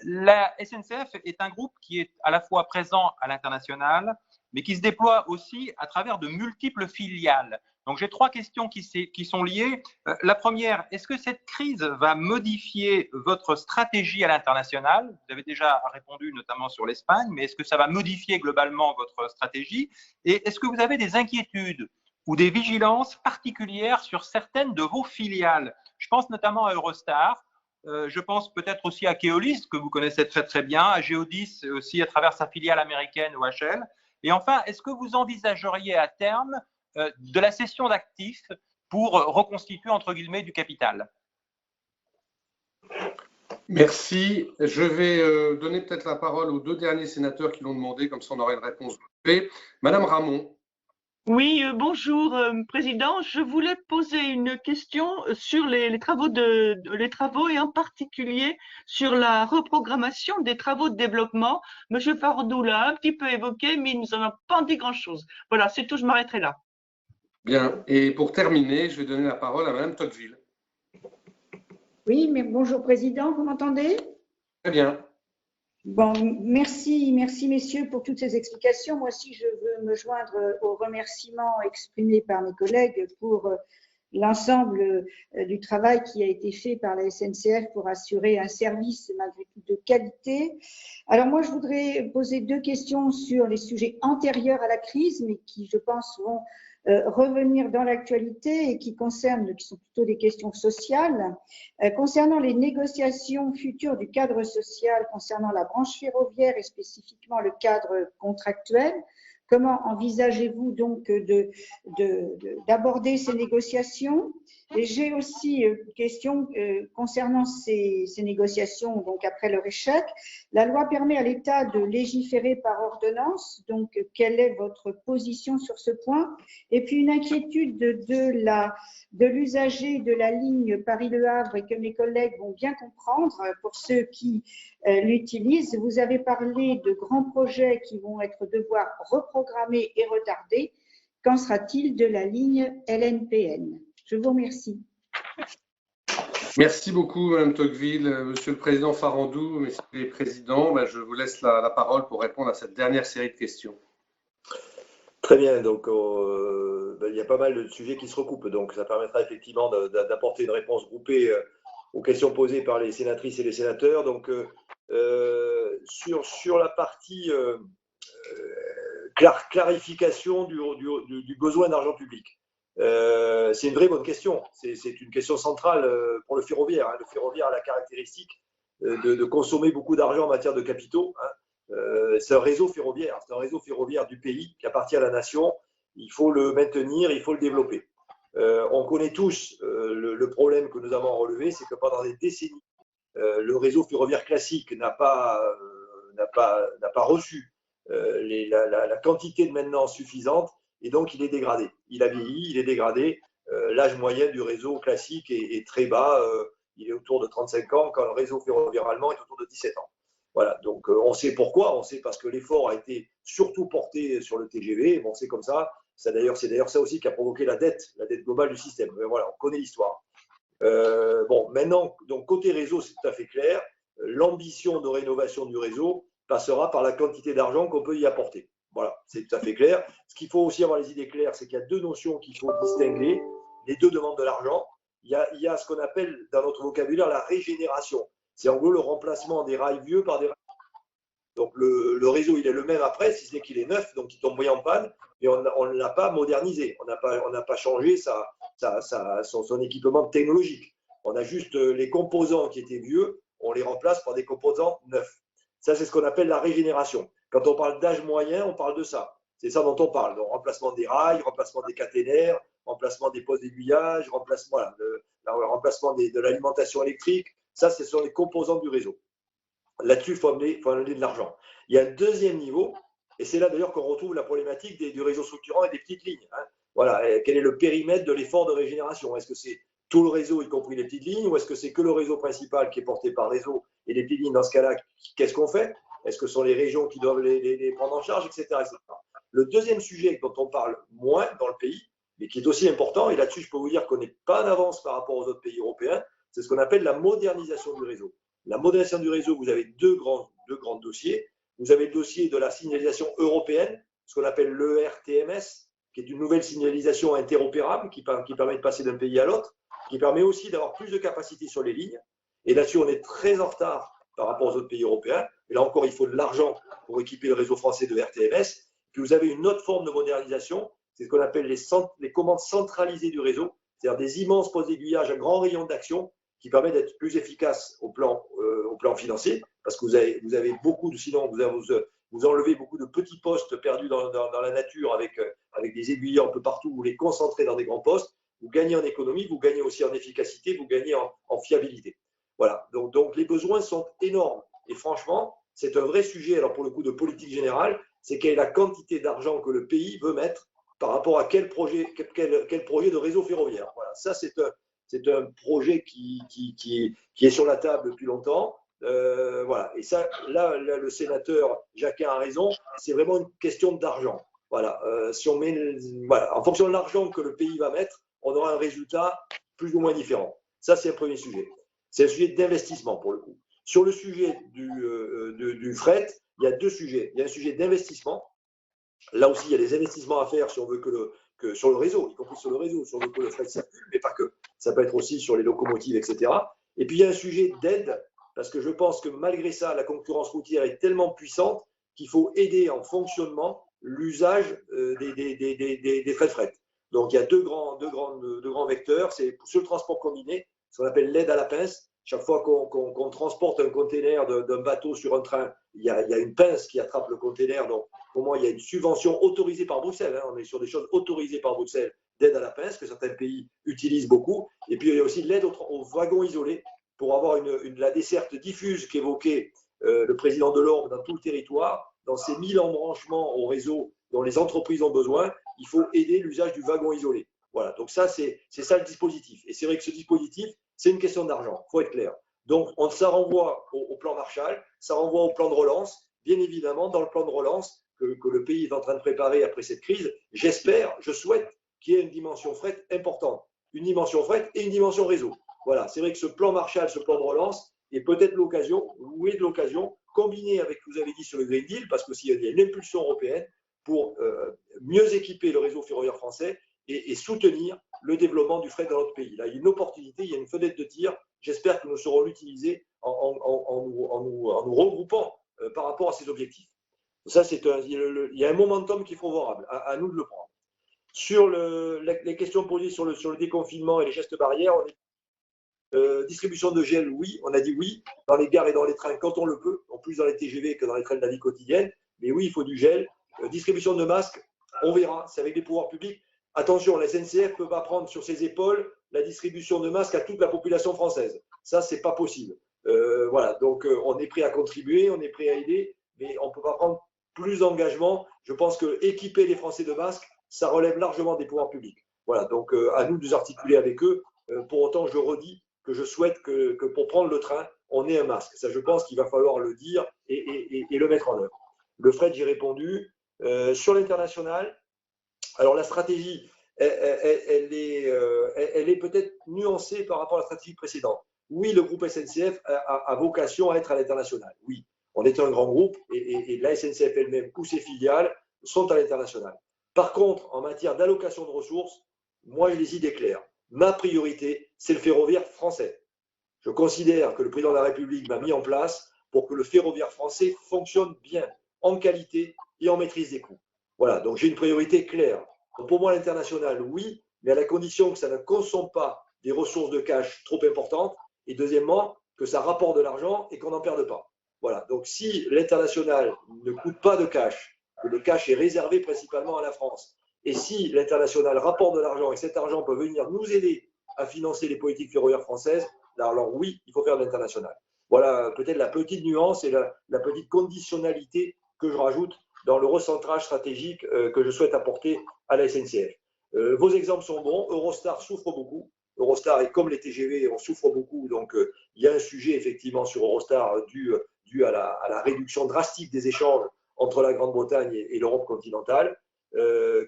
La SNCF est un groupe qui est à la fois présent à l'international, mais qui se déploie aussi à travers de multiples filiales. Donc, j'ai trois questions qui sont liées. La première, est-ce que cette crise va modifier votre stratégie à l'international? Vous avez déjà répondu notamment sur l'Espagne, mais est-ce que ça va modifier globalement votre stratégie? Et est-ce que vous avez des inquiétudes ou des vigilances particulières sur certaines de vos filiales? Je pense notamment à Eurostar. Je pense peut-être aussi à Keolis, que vous connaissez très très bien, à Geodis aussi à travers sa filiale américaine OHL. Et enfin, est-ce que vous envisageriez à terme de la cession d'actifs pour reconstituer entre guillemets du capital? Merci. Je vais donner peut-être la parole aux deux derniers sénateurs qui l'ont demandé, comme ça on aura une réponse. Madame Ramon. Oui, bonjour, Président. Je voulais poser une question sur les travaux et en particulier sur la reprogrammation des travaux de développement. Monsieur Farandou l'a un petit peu évoqué, mais il ne nous en a pas dit grand-chose. Voilà, c'est tout, je m'arrêterai là. Bien. Et pour terminer, je vais donner la parole à Madame Tocqueville. Oui, mais bonjour, Président, vous m'entendez? Très bien. Bon, merci messieurs pour toutes ces explications. Moi aussi, je veux me joindre aux remerciements exprimés par mes collègues pour l'ensemble du travail qui a été fait par la SNCF pour assurer un service malgré tout de qualité. Alors moi, je voudrais poser deux questions sur les sujets antérieurs à la crise, mais qui, je pense, vont revenir dans l'actualité et qui sont plutôt des questions sociales. Concernant les négociations futures du cadre social concernant la branche ferroviaire et spécifiquement le cadre contractuel, comment envisagez-vous donc d'aborder ces négociations? Et j'ai aussi une question concernant ces négociations, donc après leur échec. La loi permet à l'État de légiférer par ordonnance, donc quelle est votre position sur ce point? Et puis une inquiétude de l'usager de la ligne Paris-Le Havre et que mes collègues vont bien comprendre pour ceux qui l'utilisent. Vous avez parlé de grands projets qui vont devoir reprogrammés et retardés. Qu'en sera-t-il de la ligne LNPN? Je vous remercie. Merci beaucoup, Mme Tocqueville. Monsieur le Président Farandou, Messieurs les Présidents, je vous laisse la parole pour répondre à cette dernière série de questions. Très bien, donc il y a pas mal de sujets qui se recoupent, donc ça permettra effectivement d'apporter une réponse groupée aux questions posées par les sénatrices et les sénateurs. Donc, sur la partie clarification du besoin d'argent public, c'est une vraie bonne question. C'est une question centrale pour le ferroviaire. Le ferroviaire a la caractéristique de consommer beaucoup d'argent en matière de capitaux. C'est un réseau ferroviaire du pays qui appartient à la nation. Il faut le maintenir, il faut le développer. On connaît tous le problème que nous avons relevé, c'est que pendant des décennies, le réseau ferroviaire classique n'a pas reçu la quantité de maintenance suffisante et donc il est dégradé. Il a vieilli, il est dégradé. L'âge moyen du réseau classique est très bas. Il est autour de 35 ans quand le réseau ferroviaire allemand est autour de 17 ans. Voilà, donc on sait pourquoi, on sait parce que l'effort a été surtout porté sur le TGV, bon, c'est comme ça, c'est d'ailleurs ça aussi qui a provoqué la dette globale du système, mais voilà, on connaît l'histoire. Bon, maintenant, donc côté réseau, c'est tout à fait clair, l'ambition de rénovation du réseau passera par la quantité d'argent qu'on peut y apporter. Voilà, c'est tout à fait clair. Ce qu'il faut aussi avoir les idées claires, c'est qu'il y a deux notions qu'il faut distinguer, les deux demandent de l'argent. Il y a ce qu'on appelle dans notre vocabulaire la régénération. C'est en gros le remplacement des rails vieux par des rails. Donc le réseau, il est le même après, si ce n'est qu'il est neuf, donc il tombe moins en panne, et on ne l'a pas modernisé, on n'a pas changé son équipement technologique. On a juste les composants qui étaient vieux, on les remplace par des composants neufs. Ça, c'est ce qu'on appelle la régénération. Quand on parle d'âge moyen, on parle de ça. C'est ça dont on parle. Donc, remplacement des rails, remplacement des caténaires, remplacement des postes d'aiguillage, remplacement de l'alimentation électrique. Ça, ce sont les composants du réseau. Là-dessus, il faut amener de l'argent. Il y a un deuxième niveau, et c'est là d'ailleurs qu'on retrouve la problématique du réseau structurant et des petites lignes. Voilà, quel est le périmètre de l'effort de régénération? Est-ce que c'est tout le réseau, y compris les petites lignes, ou est-ce que c'est que le réseau principal qui est porté par réseau et les petites lignes? Dans ce cas-là, qu'est-ce qu'on fait? Est-ce que ce sont les régions qui doivent les prendre en charge, etc., etc. Le deuxième sujet dont on parle moins dans le pays, mais qui est aussi important, et là-dessus, je peux vous dire qu'on n'est pas en avance par rapport aux autres pays européens, c'est ce qu'on appelle la modernisation du réseau. La modernisation du réseau, vous avez deux grands dossiers. Vous avez le dossier de la signalisation européenne, ce qu'on appelle l'ERTMS, qui est une nouvelle signalisation interopérable qui permet de passer d'un pays à l'autre, qui permet aussi d'avoir plus de capacité sur les lignes. Et là-dessus, on est très en retard par rapport aux autres pays européens. Et là encore, il faut de l'argent pour équiper le réseau français de RTMS. Puis vous avez une autre forme de modernisation, c'est ce qu'on appelle les commandes centralisées du réseau, c'est-à-dire des immenses postes d'aiguillage à grand rayon d'action qui permet d'être plus efficace au plan financier, parce que vous avez beaucoup de, sinon vous enlevez beaucoup de petits postes perdus dans la nature avec des aiguilles un peu partout, vous les concentrez dans des grands postes, vous gagnez en économie, vous gagnez aussi en efficacité, vous gagnez en fiabilité. Voilà, donc les besoins sont énormes. Et franchement, c'est un vrai sujet, alors pour le coup de politique générale, c'est quelle est la quantité d'argent que le pays veut mettre par rapport à quel projet de réseau ferroviaire. Voilà, ça c'est un projet qui est sur la table depuis longtemps. Voilà. Et ça, là, le sénateur Jacquin a raison, c'est vraiment une question d'argent. Voilà. Si on met, voilà, en fonction de l'argent que le pays va mettre, on aura un résultat plus ou moins différent. Ça, c'est un premier sujet. C'est un sujet d'investissement pour le coup. Sur le sujet du fret, il y a deux sujets. Il y a un sujet d'investissement. Là aussi, il y a des investissements à faire si on veut que sur le réseau, y compris sur le réseau, si on veut que le fret circule, mais pas que. Ça peut être aussi sur les locomotives, etc. Et puis, il y a un sujet d'aide, parce que je pense que malgré ça, la concurrence routière est tellement puissante qu'il faut aider en fonctionnement l'usage des fret. Donc, il y a deux grands vecteurs. C'est sur le transport combiné, ce qu'on appelle l'aide à la pince. Chaque fois qu'on transporte un container d'un bateau sur un train, il y a une pince qui attrape le container. Donc, au moins, il y a une subvention autorisée par Bruxelles. On est sur des choses autorisées par Bruxelles d'aide à la pince que certains pays utilisent beaucoup. Et puis il y a aussi l'aide aux wagons isolés pour avoir la desserte diffuse qu'évoquait le président Delorme dans tout le territoire. Dans ces 1000 embranchements au réseau dont les entreprises ont besoin, il faut aider l'usage du wagon isolé. Voilà, donc ça, c'est ça le dispositif. Et c'est vrai que ce dispositif, c'est une question d'argent, il faut être clair. Donc, ça renvoie au plan Marshall, ça renvoie au plan de relance. Bien évidemment, dans le plan de relance que le pays est en train de préparer après cette crise, j'espère, je souhaite qu'il y ait une dimension fret importante. Une dimension fret et une dimension réseau. Voilà, c'est vrai que ce plan Marshall, ce plan de relance, est peut-être l'occasion, ou est de l'occasion, combiné avec ce que vous avez dit sur le Green Deal, parce qu'il y a une impulsion européenne pour mieux équiper le réseau ferroviaire français et soutenir le développement du fret dans notre pays. Là, il y a une opportunité, il y a une fenêtre de tir. J'espère que nous saurons l'utiliser en nous regroupant par rapport à ces objectifs. Ça, il y a un momentum qui est favorable, à nous de le prendre. Sur les questions posées sur le déconfinement et les gestes barrières, distribution de gel, oui, on a dit oui, dans les gares et dans les trains quand on le peut, en plus dans les TGV que dans les trains de la vie quotidienne, mais oui, il faut du gel. Distribution de masques, on verra, c'est avec les pouvoirs publics. Attention, la SNCF ne peut pas prendre sur ses épaules la distribution de masques à toute la population française. Ça, ce n'est pas possible. Voilà, donc on est prêt à contribuer, on est prêt à aider, mais on ne peut pas prendre plus d'engagement. Je pense que équiper les Français de masques, ça relève largement des pouvoirs publics. Voilà, donc à nous de nous articuler avec eux. Pour autant, je redis que je souhaite que pour prendre le train, on ait un masque. Ça, je pense qu'il va falloir le dire et le mettre en œuvre. Le fret, j'ai répondu. Sur l'international, alors la stratégie, elle est peut-être nuancée par rapport à la stratégie précédente. Oui, le groupe SNCF a vocation à être à l'international. Oui, on est un grand groupe et la SNCF elle-même ou ses filiales sont à l'international. Par contre, en matière d'allocation de ressources, moi, j'ai des idées claires. Ma priorité, c'est le ferroviaire français. Je considère que le président de la République m'a mis en place pour que le ferroviaire français fonctionne bien, en qualité et en maîtrise des coûts. Voilà, donc j'ai une priorité claire. Donc pour moi, l'international, oui, mais à la condition que ça ne consomme pas des ressources de cash trop importantes et deuxièmement, que ça rapporte de l'argent et qu'on n'en perde pas. Voilà, donc si l'international ne coûte pas de cash, que le cash est réservé principalement à la France, et si l'international rapporte de l'argent et cet argent peut venir nous aider à financer les politiques ferroviaires françaises, alors oui, il faut faire de l'international. Voilà peut-être la petite nuance et la petite conditionnalité que je rajoute dans le recentrage stratégique que je souhaite apporter à la SNCF. Vos exemples sont bons. Eurostar souffre beaucoup. Eurostar est comme les TGV, on souffre beaucoup. Donc, il y a un sujet effectivement sur Eurostar dû à la réduction drastique des échanges entre la Grande-Bretagne et l'Europe continentale.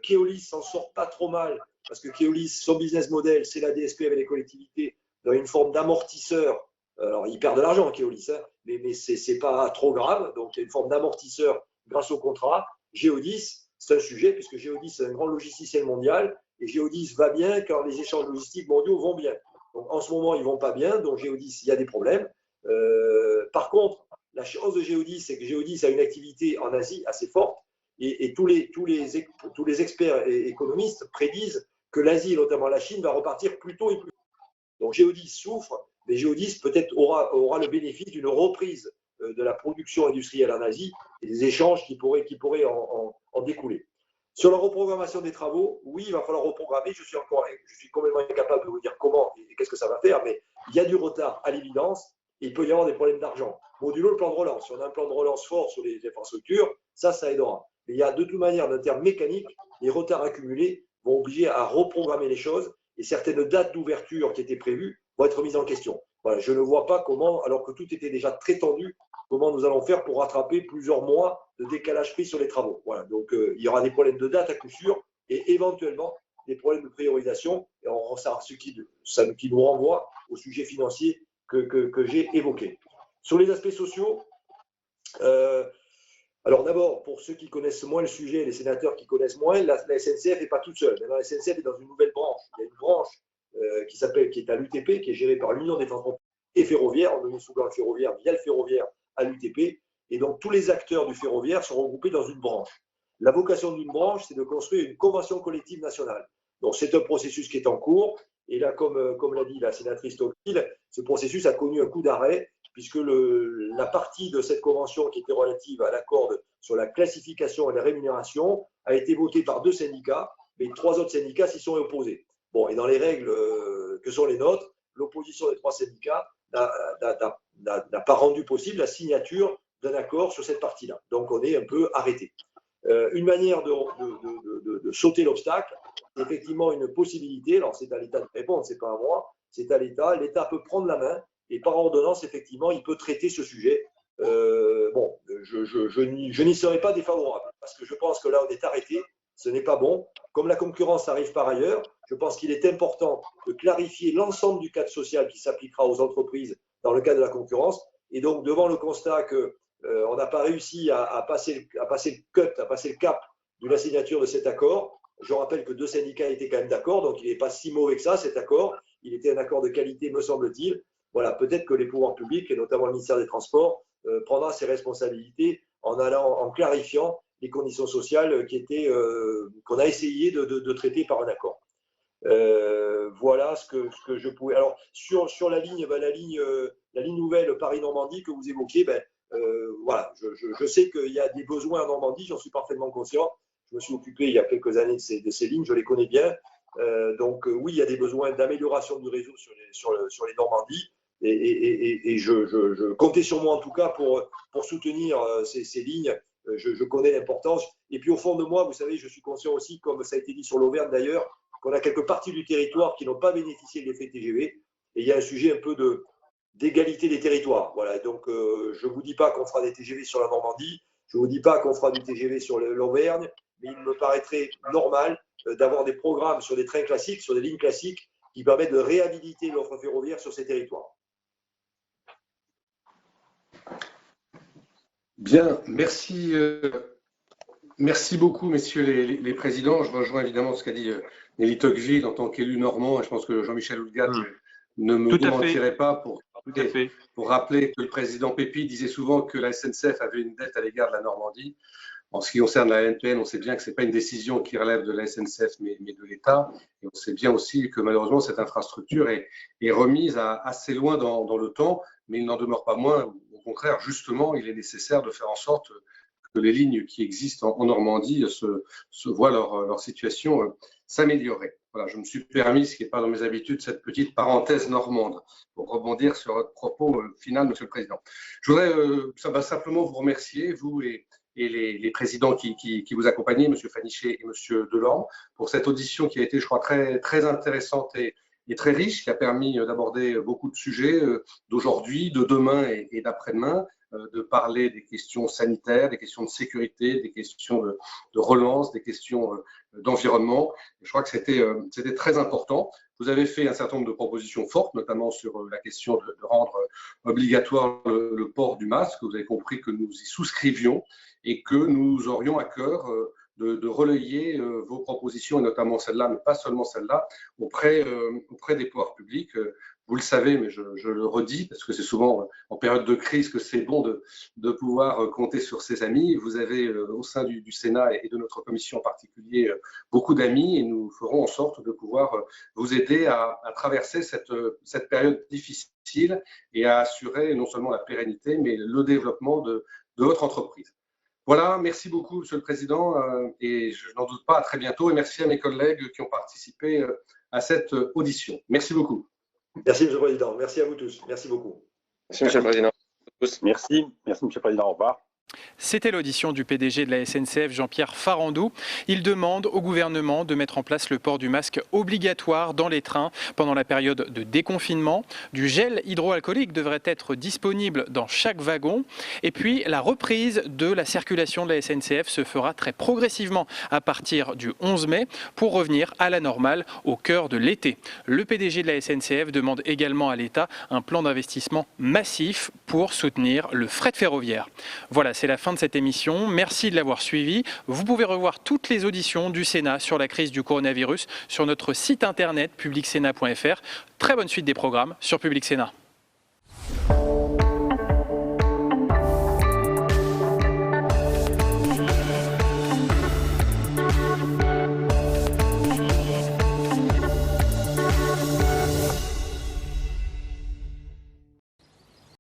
Keolis s'en sort pas trop mal parce que Keolis, son business model, c'est la DSP avec les collectivités dans une forme d'amortisseur. Alors, il perd de l'argent, Keolis, hein, mais ce n'est pas trop grave. Donc, il y a une forme d'amortisseur grâce au contrat. Géodis, c'est un sujet puisque Géodis est un grand logisticiel mondial et Géodis va bien quand les échanges logistiques mondiaux vont bien. Donc, en ce moment, ils ne vont pas bien, donc Géodis, il y a des problèmes. Par contre, la chance de Géodis, c'est que Géodis a une activité en Asie assez forte et tous les experts et économistes prédisent que l'Asie, et notamment la Chine, va repartir plus tôt et plus tôt. Donc Géodis souffre, mais Géodis peut-être aura le bénéfice d'une reprise de la production industrielle en Asie et des échanges qui pourraient en découler. Sur la reprogrammation des travaux, oui, il va falloir reprogrammer. Je suis complètement incapable de vous dire comment et qu'est-ce que ça va faire, mais il y a du retard à l'évidence et il peut y avoir des problèmes d'argent. Modulo le plan de relance. Si on a un plan de relance fort sur les infrastructures, ça aidera. Mais il y a de toute manière, d'un terme mécanique, les retards accumulés vont obliger à reprogrammer les choses et certaines dates d'ouverture qui étaient prévues vont être mises en question. Voilà, je ne vois pas comment, alors que tout était déjà très tendu, comment nous allons faire pour rattraper plusieurs mois de décalage pris sur les travaux. Voilà, donc il y aura des problèmes de date à coup sûr et éventuellement des problèmes de priorisation, et ce qui nous renvoie au sujet financier que j'ai évoqué. Sur les aspects sociaux, alors d'abord, pour ceux qui connaissent moins le sujet, les sénateurs qui connaissent moins, la SNCF n'est pas toute seule. Maintenant, la SNCF est dans une nouvelle branche. Il y a une branche qui est à l'UTP, qui est gérée par l'Union des transports et ferroviaires. On met souvent le ferroviaire via le ferroviaire à l'UTP. Et donc, tous les acteurs du ferroviaire sont regroupés dans une branche. La vocation d'une branche, c'est de construire une convention collective nationale. Donc, c'est un processus qui est en cours. Et là, comme l'a dit la sénatrice Tocqueville, ce processus a connu un coup d'arrêt puisque la partie de cette convention qui était relative à l'accord sur la classification et la rémunération a été votée par 2 syndicats, mais 3 autres syndicats s'y sont opposés. Bon, et dans les règles que sont les nôtres, l'opposition des 3 syndicats n'a pas rendu possible la signature d'un accord sur cette partie-là. Donc, on est un peu arrêté. Une manière de sauter l'obstacle, c'est effectivement une possibilité. Alors, c'est à l'État de répondre, ce n'est pas à moi, c'est à l'État. L'État peut prendre la main et par ordonnance, effectivement, il peut traiter ce sujet. Bon, je n'y serai pas défavorable parce que je pense que là, on est arrêté. Ce n'est pas bon. Comme la concurrence arrive par ailleurs, je pense qu'il est important de clarifier l'ensemble du cadre social qui s'appliquera aux entreprises dans le cadre de la concurrence. Et donc, devant le constat qu'on n'a pas réussi à passer le cap de la signature de cet accord, je rappelle que 2 syndicats étaient quand même d'accord, donc il n'est pas si mauvais que ça, cet accord. Il était un accord de qualité, me semble-t-il. Voilà, peut-être que les pouvoirs publics, et notamment le ministère des Transports, prendra ses responsabilités en clarifiant les conditions sociales qu'on a essayé de traiter par un accord. Voilà ce que je pouvais. Alors sur la ligne nouvelle Paris-Normandie que vous évoquiez, voilà, je sais qu'il y a des besoins en Normandie, j'en suis parfaitement conscient. Je me suis occupé il y a quelques années de ces lignes, je les connais bien. Donc oui, il y a des besoins d'amélioration du réseau sur les Normandies. Et je comptais sur moi en tout cas pour soutenir ces lignes. Je connais l'importance. Et puis au fond de moi, vous savez, je suis conscient aussi, comme ça a été dit sur l'Auvergne d'ailleurs, qu'on a quelques parties du territoire qui n'ont pas bénéficié de l'effet TGV. Et il y a un sujet un peu d'égalité des territoires. Voilà. Donc je ne vous dis pas qu'on fera des TGV sur la Normandie, je ne vous dis pas qu'on fera du TGV sur l'Auvergne, mais il me paraîtrait normal d'avoir des programmes sur des trains classiques, sur des lignes classiques, qui permettent de réhabiliter l'offre ferroviaire sur ces territoires. Bien, merci. Merci beaucoup, messieurs les présidents. Je rejoins évidemment ce qu'a dit Nelly Tocqueville en tant qu'élu normand. Et je pense que Jean-Michel Houllegatte ne me démentirait pas pour rappeler que le président Pépi disait souvent que la SNCF avait une dette à l'égard de la Normandie. En ce qui concerne la NPN, on sait bien que ce n'est pas une décision qui relève de la SNCF, mais de l'État. Et on sait bien aussi que malheureusement, cette infrastructure est remise assez loin dans le temps, mais il n'en demeure pas moins. Au contraire, justement, il est nécessaire de faire en sorte que les lignes qui existent en Normandie se voient leur situation s'améliorer. Voilà, je me suis permis, ce qui n'est pas dans mes habitudes, cette petite parenthèse normande pour rebondir sur votre propos final, Monsieur le Président. Je voudrais simplement vous remercier, vous et les présidents qui vous accompagnaient, M. Fanichet et M. Delorme, pour cette audition qui a été, je crois, très, très intéressante et très riche, qui a permis d'aborder beaucoup de sujets d'aujourd'hui, de demain et d'après-demain, de parler des questions sanitaires, des questions de sécurité, des questions de relance, des questions d'environnement. Je crois que c'était très important. Vous avez fait un certain nombre de propositions fortes, notamment sur la question de rendre obligatoire le port du masque. Vous avez compris que nous y souscrivions et que nous aurions à cœur de relayer vos propositions, et notamment celle-là, mais pas seulement celle-là, auprès des pouvoirs publics. Vous le savez, mais je le redis, parce que c'est souvent en période de crise que c'est bon de pouvoir compter sur ses amis. Vous avez au sein du Sénat et de notre commission en particulier beaucoup d'amis, et nous ferons en sorte de pouvoir vous aider à traverser cette période difficile et à assurer non seulement la pérennité, mais le développement de votre entreprise. Voilà, merci beaucoup, Monsieur le Président, et je n'en doute pas, à très bientôt, et merci à mes collègues qui ont participé à cette audition. Merci beaucoup. Merci, Monsieur le Président. Merci à vous tous. Merci beaucoup. Merci, Monsieur le Président. Merci, Monsieur le Président. Au revoir. C'était l'audition du PDG de la SNCF, Jean-Pierre Farandou. Il demande au gouvernement de mettre en place le port du masque obligatoire dans les trains pendant la période de déconfinement. Du gel hydroalcoolique devrait être disponible dans chaque wagon. Et puis, la reprise de la circulation de la SNCF se fera très progressivement à partir du 11 mai pour revenir à la normale au cœur de l'été. Le PDG de la SNCF demande également à l'État un plan d'investissement massif pour soutenir le fret ferroviaire. Voilà, c'est la fin de cette émission. Merci de l'avoir suivi. Vous pouvez revoir toutes les auditions du Sénat sur la crise du coronavirus sur notre site internet publicsénat.fr. Très bonne suite des programmes sur Public Sénat.